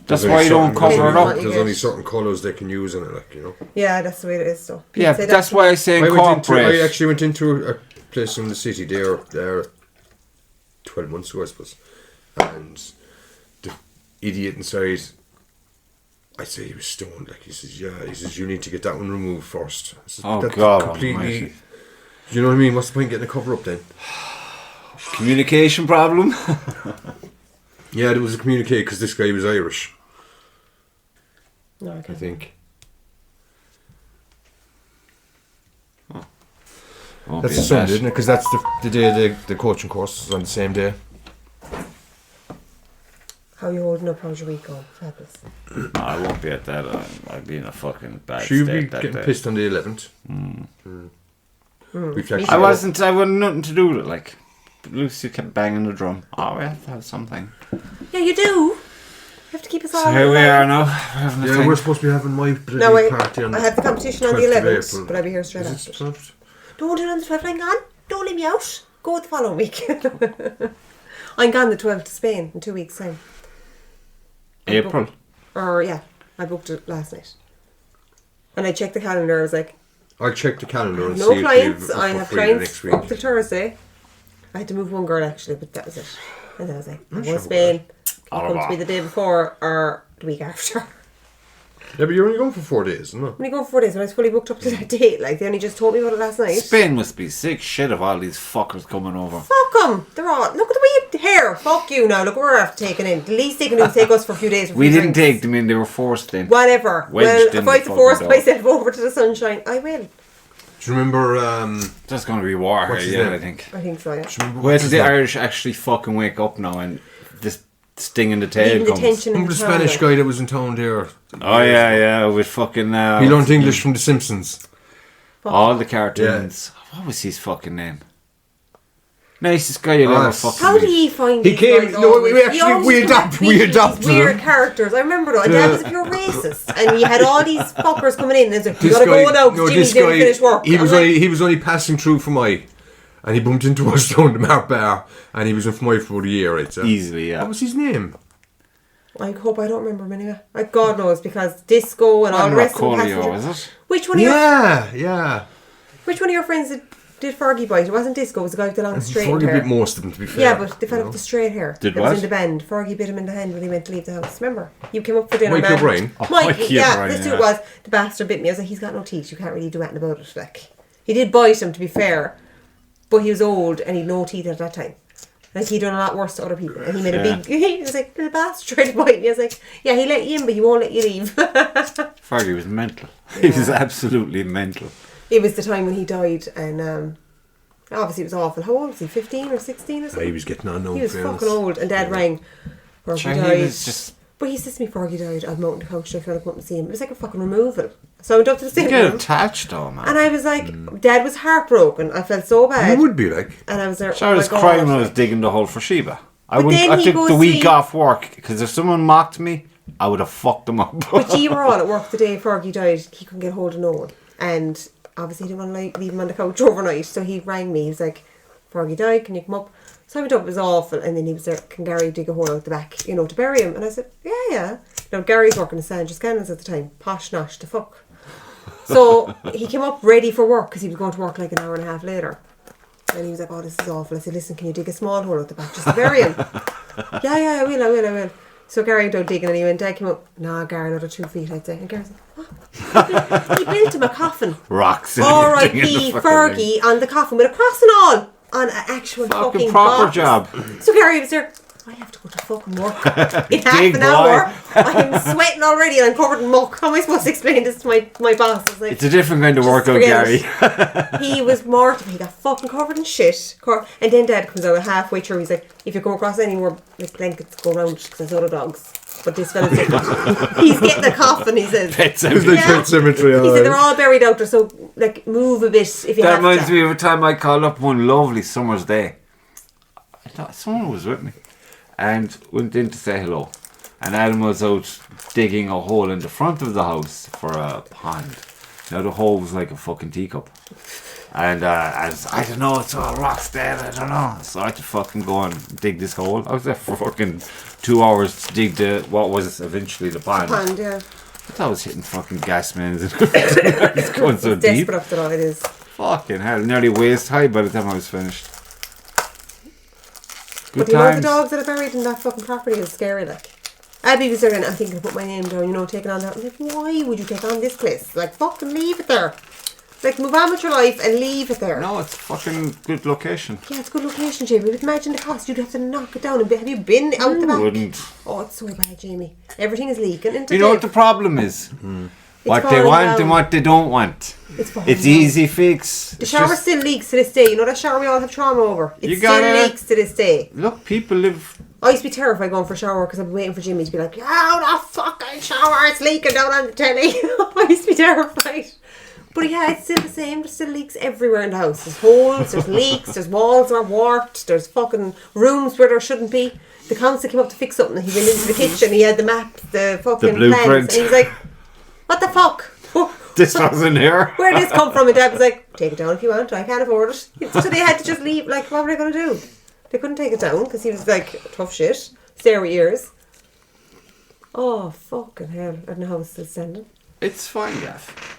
That's why you don't cover it up. There's only certain colours they can use in it, like, you know. Yeah, that's the way it is, so. Yeah, but that's why I say incorporate. I actually went into a place in the city there 12 months ago, I suppose. and the idiot inside, I'd say he was stoned. Like, he says, you need to get that one removed first. I says, Oh, that's God completely. almighty. Do you know what I mean? What's the point getting a cover up then? Communication problem. Yeah, there was a communique because this guy was Irish. No, I think. Won't That's be the a Sunday, mess. isn't it? Because that's the day the coaching course is on the same day. How are you holding up? How's your week going? Fabulous. No, I won't be at that. I'll be in a fucking bad She'll be state that getting day. pissed on the 11th. We've actually I wasn't. I had nothing to do with it. Like, Lucy kept banging the drum. Oh, we have to have something. Yeah, you do. You have to keep us all. So here we alive. are now. We're having a Yeah, thing. we're supposed to be having my bloody No, party on I have the competition on the 12th of 11th, April. but I'll be here straight Is after. it 12th? Don't do it on the 12th. I'm gone. Don't leave me out. Go the following week. I'm gone the 12th to Spain in 2 weeks' time. April. I booked it last night. And I checked the calendar. I was like, I'll check the calendar and no see clients. if I we're have free clients next week. up till Thursday. I had to move one girl actually, but that was it. And then I was like, I'm going sure to Spain. Can All you come to right. me the day before or the week after? Yeah, but you're only going for 4 days, isn't it? I'm only going for 4 days, but I was fully booked up to that date. Like, they only just told me about it last night. Spain must be sick shit of all these fuckers coming over. Fuck them. They're all, look at the wee hair. Fuck you now. Look what we're after taking in. The least they can do is take us for a few days. For We free didn't drinks. take them in, they were forced in. Whatever. Wedged Well, in if the I have to fucking force door. myself over to the sunshine, I will. Do you remember? There's going to be war What's his here, name? I think. I think so, yeah. Do you remember Wait what's till his the name? Irish actually fucking wake up now and this sting in the tail Leaving the comes. tension in Remember the the town, Spanish like. guy that was in town there? Oh yeah, with fucking... He learned English from The Simpsons. all the cartoons. What was his fucking name? Nicest guy you'll ever Yes. fucking How meet. did he find He these came- guys no, always? we actually- He always we used to adapt- have we these adapted weird him. characters. I remember though. And Yeah. Dad was a pure racist. And he had all these fuckers coming in and it's like, you This gotta guy, go now because Jimmy this didn't guy, finish work. he I'm was like, only passing through from I, and he bumped into us down the Mart Bar, and he was in from I for a year, right? So. Easily, yeah. What was his name? I hope I don't remember him anyway. Like God knows because disco and all the rest of them Marcolio, passengers. is it? Which one of your Yeah. which one of your friends did Fergie bite? It wasn't disco, it was the guy with the long straight Fergie hair. bit most of them, to be fair. Yeah, but the fella you with know. the straight hair Did that what? was in the band. Fergie bit him in the hand when he went to leave the house. Remember? You came up for dinner. Mike man. O'Brien? Oh, Mike, Mikey yeah, O'Brien, that's who yeah. it was. The bastard bit me. I was like, he's got no teeth. You can't really do anything about it. Like, he did bite him, to be fair, but he was old and he'd no teeth at that time. Like, he'd done a lot worse to other people. And he made a big... He was like, the bastard tried to bite me. I was like, yeah, he let you in, but he won't let you leave. Fergie was mental. He was absolutely mental. It was the time when he died and... obviously it was awful. How old was he? 15 or 16 or something? He was getting on now. He was fairness. fucking old. And Dad rang. Fergie Sure, died. he was just... But he says to me, Fergie died. I'm out on the couch. If you want to come up and see him. It was like a fucking removal. So I went up to the You sitting get room. attached though, man. And I was like, Dad was heartbroken. I felt so bad. You would be like. And I was there. So I was crying when I was digging the hole for Sheba. I then he took goes the week to- off work because if someone mocked me, I would have fucked them up. But you were all at work the day Fergie died. He couldn't get hold of no one. And obviously he didn't want to leave him on the couch overnight. So he rang me. He was like, Fergie died. Can you come up? So I went up. It was awful. And then he was there. Can Gary dig a hole out the back, to bury him? And I said, yeah. Now Gary's working in Sandra Scanners at the time. Posh nosh the fuck. So he came up ready for work because he was going to work like an hour and a half later. And he was like, oh, this is awful. I said, listen, can you dig a small hole out the back just to bury him? yeah, I will. So Gary went out digging and he went, Dad came up, nah, Gary, another 2 feet, I'd say. And Gary's like, what? He built him a coffin. Rocks and everything in R.I.P. the fucking Fergie on the coffin with a cross and all. On an actual fucking proper box. job. So Gary was there, I have to go to fucking work in half Big an boy. hour. I'm sweating already and I'm covered in muck. How am I supposed to explain this to my boss? I was like, It's a different kind of just workout, forget Gary. it. He was mortified. He got fucking covered in shit. And then Dad comes out halfway through. He's like, if you come across any more like blankets, go round because there's other dogs. But this fella's like, he's getting a coffin, he says. Pets It was like Yeah. Pet Cemetery. He said they're all buried out there, so like move a bit if you That have reminds to. me of a time I called up one lovely summer's day. I thought someone was with me and went in to say hello. And Adam was out digging a hole in the front of the house for a pond. Now the hole was like a fucking teacup. And as I don't know, it's all rocks there, I don't know. So I had to fucking go and dig this hole. I was there for fucking 2 hours to dig what was eventually the pond. Pond, yeah. I thought I was hitting fucking gas mains and everything. It's going so It's deep. desperate after all it is. Fucking hell, nearly waist high by the time I was finished. But the amount of dogs that are buried in that fucking property is scary, like. Abby was there and I'm thinking to put my name down, you know, taking on that. I'm like, why would you take on this place? Like, fucking leave it there. Like, move on with your life and leave it there. No, it's a fucking good location. Yeah, it's a good location, Jamie. But imagine the cost. You'd have to knock it down. And have you been out the back? Wouldn't. Oh, it's so bad, Jamie. Everything is leaking into You know what the problem is? What they want and what they don't want. It's easy fix. The shower still leaks to this day. You know that shower we all have trauma over? It still leaks to this day. Look, people live... I used to be terrified going for a shower because I'd be waiting for Jimmy to be like, oh, the fucking shower, it's leaking down on the telly. I used to be terrified. But yeah, it's still the same. There's still leaks everywhere in the house. There's holes, there's leaks, there's walls that are warped, there's fucking rooms where there shouldn't be. The council came up to fix something. He went into the kitchen, he had the map, the fucking plans, and he was like, what the fuck? This wasn't here. Where did this come from? And Dad was like, take it down if you want, I can't afford it. So they had to just leave. Like, what were they going to do? They couldn't take it down because he was like, tough shit. Stare with ears. Oh, fucking hell. I don't know how it's still standing. It's fine, Gaff.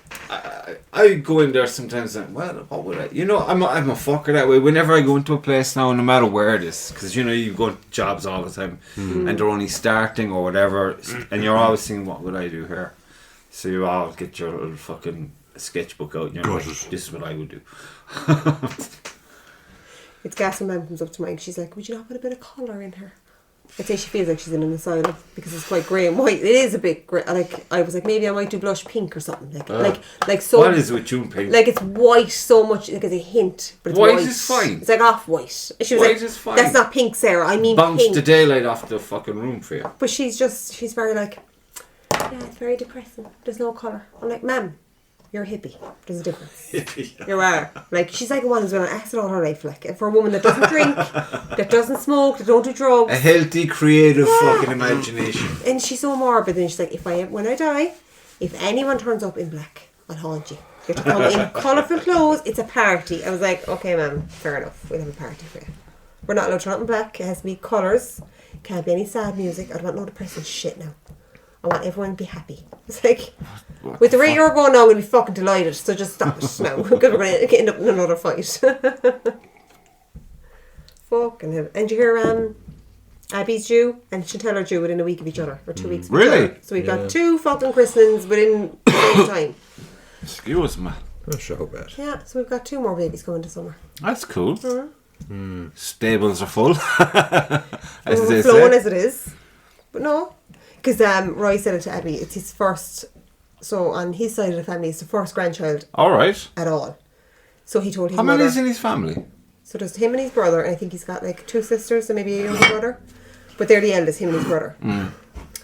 I go in there sometimes and, well, what would I... You know, I'm a fucker that way. Whenever I go into a place now, no matter where it is, because, you know, you go to jobs all the time and they're only starting or whatever, and you're always thinking, what would I do here? So you all get your little fucking sketchbook out and you're like, this is what I would do. It's gas when Mum comes up to mine. She's like, would you not put a bit of colour in her? I'd say she feels like she's in an asylum because it's quite grey and white. It is a bit grey. Like, I was like, maybe I might do blush pink or something. Like so. What is with you pink? Like, it's white so much, like as a hint. But it's white. White is fine. It's like off-white. She was white like, is fine. That's not pink, Sarah. I mean Bounce pink. the daylight off the fucking room for you. But she's very like, yeah, it's very depressing. There's no colour. I'm like, Ma'am, you're a hippie. There's a difference. You are. Like, she's like a one who's been on acid all her life. Like, for a woman that doesn't drink, that doesn't smoke, that don't do drugs. A healthy, creative fucking imagination. And she's so morbid. And she's like, when I die, if anyone turns up in black, I'll haunt you. You have to come in colourful clothes. It's a party. I was like, okay, Ma'am, fair enough. We'll have a party for you. We're not allowed to turn up in black. It has to be colours. Can't be any sad music. I don't want no depressing shit now. I want everyone to be happy. It's like, with the rate you're going now, I'm going to be fucking delighted. So just stop it now. Because we're going to end up in another fight. Fucking hell. And you hear Abby's due and Chantel are due within a week of each other. Or 2 weeks of each other. So we've got 2 fucking christenings within the same time. Excuse me. That's so bad. Yeah, so we've got 2 more babies coming this summer. That's cool. Mm-hmm. Stables are full. As we're flowing as it is. But no. Because Roy said it to Abby, it's his first, so on his side of the family, it's the first grandchild. Alright. At all. So he told his How mother. many is in his family? So there's him and his brother, and I think he's got like 2 sisters and maybe a younger brother. But they're the eldest, him and his brother.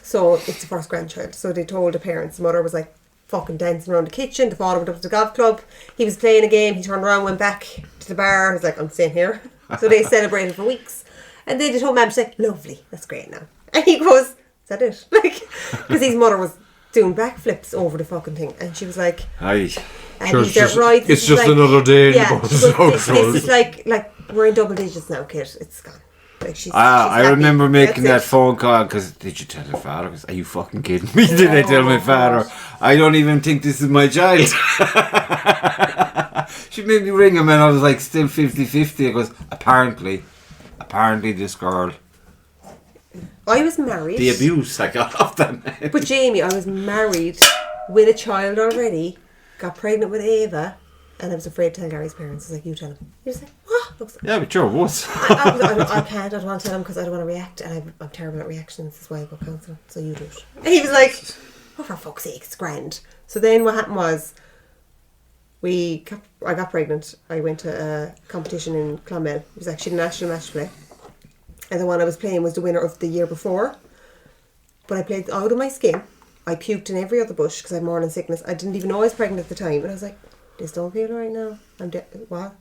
So it's the first grandchild. So they told the parents, the mother was like fucking dancing around the kitchen, the father went up to the golf club, he was playing a game, he turned around, went back to the bar, he was like, I'm staying here. So they celebrated for weeks. And then they told Mum, she's like, lovely, that's great now. And he goes, is that it? Like, because his mother was doing backflips over the fucking thing, and she was like, Aye. Sure, it's just like, another day. Yeah, this is like we're in double digits now, kid. It's gone. Like she's I remember making that phone call because did you tell your father? Are you fucking kidding me? Did I tell my father? I don't even think this is my child. She made me ring him and I was like still 50-50. I goes, apparently this girl. I was married. The abuse I got off that man. But Jamie, I was married with a child already, got pregnant with Ava, and I was afraid to tell Gary's parents. I was like, you tell him. He was like, what? Yeah, but sure, what? I can't, I don't want to tell him because I don't want to react, and I'm terrible at reactions, that's why I go counselling, so you do it. And he was like, oh, for fuck's sake, it's grand. So then what happened was, I got pregnant, I went to a competition in Clonmel. It was actually a national match play. And the one I was playing was the winner of the year before. But I played out of my skin. I puked in every other bush because I had morning sickness. I didn't even know I was pregnant at the time. And I was like, this don't feel right now. What?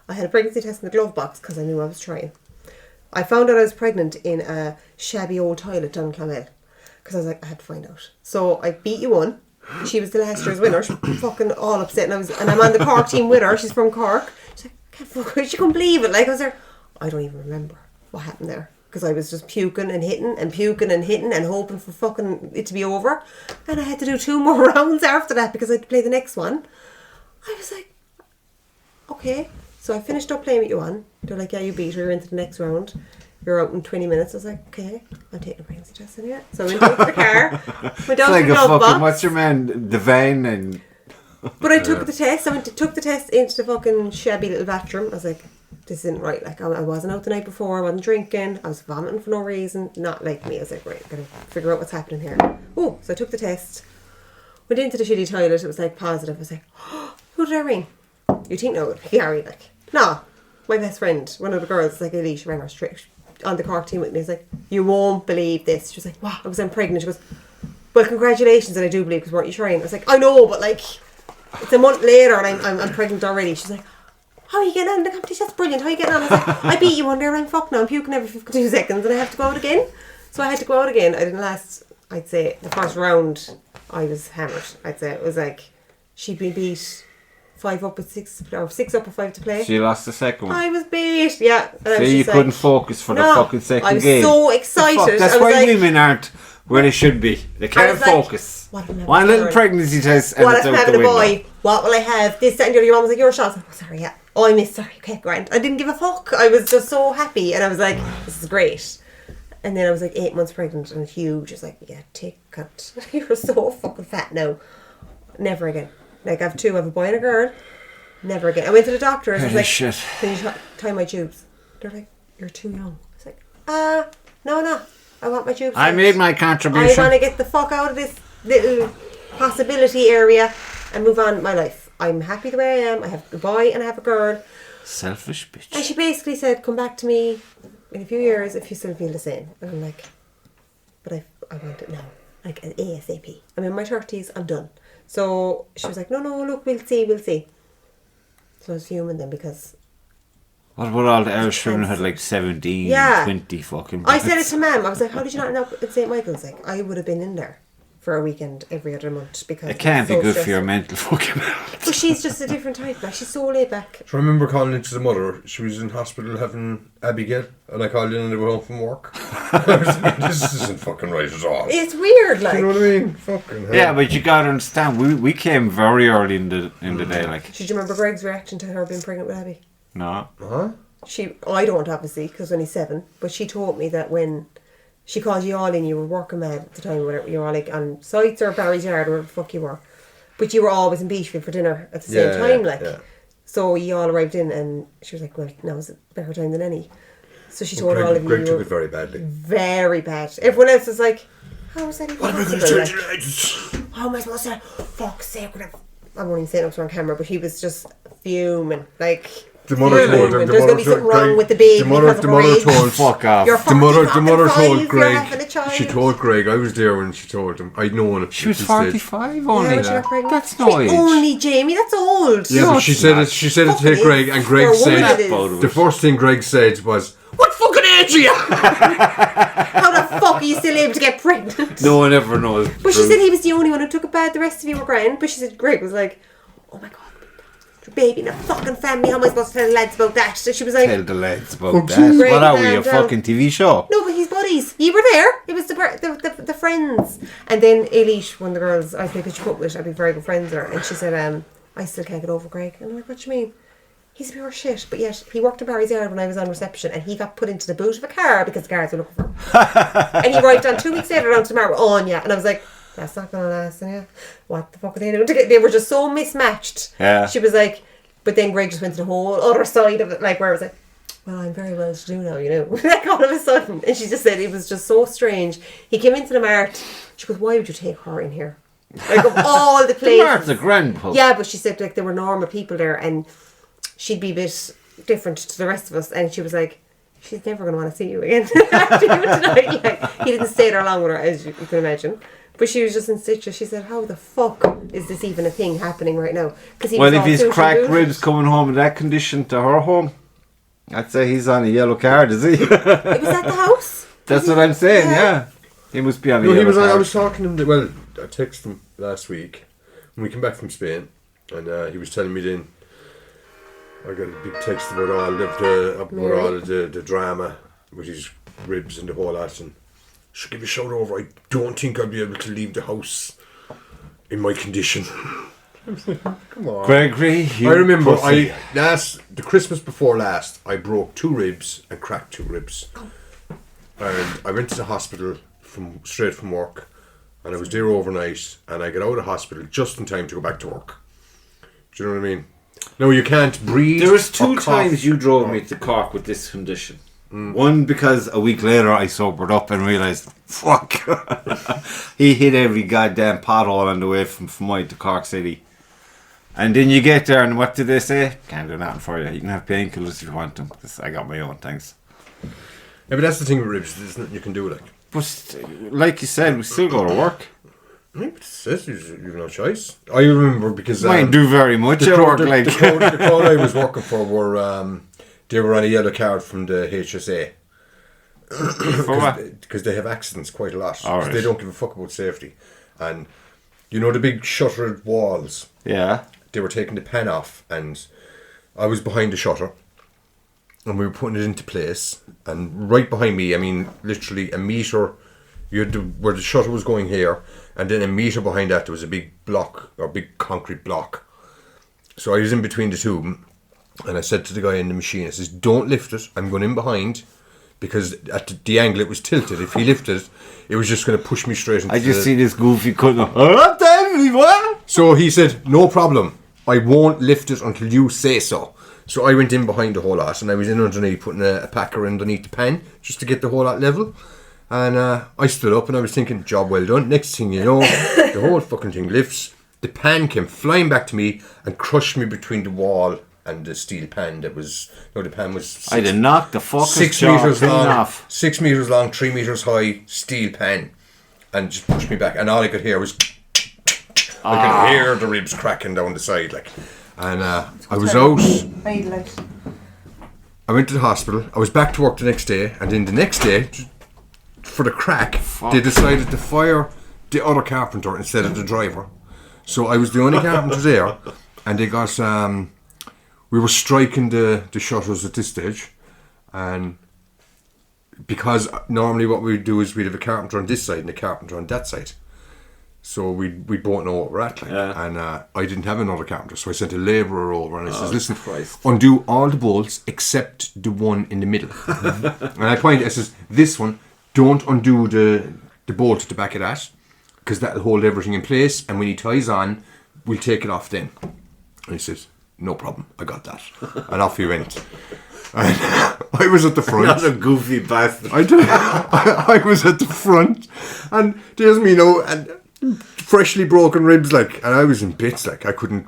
I had a pregnancy test in the glove box because I knew I was trying. I found out I was pregnant in a shabby old toilet down in Clonmel. Because I was like, I had to find out. So I beat you one. She was the last year's winner. She was fucking all upset. And I'm on the Cork team with her. She's from Cork. She's like, can't fuck her. She couldn't believe it. Like, I was there. I don't even remember what happened there, because I was just puking and hitting and hoping for fucking it to be over, and I had to do 2 more rounds after that because I had to play the next one. I was like, okay, so I finished up playing with you on. They're like, yeah, you beat her, you're into the next round. you're out in 20 minutes. I was like, okay, I'm taking a pregnancy test in yet. So I went out to the car, went down It's like to the a glove fucking, box. what's your man, the van and... But I took the test. Took the test into the fucking shabby little bathroom. I was like, this isn't right. Like, I wasn't out the night before. I wasn't drinking. I was vomiting for no reason. Not like me. I was like, right, gotta figure out what's happening here. Oh, so I took the test. Went into the shitty toilet. It was like positive. I was like, oh, who did I ring? You think no, it would be Gary? Like, no. My best friend, one of the girls, like Elise, rang her straight on the Cork team with me. I was like, you won't believe this. She was like, wow, I was pregnant. She goes, well, congratulations. And I do believe, because weren't you trying? I was like, I know, but like, it's a month later and I'm pregnant already. She's like, how are you getting on in the competition? That's brilliant. How are you getting on? I was like, I beat you one day. I'm fucked now. I'm puking every 52 seconds and I have to go out again. So I had to go out again. I didn't last, I'd say, the first round I was hammered. I'd say it was like, she'd been beat 5 up with 6, or 6 up with 5 to play. She lost the second one. I was beat, yeah. And I So was you just couldn't like, focus for the no, fucking second I was game. so excited. That's I was why like, women aren't where they should be. They can't was like, focus. what will I One have little to pregnancy test and what it's if I'm out the having a window. boy? What will I have? This, that, and the other. Your mum was like, you're a shot. I was like, oh, sorry, yeah. Oh, I missed. Sorry, okay, grand. I didn't give a fuck. I was just so happy. And I was like, this is great. And then I was like 8 months pregnant and huge. I was like, yeah, take cut. You're so fucking fat now. Never again. Like, I have 2. I have a boy and a girl. Never again. I went to the doctor and I was Holy like, shit. can you tie my tubes? They're like, you're too young. I was like, no. I want my tubes. I made my I contribution. want to get the fuck out of this little possibility area and move on with my life. I'm happy the way I am. I have a boy and I have a girl. Selfish bitch. And she basically said, come back to me in a few years if you still feel the same. And I'm like, but I want it now. Like, ASAP. I'm in my 30s. I'm done. So she was like, no, look, we'll see. So I was fuming then because... What about all the Irish women who had like 17, Yeah. 20 fucking I said it minutes? to Mum. I was like, how did you not end up at St. Michael's? Like, I would have been in there for a weekend every other month because It can't be so good for stressful. your mental fucking health. But she's just a different type. Like, she's so laid back. So I remember calling into the mother. She was in hospital having Abigail, and I called in and they were home from work. I was like, this isn't fucking right at all. It's weird, like. You know what I mean? Fucking hell. Yeah, but you gotta understand, we came very early in the day, like. Did you remember Greg's reaction to her being pregnant with Abby? No. Huh? I don't obviously, because when he's 7, but she told me that when she called you all in, you were working mad at the time, whatever, you were all like on sites or Barry's Yard or wherever the fuck you were. But you were always in Beachfield for dinner at the same time, like. Yeah. So you all arrived in and she was like, well, now is a better time than any. So she told all of you. Greg you took were it very badly. very bad. Everyone else was like, how is that even What am I going possible? to do Like, tonight? how am I supposed to? Fuck's sake! I won't even say it on camera, but he was just fuming. Like, The mother told him. there's going to be something wrong with the baby. The mother told. Fuck off. You're The mother told 45, you're having a Greg. child. She told Greg. I was there when she told him. I'd known it. She was at this stage. 45 only. when she got pregnant. That's no age. Only Jamie, that's old. Yeah, No, but she it's said not. it. She said it to Fucking Greg, is. and Greg For a woman said it is. the first thing Greg said was, "What fucking age are you?" How the fuck are you still able to get pregnant? No one ever knows. But she said he was the only one who took it bad. The rest of you were grand. But she said Greg was like, oh my god, baby in a fucking family. How am I supposed to tell the lads about that? So she was like, Tell the lads about Fuck that. you. What are we, a Great man, fucking TV show? no, but he's buddies. You were there. It was the friends. And then Eilish, one of the girls I played pitch putt with, I'd be very good friends with her. And she said, I still can't get over Greg. And I'm like, what do you mean? He's pure shit. But yet, he worked in Barry's Yard when I was on reception and he got put into the boot of a car because the guards were looking for him. And he arrived on 2 weeks later down to tomorrow on, yeah. And I was like, that's not going to last, yeah. What the fuck are they doing? They were just so mismatched. Yeah. She was like, but then Greg just went to the whole other side of it, like where I was like, well, I'm very well to do now, you know. Like all of a sudden. And she just said it was just so strange. He came into the mart. She goes, why would you take her in here? Like of all the places. Martha Grand pub. Yeah, but she said like there were normal people there and she'd be a bit different to the rest of us. And she was like, she's never going to want to see you again after you tonight. Like, he didn't stay there long with her, as you can imagine. But she was just in stitches. She said, how the fuck is this even a thing happening right now? Because Well, if he's cracked ribs coming home in that condition to her home, I'd say he's on a yellow card, is he? It was at the house. That's what I'm saying, yeah. He must be on a No, yellow he was. card. I was talking to him. Well, I texted him last week when we came back from Spain, and he was telling me then. I got a big text about all the drama with his ribs and the whole lot, and should give a shout over. I don't think I'll be able to leave the house in my condition. Come on, Gregory, you I remember pussy. the Christmas before last, I broke 2 ribs and cracked 2 ribs. And I went to the hospital straight from work, and I was there overnight, and I got out of hospital just in time to go back to work. Do you know what I mean? No, you can't breathe. There was 2 times you drove me to Cork with this condition. One because a week later I sobered up and realised, fuck, he hit every goddamn pothole on the way from Fermoy to Cork City. And then you get there and what did they say? Can't do nothing for you. You can have painkillers if you want them. I got my own, thanks. Yeah, but that's the thing with ribs. There's nothing you can do, like. But like you said, we still go to work. But you've no choice. I remember because Might do very much at work. The crowd I was working for were they were on a yellow card from the HSA. For what? Because they have accidents quite a lot. Right. They don't give a fuck about safety. And you know the big shuttered walls? Yeah. They were taking the pan off, and I was behind the shutter, and we were putting it into place. And right behind me, I mean, literally a metre, where the shutter was going here, and then a metre behind that there was a big block, or big concrete block. So I was in between the two, and I said to the guy in the machine, I says, don't lift it, I'm going in behind, because at the angle it was tilted. If he lifted it, it was just going to push me straight into I just see this goofy cutting up. What? So he said, no problem, I won't lift it until you say so. So I went in behind the whole lot, and I was in underneath putting a packer underneath the pan just to get the whole lot level. And I stood up and I was thinking, job well done. Next thing you know, the whole fucking thing lifts. The pan came flying back to me and crushed me between the wall and the steel pan that was... No, the pan was... I'd have knocked the fucking 6 meters long, 6 meters long, 3 meters high, steel pan. And just pushed me back. And all I could hear was... I could hear the ribs cracking down the side, like. And I was out. I went to the hospital. I was back to work the next day. And then the next day, for the crack, they decided to fire the other carpenter instead of the driver. So I was the only carpenter there. And they got... we were striking the shutters at this stage. And because normally what we'd do is we'd have a carpenter on this side and a carpenter on that side. So we both know what we're at, like. Yeah. And I didn't have another carpenter, so I sent a labourer over and I says, listen, undo all the bolts except the one in the middle. And I pointed, I says, this one, don't undo the bolt at the back of that, because that'll hold everything in place, and when he ties on, we'll take it off then. And he says, no problem, I got that. And off he went. And I was at the front. Not a goofy bastard. I was at the front, and there's me, and freshly broken ribs, like, and I was in bits, like, I couldn't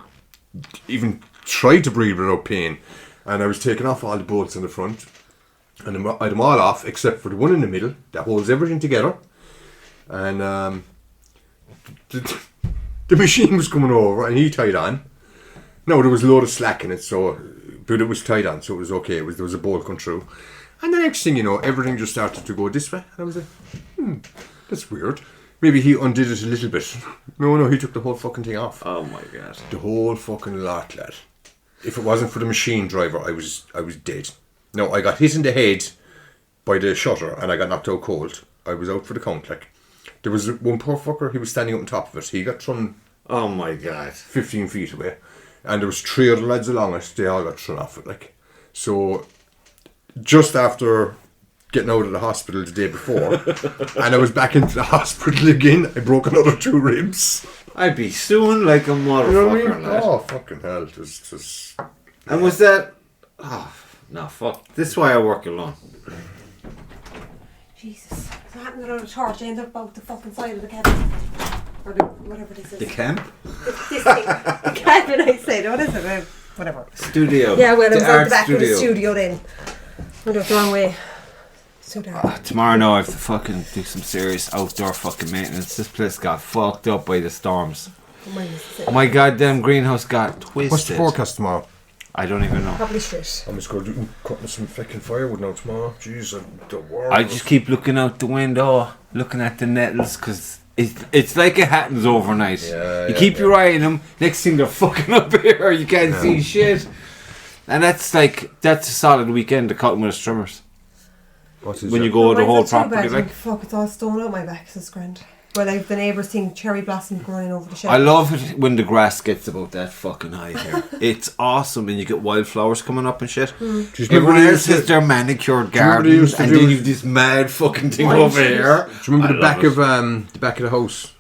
even try to breathe without pain, and I was taking off all the bolts in the front, and I had them all off except for the one in the middle that holds everything together, and the machine was coming over and he tied on. No, there was a load of slack in it, but it was tied on, so it was okay. There was a bolt going through, and the next thing you know, everything just started to go this way, and I was like, that's weird. Maybe he undid it a little bit. No, he took the whole fucking thing off. Oh my god. The whole fucking lot, lad. If it wasn't for the machine driver, I was dead. No, I got hit in the head by the shutter and I got knocked out cold. I was out for the count, like. There was one poor fucker, he was standing up on top of it. He got thrown... Oh my god. 15 feet away. And there was 3 other lads along it. They all got thrown off it, like. So, just after... getting out of the hospital the day before, and I was back into the hospital again. I broke another 2 ribs. I'd be suing like a motherfucker. You know what I mean? Oh, fucking hell. And was that... Oh, no, fuck. This is why I work alone. Jesus. So I happened to on a torch, I ended up out the fucking side of the cabin. Or whatever this is. The camp? This thing. The cabin, I said. What is it? Whatever. Studio. Yeah, well, it was out the back of the studio then. Went out the wrong way. So tomorrow now I have to fucking do some serious outdoor fucking maintenance. This place got fucked up by the storms. My goddamn greenhouse got twisted. What's the forecast tomorrow? I don't even know. Probably shit. I'm just going to cut some fucking firewood now tomorrow. Jeez, the world. I just keep looking out the window, looking at the nettles, because it's like it happens overnight. You keep your eye on them, next thing they're fucking up here, you can't see shit. And that's a solid weekend to cut them with the trimmers. When you go the whole property, like, fuck, it's all stone out my back, so it's grand. while I have the neighbours think cherry blossom growing over the shed. I love it when the grass gets about that fucking high here. It's awesome, and you get wildflowers coming up and shit. Everyone else has their manicured garden, and then you have this mad fucking thing over here. Do you remember the back of the house,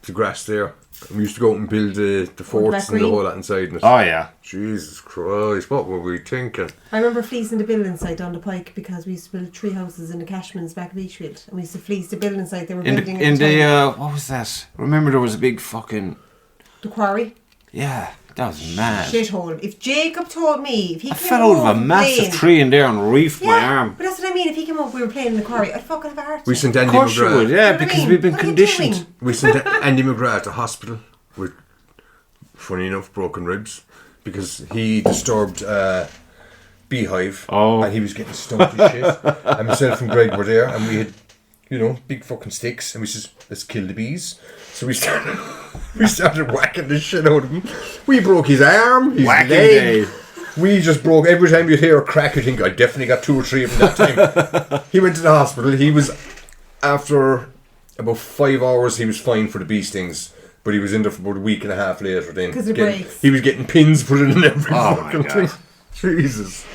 the grass there? We used to go out and build the forts and the whole lot inside. And oh yeah. Jesus Christ, what were we thinking? I remember fleecing the building site down the pike because we used to build tree houses in the Cashmans back of Beachfield, and we used to fleece the building site they were building in the what was that? Remember there was a big fucking the quarry. Yeah, that was mad. Shithole. If Jacob told me, if he I fell out of a massive tree in there and reefed my arm. But that's what I mean. If he came up, we were playing in the quarry, I'd fucking have a heart. We sent Andy McGrath. Of course you would, yeah, because we've been conditioned. We sent Andy McGrath to hospital with, funny enough, broken ribs because he disturbed beehive and he was getting stumped and shit. And myself and Greg were there, and we had, big fucking sticks, and we said, let's kill the bees. So we started whacking the shit out of him. We broke his arm, his leg. We just broke, every time you'd hear a crack, you'd think, I definitely got 2 or 3 of them that time. He went to the hospital. He was, after about 5 hours, he was fine for the bee stings. But he was in there for about a week and a half later. Then he was getting pins put in every fucking thing. Jesus.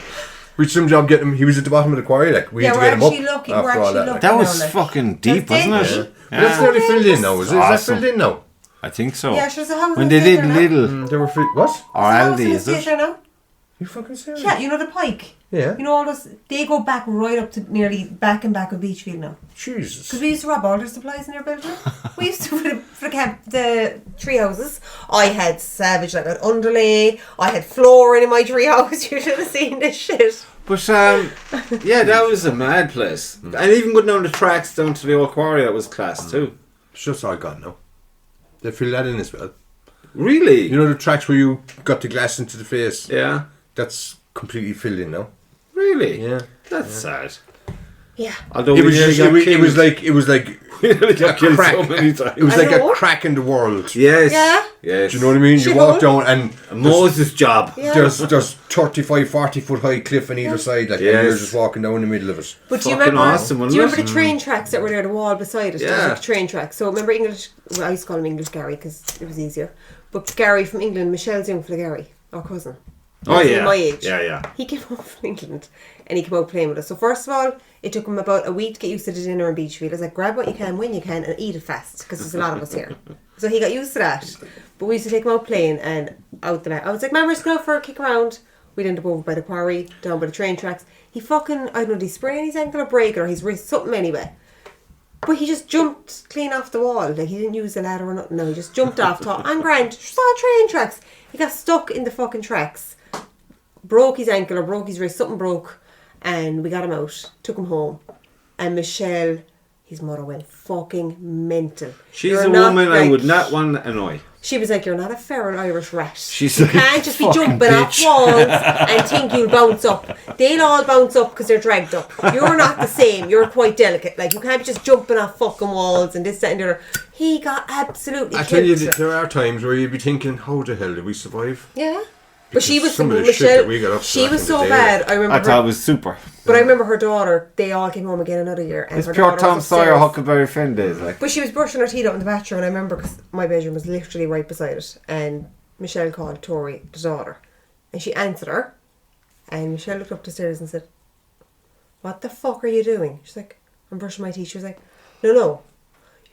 Reached some job getting him. He was at the bottom of the quarry. Like we had to get him up. We're actually lucky. That was fucking deep, wasn't it? Yeah. That's nearly filled in now. Is that filled in now? I think so. Yeah, sure. So how when they did Lidl, they were free. What? Or Aldi, is it? You fucking serious? Yeah, you know the pike. Yeah. You know all those. They go back right up to nearly back of Beachfield now. Jesus. Because we used to rob all their supplies in their building. We used to for the tree houses. I had savage like an underlay. I had flooring in my tree house. You should have seen this shit. But yeah, that was a mad place. And even going down the tracks down to the old quarry, that was class too. It's just all gone now. They fill that in as well. Really? You know the tracks where you got the glass into the face? Yeah. That's completely filled in now. Really? Yeah. That's sad. Yeah. Although it was like we nearly got killed so many times. It was like a crack in the world. Yes. Yeah. Yes. Do you know what I mean? You walk down and Moses' job. Yeah. There's 35, 40 foot high cliff on either side, like, and you're just walking down the middle of it. But do you Fucking remember? awesome, Do you remember the train tracks that were there, the wall beside it? Yeah. There was like a train track. So remember English? Well, I used to call him English Gary because it was easier. But Gary from England, Michelle's young for Gary, our cousin. Oh yeah. My age. Yeah. He came over from England and he came out playing with us. So first of all, it took him about a week to get used to the dinner in Beachfield. I was like, grab what you can when you can and eat it fast because there's a lot of us here. So he got used to that. But we used to take him out playing and out the back. I was like, man, we're just going out for a kick around. We'd end up over by the quarry, down by the train tracks. He fucking, I don't know, did he sprain his ankle or break it or his wrist, something anyway. But he just jumped clean off the wall. Like, he didn't use the ladder or nothing. No, he just jumped off top. I'm grand. Saw train tracks. He got stuck in the fucking tracks. Broke his ankle or broke his wrist. Something broke. And we got him out. Took him home. And Michelle, his mother, went fucking mental. She's a woman I would not want to annoy. She was like, you're not a feral Irish rat. She's you like, can't just be fucking jumping off walls and think you'll bounce up. They'll all bounce up because they're dragged up. You're not the same. You're quite delicate. Like, you can't be just jumping off fucking walls and this, that and the other. He got absolutely killed. I tell you, there are times where you'd be thinking, how the hell did we survive? Yeah. But she was, some of the Michelle, shit that we got up to she was so back in the bad. day. I remember I thought it was super. But I remember her daughter, they all came home again another year. And It's her pure daughter Tom was Sawyer upstairs. Huckleberry Finn days, like. But she was brushing her teeth out in the bathroom, and I remember because my bedroom was literally right beside it. And Michelle called Tori, the daughter, and she answered her. And Michelle looked up the stairs and said, "What the fuck are you doing?" She's like, "I'm brushing my teeth." She was like, "No,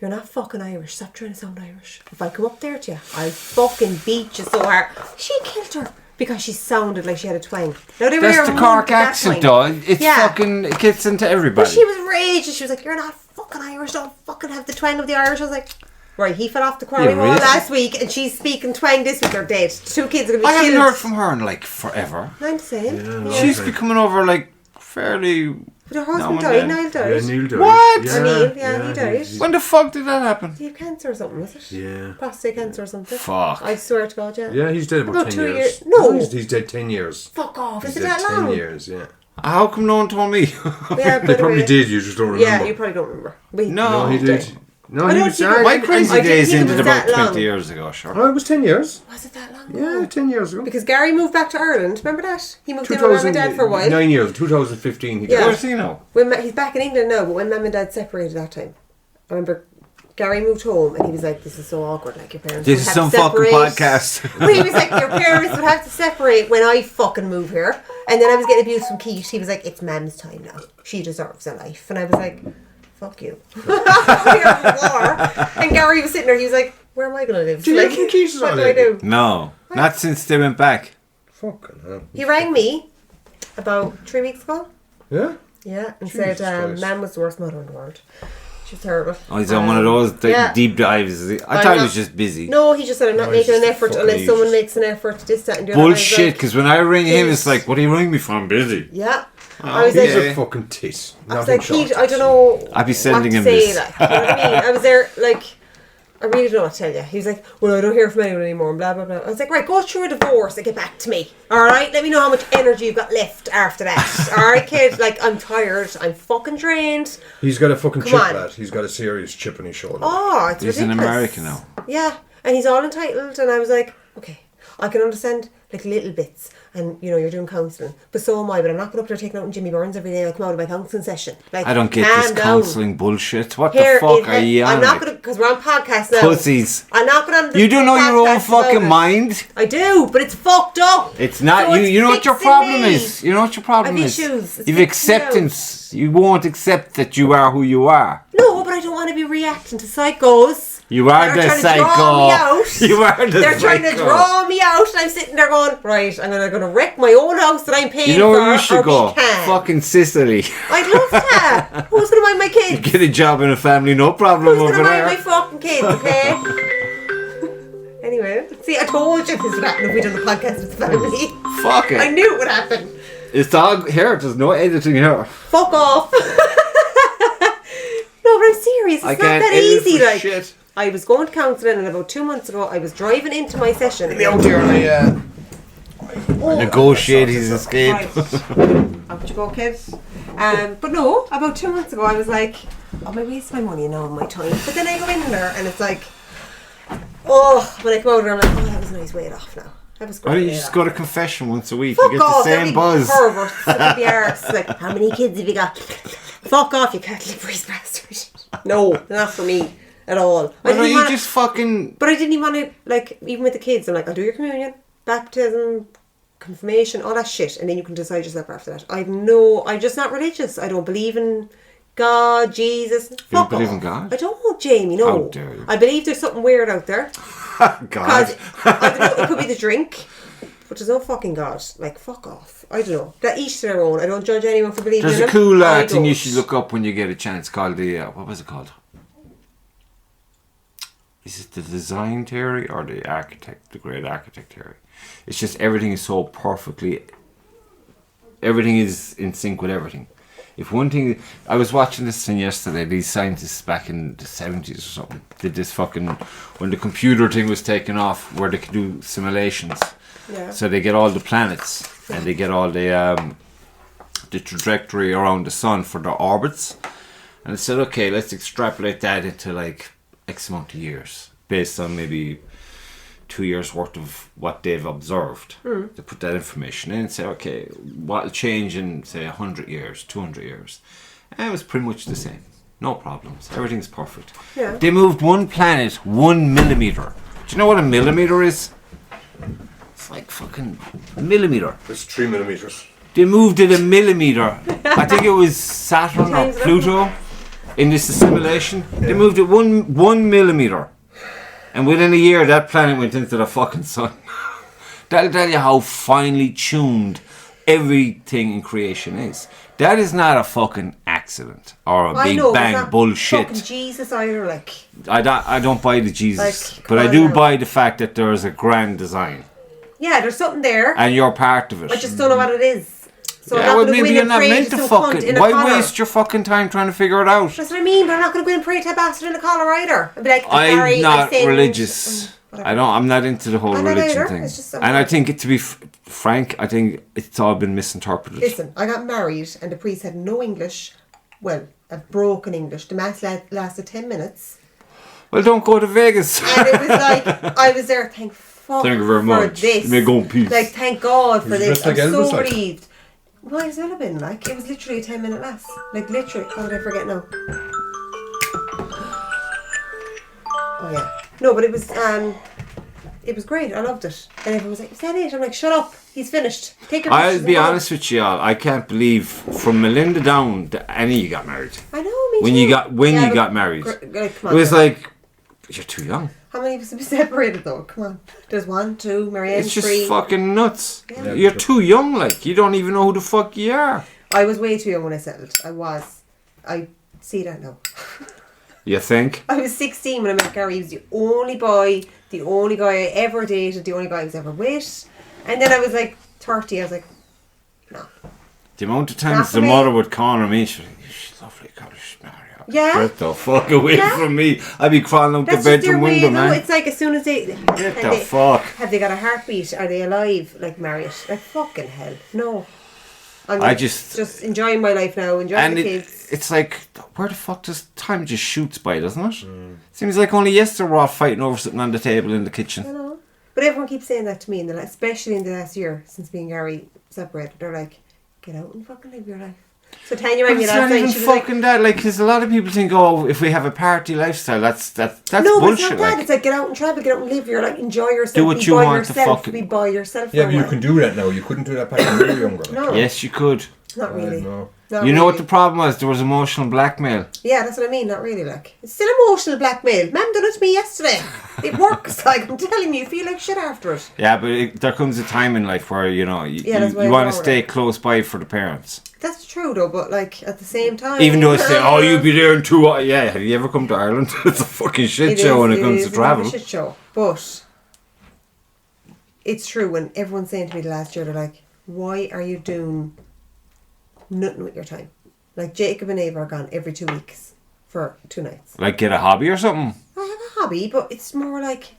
you're not fucking Irish. Stop trying to sound Irish. If I come up there to you, I'll fucking beat you so hard." She killed her. Because she sounded like she had a twang. Now, they were That's the Cork accent, though. It's fucking, it gets into everybody. But she was raging. She was like, "You're not fucking Irish. Don't fucking have the twang of the Irish." I was like, right, he fell off the quarry wall last week and she's speaking twang this week. They're dead. 2 kids are going to be killed. I haven't heard from her in like forever. I'm the same. Yeah. She's been coming over like fairly. But her husband died. Niall died. Yeah, Neil died. What? Yeah, Neil, he died. When the fuck did that happen? Did he have cancer or something, was it? Yeah. Prostate cancer or something. Fuck. I swear to God, yeah. Yeah, he's dead about 10 2 years. No. He's dead 10 years. Fuck off. He's Is it dead that long? 10 years, yeah. How come no one told me? Yeah, They probably did, you just don't remember. Yeah, you probably don't remember. Wait, No, he did. No, I he don't was think it- My crazy I didn't days think it ended was about that long. 20 years ago, sure. Oh, it was 10 years. Was it that long? Yeah, 10 years ago. Because Gary moved back to Ireland. Remember that? He moved in with Mum and Dad for a while. 9 years, 2015 he Yeah. died. Where's he now? He's back in England now, but when Mum and Dad separated that time, I remember Gary moved home and he was like, this is so awkward, like your parents This would is have some to separate. fucking podcast. Well, he was like, your parents would have to separate when I fucking move here. And then I was getting abuse from Keith. He was like, it's Mam's time now. She deserves a life. And I was like, fuck you. And Gary was sitting there, he was like, where am I going to live? Do you Like, live in Keith's what do already? I do? No, not since they went back. Fucking hell. He rang me about 3 weeks ago. Yeah? Yeah, and Jesus said, Christ. Mam was the worst mother in the world. She was terrible. Oh, he's on one of those yeah. deep dives. I I'm thought he not- was just busy. No, he just said, I'm not No, he's making an just effort fucking unless someone idiot. makes an effort, this, that, and the other. I was Bullshit, like, because when I ring him, it's Jeez. like, what are you ringing me for? I'm busy. yeah. Oh, I was He's like, a fucking tit. I was Nothing like, Pete, short. I don't know I'd be sending what him to say, this. like, you know what I mean? I was there, like, I really don't know what to tell you. He was like, well, I don't hear from anyone anymore, and blah, blah, blah. I was like, right, go through a divorce and get back to me. Alright? Let me know how much energy you've got left after that. Alright, kid? Like, I'm tired. I'm fucking drained. He's got a fucking Come chip, on. lad. He's got a serious chip on his shoulder. Oh, it's He's in ridiculous. America now. Yeah, and he's all entitled, and I was like, okay, I can understand like little bits, and you know you're doing counselling, but so am I. But I'm not going up there taking out on Jimmy Burns every day. I come out of my counselling session. Like, I don't get calm this down. counselling bullshit. What Here, the fuck are you on? I'm not like? going to, because we're on podcast now. Pussies. I'm not going to. You don't know your own fucking mind. I do, but it's fucked up. It's not So you. it's You know what your fixing problem me. is. You know what your problem I've is. issues. It's You've fixing me acceptance. You won't accept that you are who you are. No, but I don't want to be reacting to psychos. You are that the trying to draw me out. psycho. You are the They're trying to psycho. draw me out, and I'm sitting there going, right, I'm going to wreck my own house that I'm paying You know for. where you should or go? we can. Fucking Sicily. I'd love that. Who's going to mind my kids? Get a job in a family, no problem Who's going over to mind my there. fucking kids, okay? Anyway, see, I told you this would happen if we done a podcast with the family. Fuck I it. knew it would happen. It's all here. There's no editing here. Fuck off. No, but I'm serious. It's I not can't that edit easy. for Like, shit. I was going to counselling, and about 2 months ago, I was driving into my session. Let me out there and Negotiate his escape. Right. Out you go, kid. But no, about 2 months ago, I was like, oh, I waste my money now and my time. But then I go in there, and it's like, oh, when I come out there, I'm like, oh, that was a nice weight off now. That was great. Why don't you weight just off. go to confession once a week? Fuck You get off, the same buzz. Pervert, suck up the arse. Like, how many kids have you got? Fuck off, you Catholic priest bastard. No, not for me at all. Why don't you wanna, just fucking... But I didn't even want to, like, even with the kids, I'm like, I'll do your communion, baptism, confirmation, all that shit, and then you can decide yourself after that. I'm just not religious. I don't believe in God, Jesus. You don't Fuck believe off. in God? I don't, Jamie, no. How dare you. I believe there's something weird out there. God. Because, I don't know, it could be the drink, but there's no fucking God. Like, fuck off. I don't know. That each to their own. I don't judge anyone for believing There's in a them. cool I thing you don't. should look up when you get a chance called the... what was it called? Is it the design theory or the great architect theory? It's just everything is so perfectly... Everything is in sync with everything. If one thing... I was watching this thing yesterday. These scientists back in the 70s or something did this fucking... When the computer thing was taken off, where they could do simulations. Yeah. So they get all the planets and they get all the trajectory around the sun for their orbits. And they said, okay, let's extrapolate that into like X amount of years based on maybe 2 years worth of what they've observed. They put that information in and say, okay, what will change in say 100 years, 200 years? And it was pretty much the same. No problems. Everything's perfect. Yeah. They moved one planet 1 millimeter. Do you know what a millimeter is? It's like fucking a millimeter. It's 3 millimeters. They moved it a millimeter. I think it was Saturn or Pluto in this simulation. They moved it one millimeter. And within a year, that planet went into the fucking sun. That'll tell you how finely tuned everything in creation is. That is not a fucking accident or a I big know, bang it's not bullshit. fucking Jesus either, like. I don't buy the Jesus, Like, but I come do on now. buy the fact that there is a grand design, Yeah, there's something there. and you're part of it. I just don't know what it is. So yeah, I'm well, not going to maybe go in you're and not pray meant to to some cunt fucking. in a Why collar. waste your fucking time trying to figure it out? That's what I mean, but I'm not going to go in and pray to a bastard in a collar either. I'd be like, I'm not sinned. religious. Whatever. I'm not into the whole I'm not religion either. thing. It's just And I think, to be frank, I think it's all been misinterpreted. Listen, I got married and the priest had no English. Well, a broken English. The mass lasted 10 minutes. Well, don't go to Vegas. And it was like, I was there, thank fuck Thank you very for much. this. You may go in peace. Like, thank God for Was it this. just like I'm Elvis, so like? relieved. Might as well have been, like, it was literally a 10-minute mass. Like, literally. How did I forget now? Oh yeah. No, but it was great. I loved it. And everyone was like, "Is that it?" I'm like, "Shut up. He's finished. Take your pictures." I'll be honest with you all. I can't believe from Melinda down to Annie you got married. I know, me When too. you got married. Come It on, was Joe. like, you're too young. How many of us have been separated though? Come on. There's 1, 2, Marianne, It's just 3. fucking nuts. Yeah. You're too young, like. You don't even know who the fuck you are. I was way too young when I settled. I see that now. You think? I was 16 when I met Gary. He was the only boy, the only guy I ever dated, the only guy I was ever with. And then I was like 30. I was like, no. The amount of Not times for the me. mother would corner me, she's like, "She's lovely, God, she's married." Yeah. Get the fuck away Yeah. from me. I'd be crawling out That's the just their bedroom way, window, though. man. It's like as soon as they... Get the fuck. Have they got a heartbeat? Are they alive? Like Marriott? Like fucking hell. No. I'm I just enjoying my life now, enjoying And the kids. it's like, where the fuck does time just shoots by, doesn't it? Seems like only yesterday we're all fighting over something on the table in the I kitchen. know. But everyone keeps saying that to me, especially in the last year since me and Gary separated. They're like, get out and fucking live your life. So Tanya rang But me it's last not night. even She was like, fucking that, like, because a lot of people think, oh, if we have a party lifestyle, that's no, bullshit. but it's not that. Like, It's like get out and travel, get out and live your life, enjoy yourself. Do what be you by want to yourself, fucking- be by yourself. Yeah, for but a you while. can do that now. You couldn't do that back when you were younger. Like. No. yes, you could. Not really. No. Not You know what really. the problem was? There was emotional blackmail. Yeah, that's what I mean. Not really. Like it's still emotional blackmail. Mum done it to me yesterday. It works. Like I'm telling you, you feel like shit after it. Yeah, but there comes a time in life where, you know, Yeah, that's why you I want know to that. stay close by for the parents. That's true though. But like at the same time, Even though it's say, oh, you'll be there in 2 hours. Yeah, have you ever come to Ireland? It's a fucking shit show when it comes to travel. It's a shit show. But it's true when everyone's saying to me the last year, they're like, "Why are you doing nothing with your time?" Like Jacob and Ava are gone every 2 weeks for 2 nights. Like, get a hobby or something? I have a hobby, but it's more like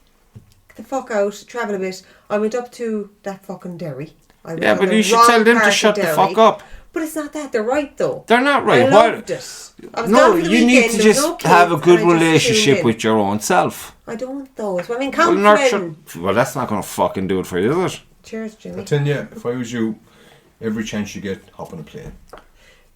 get the fuck out, travel a bit. I went up to that fucking dairy. I went Yeah, on but the you should wrong tell them part to of shut the Derry. fuck up. But it's not that. They're right though. They're not right. I What? loved it. I was No, gone for the you need weekend, to there was just no kids, have a good and I just relationship tuned in. with your own self. I don't though. So I mean, Well, counselling. well, that's not going to fucking do it for you, is it? Cheers, I Jimmy. tell you, if I was you, every chance you get, hop on a plane.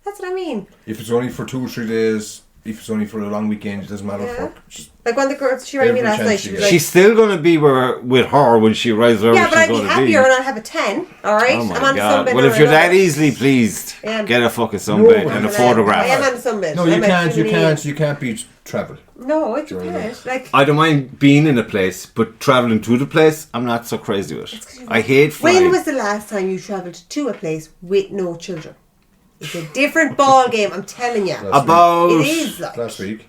That's what I mean. If it's only for 2 or 3 days, if it's only for a long weekend, it doesn't matter. Yeah. Fuck. Just Like when the girl, she rang me Every last chance night. you She was get. like, She's still going to be with her when she rises wherever yeah, but she's I'd be going to happier be. and I'd have a 10. All right. Oh my I'm on the god! sunbed Well, now, if you're I know that easily pleased, Yeah. get a fucking sunbed No, and a I photograph. am on the sunbed. no, you I'm can't. You actually- can't. You can't beat travel. No, you During can't. Like I don't mind being in a place, but travelling to the place, I'm not so crazy with it. I hate flying. when was the last time you travelled to a place with no children? It's a different ball game. I'm telling you. Last About It is like. Last week,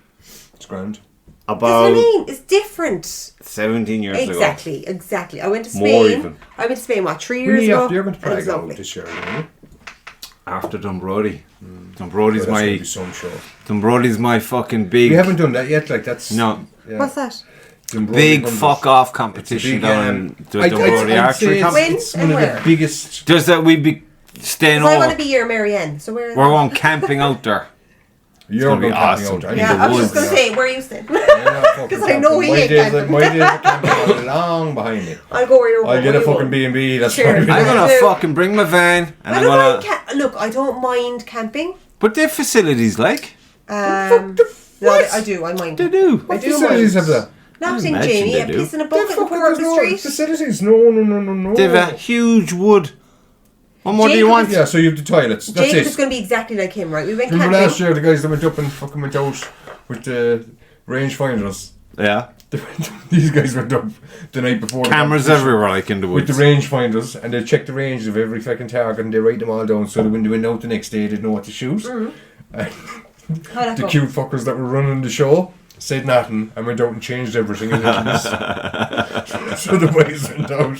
it's grand. That's what I about mean. It's different. 17 years ago. Exactly. I went to More Spain. even. I went to Spain, what, 3 When years ago? you're going to And it was Prague lovely. this year, you know? After Dunbrody. Dunbrody's That's gonna my be some show. Dunbrody's my fucking big We haven't done that yet. Like that's no Yeah. What's that? Dunbrody big 100. fuck off It's a competition big, down in the I'd Dunbrody say Archery it's, Championships. When it's one and of where? the biggest. Just that we'd be staying So I want to over. be your Marianne. So where is We're that? going camping out there. You're gonna be going camping awesome. out. I Yeah, think I the was just woods. going to say, where are you staying? Because I know he ain't camping. My days of camping are long behind me. I'll go where you're I'll going. get a Where you fucking going? B&B. That's Sure. fine. I'm I gonna do. fucking bring my van and I I'm don't gonna. mind look, I don't mind camping. But their facilities, like No, what? I do. I mind. they do. What I do facilities mind. have that? Nothing, imagine Jamie. they A do. piss in a bucket in Port of the no street. facilities. No. They have a huge wood. What more do you Jacob want? Yeah, so you have the toilets. That's Jacob is it. going to be exactly like him, right? We went Remember camping. last year, the guys that went up and fucking went out with the rangefinders. Yeah. These guys went up the night before. the Cameras competition everywhere, like in the with woods. the rangefinders, and they check the range of every fucking target and they write them all down so that when they went out the next day they'd know what to shoot. How'd that The go? cute fuckers that were running the show said nothing and went out and changed everything in the so the boys went out.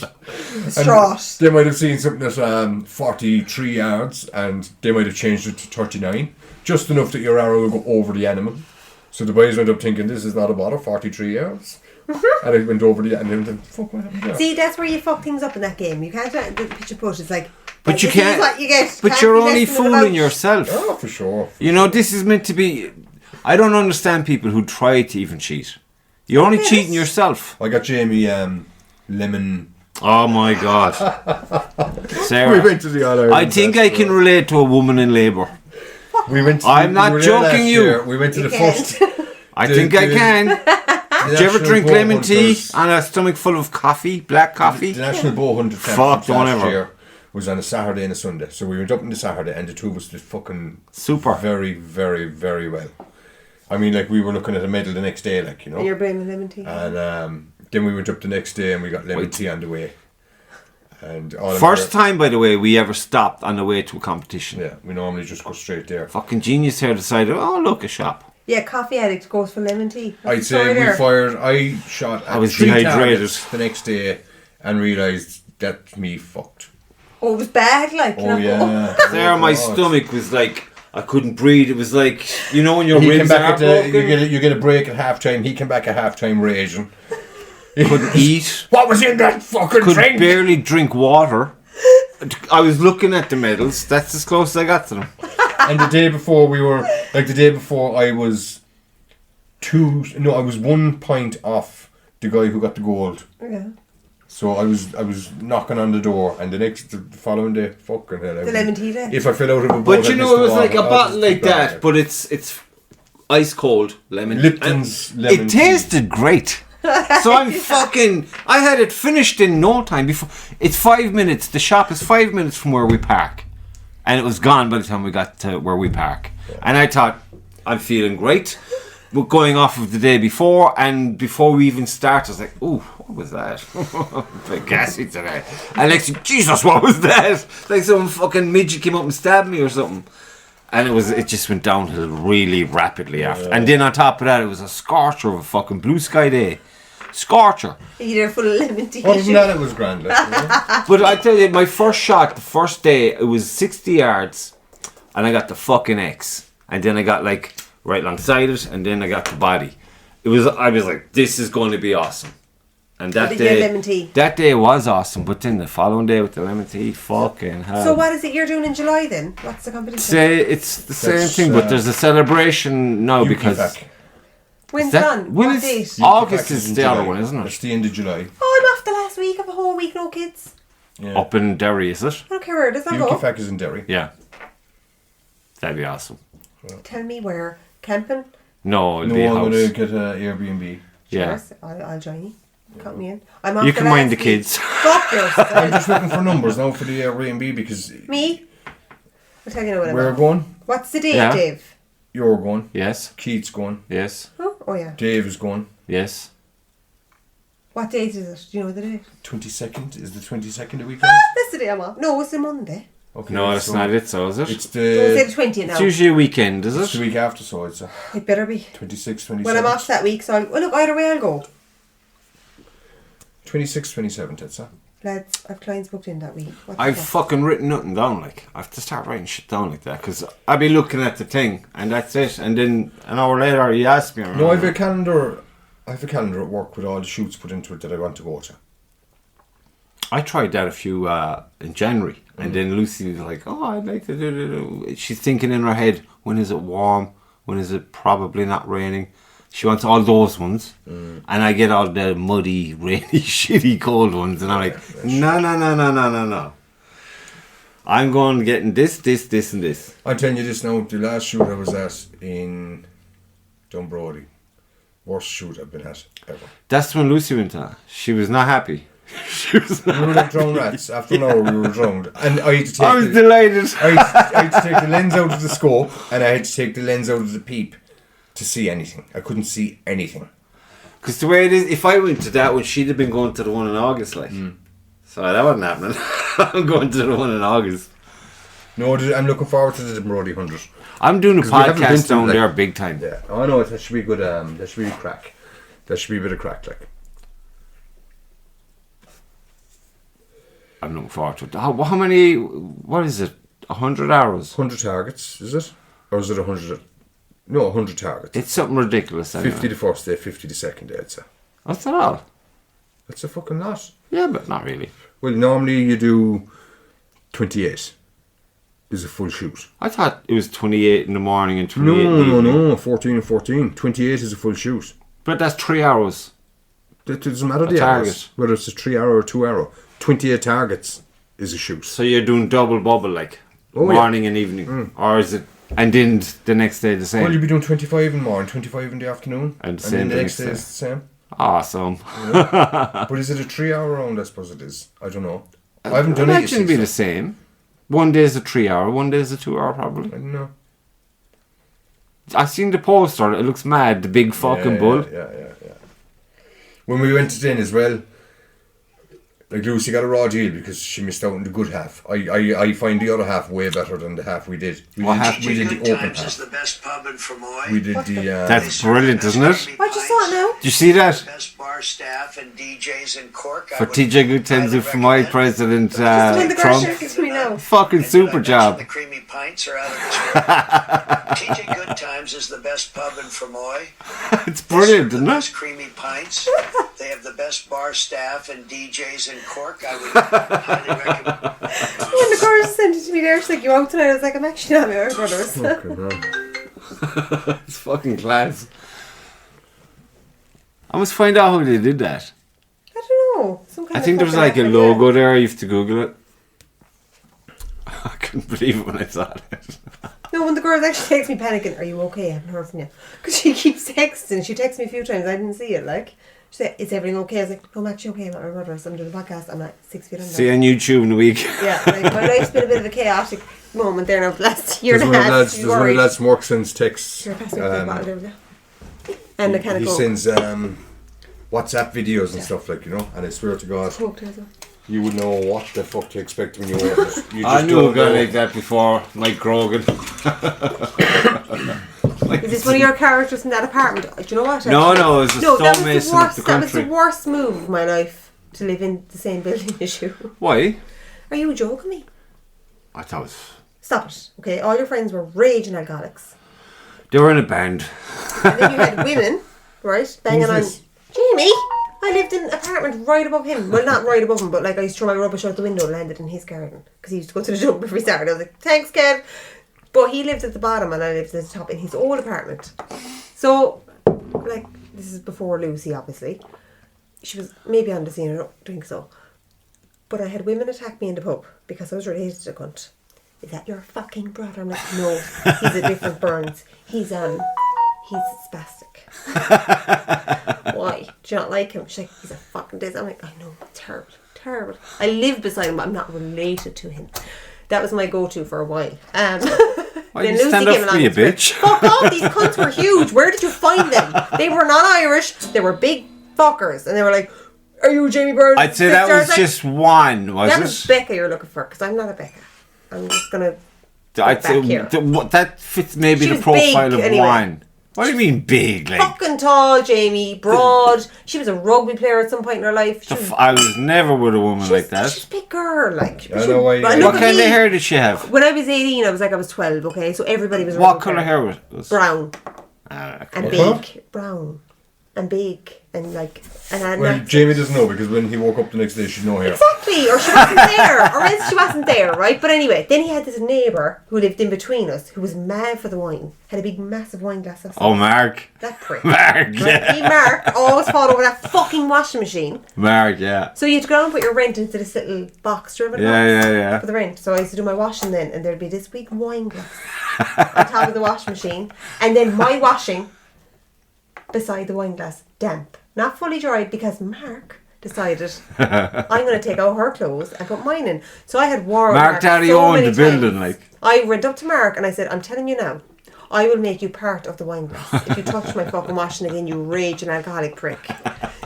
Distraught. They might have seen something at 43 yards and they might have changed it to 39. Just enough that your arrow will go over the animal. So the boys went up thinking, this is not a bother, 43 yards. And it went over the and then fuck, what happened there? See, that's where you fuck things up in that game. You can't the pitch and push. It's like, But you this is can't. what you get. But Can't you're be only messing fooling about. yourself. Oh, for sure. You know, this is meant to be. I don't understand people who try to even cheat. You're only Yes. cheating yourself. I got Jamie lemon. Oh my god, We Sarah. went to the All Ireland. I think I can relate to a woman in labour. We went to I'm not we were there joking last you. year. We went to You the can't. first. I The- think I the- can. Did you ever drink lemon tea on a stomach full of coffee, black coffee? The National Bow Hunter Fuck, Championship don't last ever. year was on a Saturday and a Sunday. So we went up on the Saturday and the two of us did fucking Super. very, very, very well. I mean, like, we were looking at a medal the next day, like, you know. And you're blaming lemon tea. And then we went up the next day and we got lemon tea on the way. And all First time, by the way, we ever stopped on the way to a competition. Yeah, we normally just go straight there. Fucking genius here decided, oh, look, a shop. Yeah, coffee addict goes for lemon tea. I'd say I shot at I was 3 dehydrated targets the next day and realised that's me fucked. Oh, it was bad, like. Oh, yeah. There, my stomach was like, I couldn't breathe. It was like, you know, when your He came ribs back are at broken. you get a break at half time. He came back at half time raging. Couldn't eat. What was in that fucking Could drink? barely drink water. I was looking at the medals. That's as close as I got to them. And the day before I was 1 point off the guy who got the gold. Yeah. So I was knocking on the door, and the following day, fucking hell. The lemon tea day. If I fell out of a boat, But you I'd know, miss it was the like a water. bottle like that, but it's ice cold lemon. Lipton's And lemon it tea. tasted great. So I had it finished in no time. Before it's 5 minutes. The shop is 5 minutes from where we park, and it was gone by the time we got to where we park. Yeah. And I thought, I'm feeling great. We're going off of the day before, and before we even start, I was like, "Ooh, what was that?" A bit gassy today. And next, Jesus, what was that? Like some fucking midget came up and stabbed me or something. And it just went downhill really rapidly after. And then on top of that, it was a scorcher of a fucking blue sky day. Scorcher. You're full of lemon tea. Other than that, it was grand. Like, you know? But I tell you, my first shot, the first day, it was 60 yards, and I got the fucking X. And then I got like right alongside it, and then I got the body. I was like, this is going to be awesome. And that day was awesome, but then the following day with the lemon tea, fucking hell. So what is it you're doing in July then? What's the competition? It's the same thing, but there's a celebration now because... When's done? What date? August is the other one, isn't it? It's the end of July. Oh, I'm off the last week of a whole week, no kids. Yeah. Up in Derry, is it? I don't care where it is, I'll go. Yuki is in Derry. Yeah. That'd be awesome. Tell me where. Camping? No, it'll be a I'm house. going to get an Airbnb. Yeah. Sure, I'll join you. Count me in. I'm off You the can mind the last kids. week. Fuck yourself. I'm just looking for numbers now for the Airbnb because... Me? I'll tell you now what I'm We're on. going. What's the date, Yeah. Dave? You're going. Yes. Keith's going. Yes. Oh yeah. Dave is going. Yes. What date is it? Do you know the date? 22nd. Is the 22nd the weekend? That's the day I'm off. No, it's a Monday. Okay, No, that's not it, so is it? It's Don't say the... the 20th now. It's usually a weekend, is It's the it? week after, so it's It better be. 26th, 27th. Well, I'm off that week, so well, look, either way I'll go. 26th, 27th, that's it. Lads, I've clients booked in that week. What the I've fuck? fucking written nothing down, like. I have to start writing shit down like that, because I'll be looking at the thing, and that's it. And then an hour later, he asked me. No, I have a calendar at work with all the shoots put into it that I want to go to. I tried that a few in January, and then Lucy was like, "Oh, I'd like to do." She's thinking in her head, when is it warm? When is it probably not raining? She wants all those ones, and I get all the muddy, rainy, shitty, cold ones, and I'm like, no. I'm going getting this, and this. I'm telling you this now. The last shoot I was at in Dunbrody, worst shoot I've been at ever. That's when Lucy went on. She was not happy. She was not. We were like drowned rats. After an hour, we were drowned, and I had to take. I was delighted. I had to take the lens out of the scope, and I had to take the lens out of the peep to see anything. I couldn't see anything. Because the way it is, if I went to that one, she'd have been going to the one in August, like. So that wasn't happening. I'm going to the one in August. No, I'm looking forward to the Dunbrody 100. I'm doing a 'Cause we haven't been podcast to, down like- there big time. Yeah. Oh no, that should be good. That should be crack. That should be a bit of crack, like. I'm looking forward to it. How many, what is it? 100 hours? 100 targets, is it? Or is it 100? No, 100 targets. It's something ridiculous. 50 Anyway. the first day, 50 the second day, I'd say. That's not all. That's a fucking lot. Yeah, but not really. Well, normally you do 28 is a full shoot. I thought it was 28 in the morning and 28 in the evening. No, 14 and 14. 28 is a full shoot. But that's 3 hours. It doesn't matter the target. hours, whether it's a 3 hour or 2 hour. 28 targets is a shoot. So you're doing double bubble, like morning and evening. Or is it, and then the next day the same? Well, you'll be doing 25 in the morning, 25 in the afternoon. And then the the next next day is the same. Awesome. But is it a 3-hour round? I suppose it is. I don't know. I haven't done it. It'll actually be the same. One day is a 3-hour, one day is a 2-hour probably. I don't know. I've seen the poster, it looks mad, the big fucking bull. Yeah. When we went it in as well, like Lucy got a raw deal because she missed out on the good half. I find the other half way better than the half we did. We did the open half. The best pub in Fermoy. We did the... That's brilliant, isn't it? I just saw it now. Do you see that? Best bar staff and DJs in Cork. For TJ Gutenzu, for my president Trump. Fucking super job. The creamy pints are out of this world. TJ Good Times is the best pub in Fermoy. It's brilliant, isn't Best it? creamy pints. They have the best bar staff and DJs in Cork. I would highly recommend. When the girl sent it to me there, she's like, "You out tonight?" I was like, "I'm actually not my brothers." It's fucking class. I must find out how they did that. I don't know. Some kind I of think there was fucking like a effort, logo there, you have to Google it. I couldn't believe it when I saw it. No, when the girl actually texts me panicking, "Are you okay? I haven't heard from you." Because she keeps texting. She texted me a few times. I didn't see it. Like, she said, "Is everything okay?" I was like, "No, I'm actually okay. I'm not my brothers. I'm doing a podcast. I'm like 6 feet under." See you on YouTube in a week. Yeah, like, my life's been a bit of a chaotic moment there now for the last year and a half. There's one of the lads from work sends texts. Sure, pass me the bottle there, will you? And the kind of He sends WhatsApp videos and stuff like, and I swear to God, you would know what the fuck to expect when you open it. You just I knew a don't guy know. like that before, Mike Grogan. Is this one of your characters in that apartment? Do you know what? No, it was a stonemason up the That was the country. worst move of my life, to live in the same building as you. Why? Are you joking me? I thought it was... Stop it. Okay, all your friends were raging alcoholics. They were in a band. And then you had women, right, banging Who's on. this? Jamie! I lived in an apartment right above him. Well, not right above him, but like I used to throw my rubbish out the window and landed in his garden. Because he used to go to the dump every Saturday. I was like, "Thanks, Kev." But he lived at the bottom and I lived at the top in his old apartment. So, like, this is before Lucy, obviously. She was maybe on the scene, I don't think so. But I had women attack me in the pub because I was related to the cunt. "Is that your fucking brother?" I'm like, "No, he's a different Burns. He's spastic." "Why? Do you not like him?" She's like, "He's a fucking diz." I'm like, "I know, terrible, terrible. I live beside him, but I'm not related to him." That was my go-to for a while. Why Then you Lucy stand came up for along you, and said, bitch? "Fuck off, these cunts were huge. Where did you find them? They were not Irish. They were big fuckers." And they were like, "Are you Jamie Burns' I'd say that sister?" I was like, just one, was that it? was Becca you're looking for, because I'm not a Becca. I'm just going to... I'd say back here. that fits maybe She the was profile big, of anyway. wine. What do you mean big? Like Fucking tall, Jamie. Broad. She was a rugby player at some point in her life. She was, I was never with a woman like that. She's a big girl. Like, I know why you- but look What at kind me. of hair did she have? When I was 18, I was like I was 12, okay? So everybody was a What rugby colour player. hair was? Brown. Ah, And Uh-huh. big. Brown. And big. And like... And I had Well, an accent. Jamie doesn't know because when he woke up the next day, she'd know hair. Exactly, or she wasn't there, or else she wasn't there, right? But anyway, then he had this neighbour who lived in between us, who was mad for the wine, had a big massive wine glass of Oh, Mark. that prick. Mark, Right? yeah. He, Mark, always fought over that fucking washing machine. Mark, yeah. So you had to go and put your rent into this little box, driven Yeah. for the rent. So I used to do my washing then, and there'd be this big wine glass on top of the washing machine, and then my washing beside the wine glass, damp. Not fully dried because Mark decided I'm going to take out her clothes and put mine in. So I had war with Mark Mark Daddy so owned many the building, times. like. I went up to Mark and I said, "I'm telling you now, I will make you part of the wine glass. If you touch my fucking washing again, you raging alcoholic prick."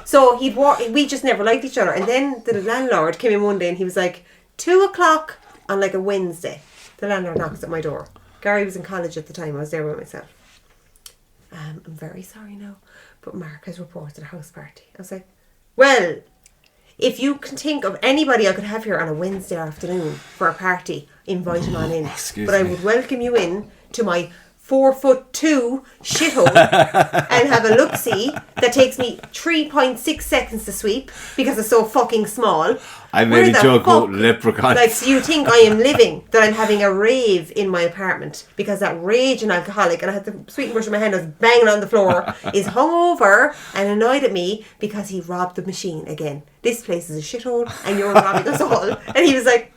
So we just never liked each other. And then the landlord came in one day and he was like, 2:00 on like a Wednesday. The landlord knocks at my door. Gary was in college at the time. I was there by myself. "I'm very sorry now, but Mark has reported a house party." I was like, "Well, if you can think of anybody I could have here on a Wednesday afternoon for a party, invite him on in. Excuse But I me. would welcome you in to my 4'2" shithole and have a look-see that takes me 3.6 seconds to sweep because it's so fucking small." I Where made a the joke fuck- about leprechauns. Like, so you think I am living, that I'm having a rave in my apartment because that raging alcoholic, and I had the sweet brush in my hand, I was banging on the floor, is hungover and annoyed at me because he robbed the machine again. "This place is a shithole and you're robbing us all." And he was like,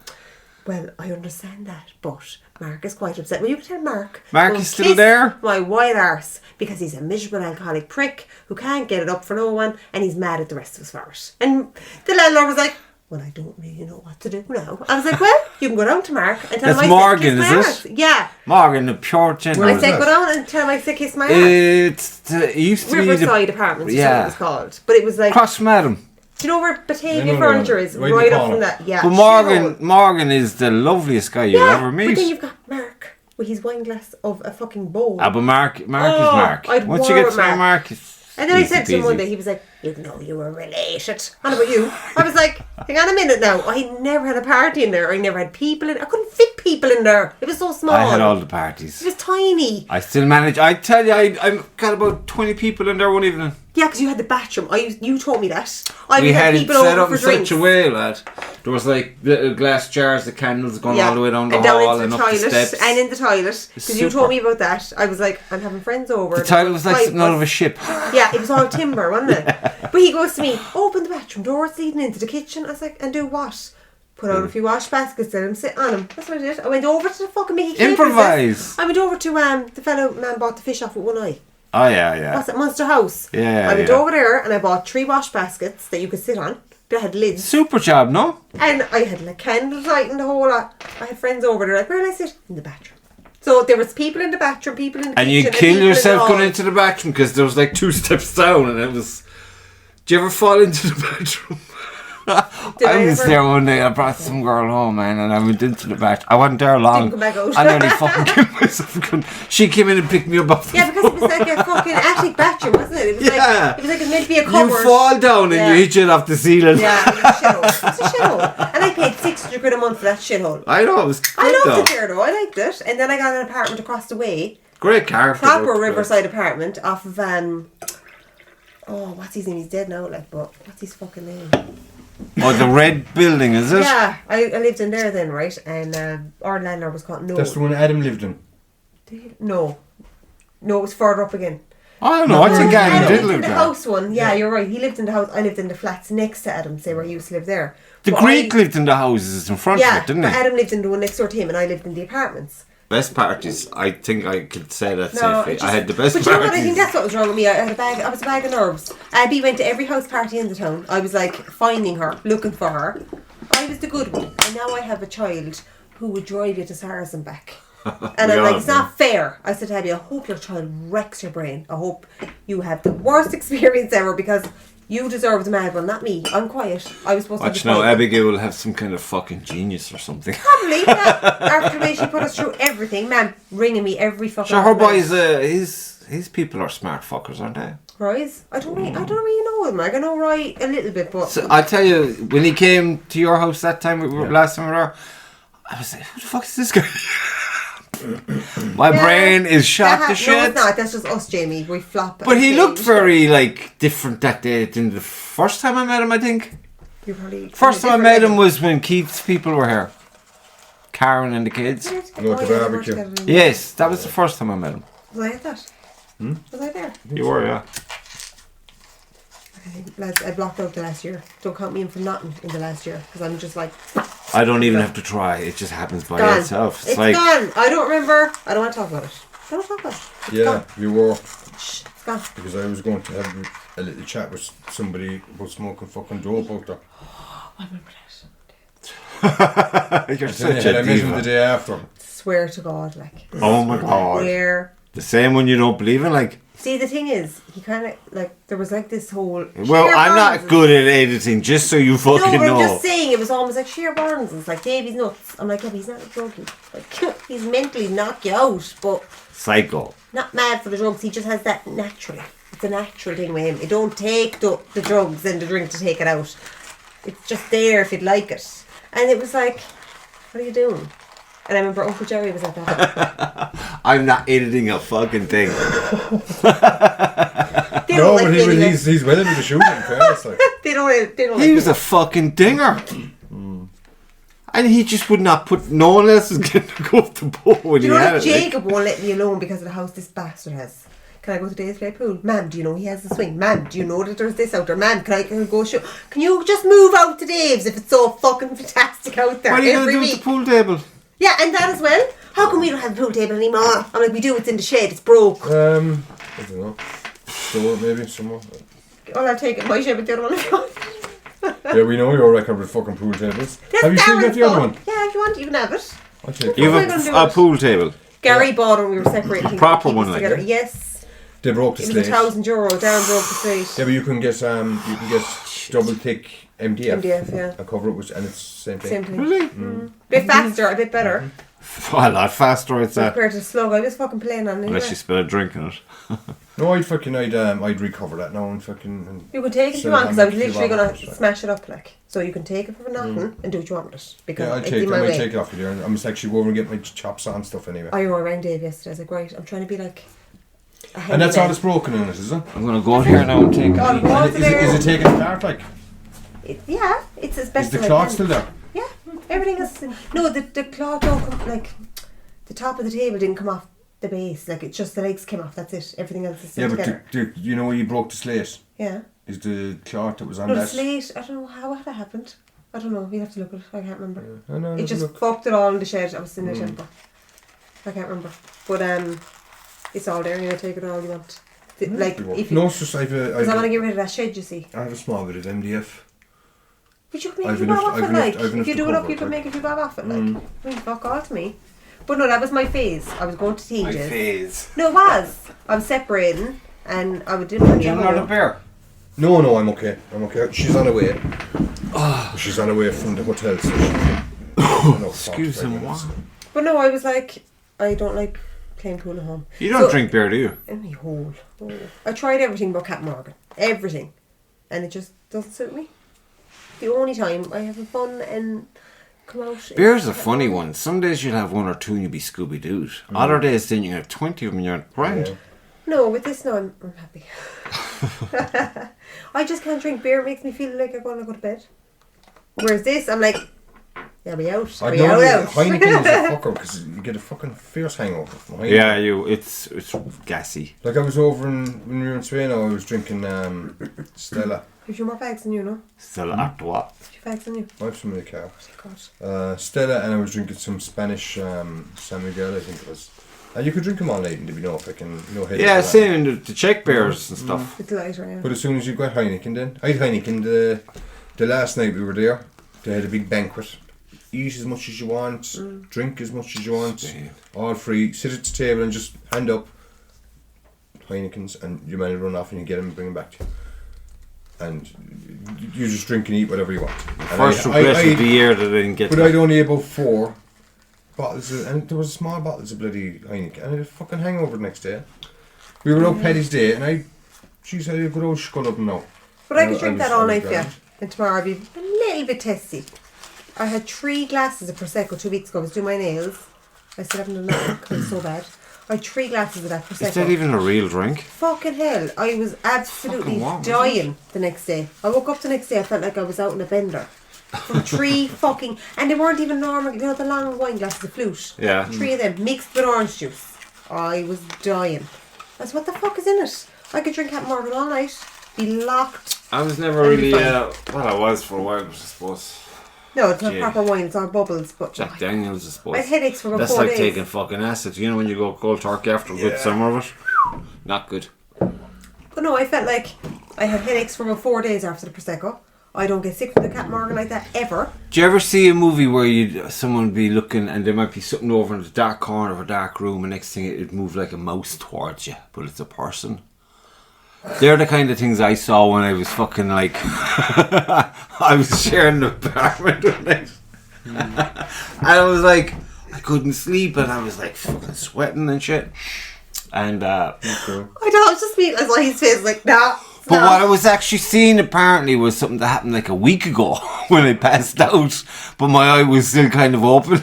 well, I understand that, but Mark is quite upset. Well, you can tell Mark. Mark is still there? My white arse, because he's a miserable alcoholic prick who can't get it up for no one, and he's mad at the rest of us for it. And the landlord was like, well, I don't really know what to do now. I was like, well, you can go down to Mark and tell him That's I Morgan, said kiss my is it? arse. Yeah. Morgan, the pure gentleman. I said, go down and tell him I said kiss my arse. It used to Riverside be Apartments, yeah. is what it was called. But it was like, Cross Madam. do you know where Batavia I know Furniture that is? one. Right in Right the up corner. from that. Yeah. But shithole. Morgan is the loveliest guy you'll ever meet. But then you've got Mark with his wine glass of a fucking bowl. But Mark is Mark. I'd Once you war get with to know Mark. Mark, it's And then I easy said to him peasy. one day, he was like, you know you were related. What about you? I was like, hang on a minute now. I never had a party in there. I never had people in. I couldn't fit people in there. It was so small. I had all the parties. It was tiny. I still manage. I tell you, I got about 20 people in there one evening. Yeah, because you had the bathroom. You told me that. We would had have it people set over up for in drinks. such a way, lad. There was like little glass jars of candles going all the way down the and down hall into and the up the toilet steps. and in the toilet. Because you Super. told me about that. I was like, I'm having friends over. The toilet was like Five something out us. of a ship. Yeah, it was all timber, wasn't it? But he goes to me, open the bathroom door, it's leading into the kitchen. I was like, and do what? Put out a few wash baskets, let him sit on them. That's what I did. I went over to the fucking Mickey Cake Improvise. business. I went over to the fellow man bought the fish off with one eye. Oh, yeah. What's it, Monster House? Yeah, I went yeah. over there and I bought 3 wash baskets that you could sit on. They had lids. Super job, no? And I had like candles lighting the whole lot. I had friends over there like, where did I sit? In the bathroom. So there was people in the bathroom, people in the And kitchen. you kill people in the yourself hall. going into the bathroom because there was like 2 steps down and it was... Do you ever fall into the bathroom? I was ever? there one day. I brought some girl home, man, and I went into the bathroom. I wasn't there long. Didn't come back out. I nearly fucking killed myself. She came in and picked me up off the Yeah, because it was like a fucking attic bathroom, wasn't it? It was Yeah. like it was meant to be a cupboard. You fall down and Yeah. you hit it off the ceiling. Yeah, it was a shithole. It's a shithole. And I paid 600 quid a month for that shithole. I know, it was good I loved though. it there though, I liked it. And then I got an apartment across the way. Great car. Proper Riverside apartment off of what's his name? He's dead now, like, but what's his fucking name? Oh, the red building, is it? Yeah, I lived in there then, right? And our landlord was called No. That's the one Adam lived in. No, it was further up again. I don't know. I think Adam Adam did lived live in the there. house one. Yeah, you're right. He lived in the house. I lived in the flats next to Adam, say where he used to live there. The But Greek lived in the houses in front of Yeah, it, didn't but he? Adam lived in the one next door to him, and I lived in the apartments. Best parties. I think I could say that No, safely. it just- I had the best But you know what? I parties. think that's what was wrong with me. I was a bag of nerves. Abby went to every house party in the town. I was like finding her, looking for her. I was the good one, and now I have a child who would drive you to SARS and back. And We I'm like, all it's do. not fair. I said to Abby, I hope your child wrecks your brain. I hope you have the worst experience ever because you deserve the mad one, not me. I'm quiet. I was supposed Watch to be now, quiet. Abigail will have some kind of fucking genius or something. Probably, yeah. After the way she put us through everything, man, ringing me every fucking Sure, her night. boys, his people are smart fuckers, aren't they? Rise? I don't really know him. I know Roy a little bit, but So I tell you, when he came to your house that time, last time we were there, I was like, who the fuck is this guy? My brain is shot to shit. No, it's not. That's just us, Jamie. We flop. But he and looked change. very like different that day than the first time I met him, I think. You're probably First time I met him was when Keith's people were here. Karen and the kids. No, the barbecue. Yes, that was the first time I met him. Was I at that? Was I there? You were, yeah. Okay, lads, I blocked out the last year. Don't count me in for nothing in the last year because I'm just like I don't even have to try. It just happens by gone. itself. It's like gone. I don't remember. I don't want to talk about it. I don't want to talk about it. It's Yeah, gone. you were. Shh, it's gone. Because I was going to have a little chat with somebody about smoking fucking dope out there. I remember that. you're And such then I a met him the diva. day after. Swear to God, like. Oh my god. Swear. The same one you don't believe in, like. See, the thing is, he kind of like there was like this whole. Well, Sheer I'm not Burns good at editing, just so you No, fucking but I'm know. just saying it was almost like Sheer Burns. It's like Davey's nuts. I'm like, yeah, but he's not a druggie. Like he's mentally knock you out, but Psycho. not mad for the drugs. He just has that naturally. It's a natural thing with him. You don't take the drugs and the drink to take it out. It's just there if you'd like it. And it was like, what are you doing? And I remember Uncle Jerry was at that. I'm not editing a fucking thing. They No, don't like but me anyway. he's well into the shooting, in fairness. Like. They don't He like was me. a fucking dinger. And he just would not put. No one else was getting to go up the boat when Do he you know had that it. like- Jacob won't let me alone because of the house this bastard has? can I go to Dave's play pool? Ma'am, do you know he has the swing? Ma'am, do you know that there's this out there? Ma'am, can I go show? Can you just move out to Dave's if it's so fucking fantastic out there? What are you every going to do week? with the pool table? Yeah, and that as well. How come we don't have the pool table anymore? I'm like, we do, it's in the shed, it's broke. I don't know. Store maybe somewhere. Well, I'll take it. My shed with the other one if you want. Yeah, we know your record with fucking pool tables. That's Have you still got Darren's the other one. one? Yeah, if you want, you can have it. I'll take You it. What am I have gonna do a with- pool table. Gary bought it when we were separating. Proper Keep one, us like together. that? Yes. They broke the It was slate. €1,000. Darren broke the slate. Yeah, but you can get double thick MDF. MDF, yeah. And cover it with, and it's same thing. Same thing. Really? Bit faster, a bit better. A lot faster, I'd say. Compared to the slug, I was fucking playing on it. Unless you spill a drink in it. No, I'd recover that now and fucking. You can take it if So you want, because I was how much literally you going want, to right? smash it up, like. So you can take it for nothing and do what you want with it. Because Yeah, it's in my I might way. take it off you there. I'm just actually go over and get my chops on stuff anyway. I rang Dave yesterday. I was like, right, I'm trying to be like a And that's all handyman. that's broken in it, is it? I'm going to go out here now and take God, a what? And is it taken apart like? Yeah, it's as Is best the as I cloth can. still there? Yeah, everything is. No, the cloth don't come, like, the top of the table didn't come off the base. Like, it's just the legs came off, that's it. Everything else is still Yeah, but together. you know where you broke the slate? Yeah. Is the cloth that was on No, the that? slate, I don't know how that happened. I don't know, we'll have to look at it. I can't remember. I know, It just fucked it all in the shed. I was in the temper. I can't remember. But it's all there, you know, take it all you want. Like, if you, No, it's just because I want to get rid of that shed, you see. I have a small bit of MDF. But you can make I've a few bob enough- off it, I've enough- like. I've If enough you to do it up, cover you it, can like. make a few bob off it, like. I mean, fuck all to me. But no, that was my phase. I was going to Tejas. phase. No, it was. I was separating, and I didn't want to You're get not a home. bear. No, I'm okay. She's on her way. She's on her way from the hotel. So Excuse him, what? But no, I was like, I don't like playing pool at home. You don't drink beer, do you? In my hole. Oh. I tried everything but Captain Morgan. Everything. And it just doesn't suit me. The only time I have a fun and come out. Beer's a funny one. Some days you'll have one or two and you'll be Scooby-Dooed. Other days then you have 20 of them and you're grand. Yeah. No, with this now I'm happy. I just can't drink beer. It makes me feel like I want to go to bed. Whereas this, I'm like, yeah, we out. I We know out. Heineken is a fucker because you get a fucking fierce hangover from Heineken. Yeah, it's gassy. Like I was over when we were in Spain, I was drinking Stella. Have you more fags than you, no? Still after what? Have you fags than you? I have some in the car. God. Stella, and I was drinking some Spanish San Miguel, I think it was. And you could drink them all night and there'd be no fucking headache. Yeah, or that. same in the Czech beers and stuff. It's lighter, yeah. But as soon as you got Heineken then, I had Heineken the last night we were there. They had a big banquet. Eat as much as you want, drink as much as you want, Same. all free. Sit at the table and just hand up Heinekens and your man will run off and you get them and bring them back to you. And you just drink and eat whatever you want. And First regret of the year that I didn't get But that. I'd only about 4 bottles and there was small bottles of bloody Heineken and I had a fucking hangover the next day. We were out Paddy's Day and I had a good old skull up now. But I could drink was- that all I was night for you. grand. And tomorrow I'll be a little bit testy. I had 3 glasses of Prosecco 2 weeks ago. I was doing my nails. I still haven't done that because it's so bad. I had 3 glasses of that Prosecco. Is that even a real drink? Fucking hell. I was absolutely Fucking warm, dying the next day. I woke up the next day, I felt like I was out in a bender. From 3 fucking... And they weren't even normal, you know, the long wine glasses, the flute. Yeah. 3 of them mixed with orange juice. I was dying. I said, what the fuck is in it? I could drink Captain Morgan all night. Be locked. I was never That'd be really, fine. well I was for a while, but I suppose. No, it's not Yeah. proper wine, it's all bubbles. But Jack Daniels, I suppose. I had headaches for about That's 4 like days. taking fucking acid. You know when you go cold turkey after a good summer of it? Not good. But no, I felt like I had headaches for about 4 days after the Prosecco. I don't get sick from the Captain Morgan like that ever. Do you ever see a movie where someone would be looking and there might be something over in the dark corner of a dark room and next thing it'd move like a mouse towards you, but it's a person? They're the kind of things I saw when I was fucking like... I was sharing an apartment with night. And I was like... I couldn't sleep and I was like fucking sweating and shit. And I thought it was just me. I saw his face like, nah. but what I was actually seeing apparently was something that happened like a week ago when I passed out. But my eye was still kind of open.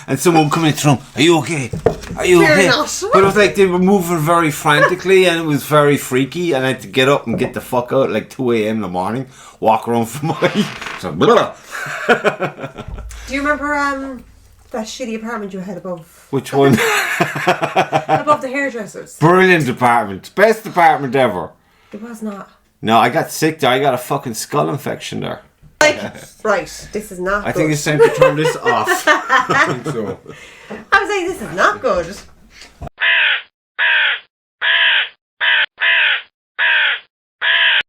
And someone coming into the room, are you okay? Are you Fair okay? enough. But it was like they were moving very frantically and it was very freaky. And I had to get up and get the fuck out at like 2 a.m. in the morning. Walk around for my... So, blah. Do you remember that shitty apartment you had above? Which one? Above the hairdressers. Brilliant apartment. Best apartment ever. It was not. No, I got sick there. I got a fucking skull infection there. Like, right, this is not I good. think it's time to turn this off. I think so. I was like, this is not good.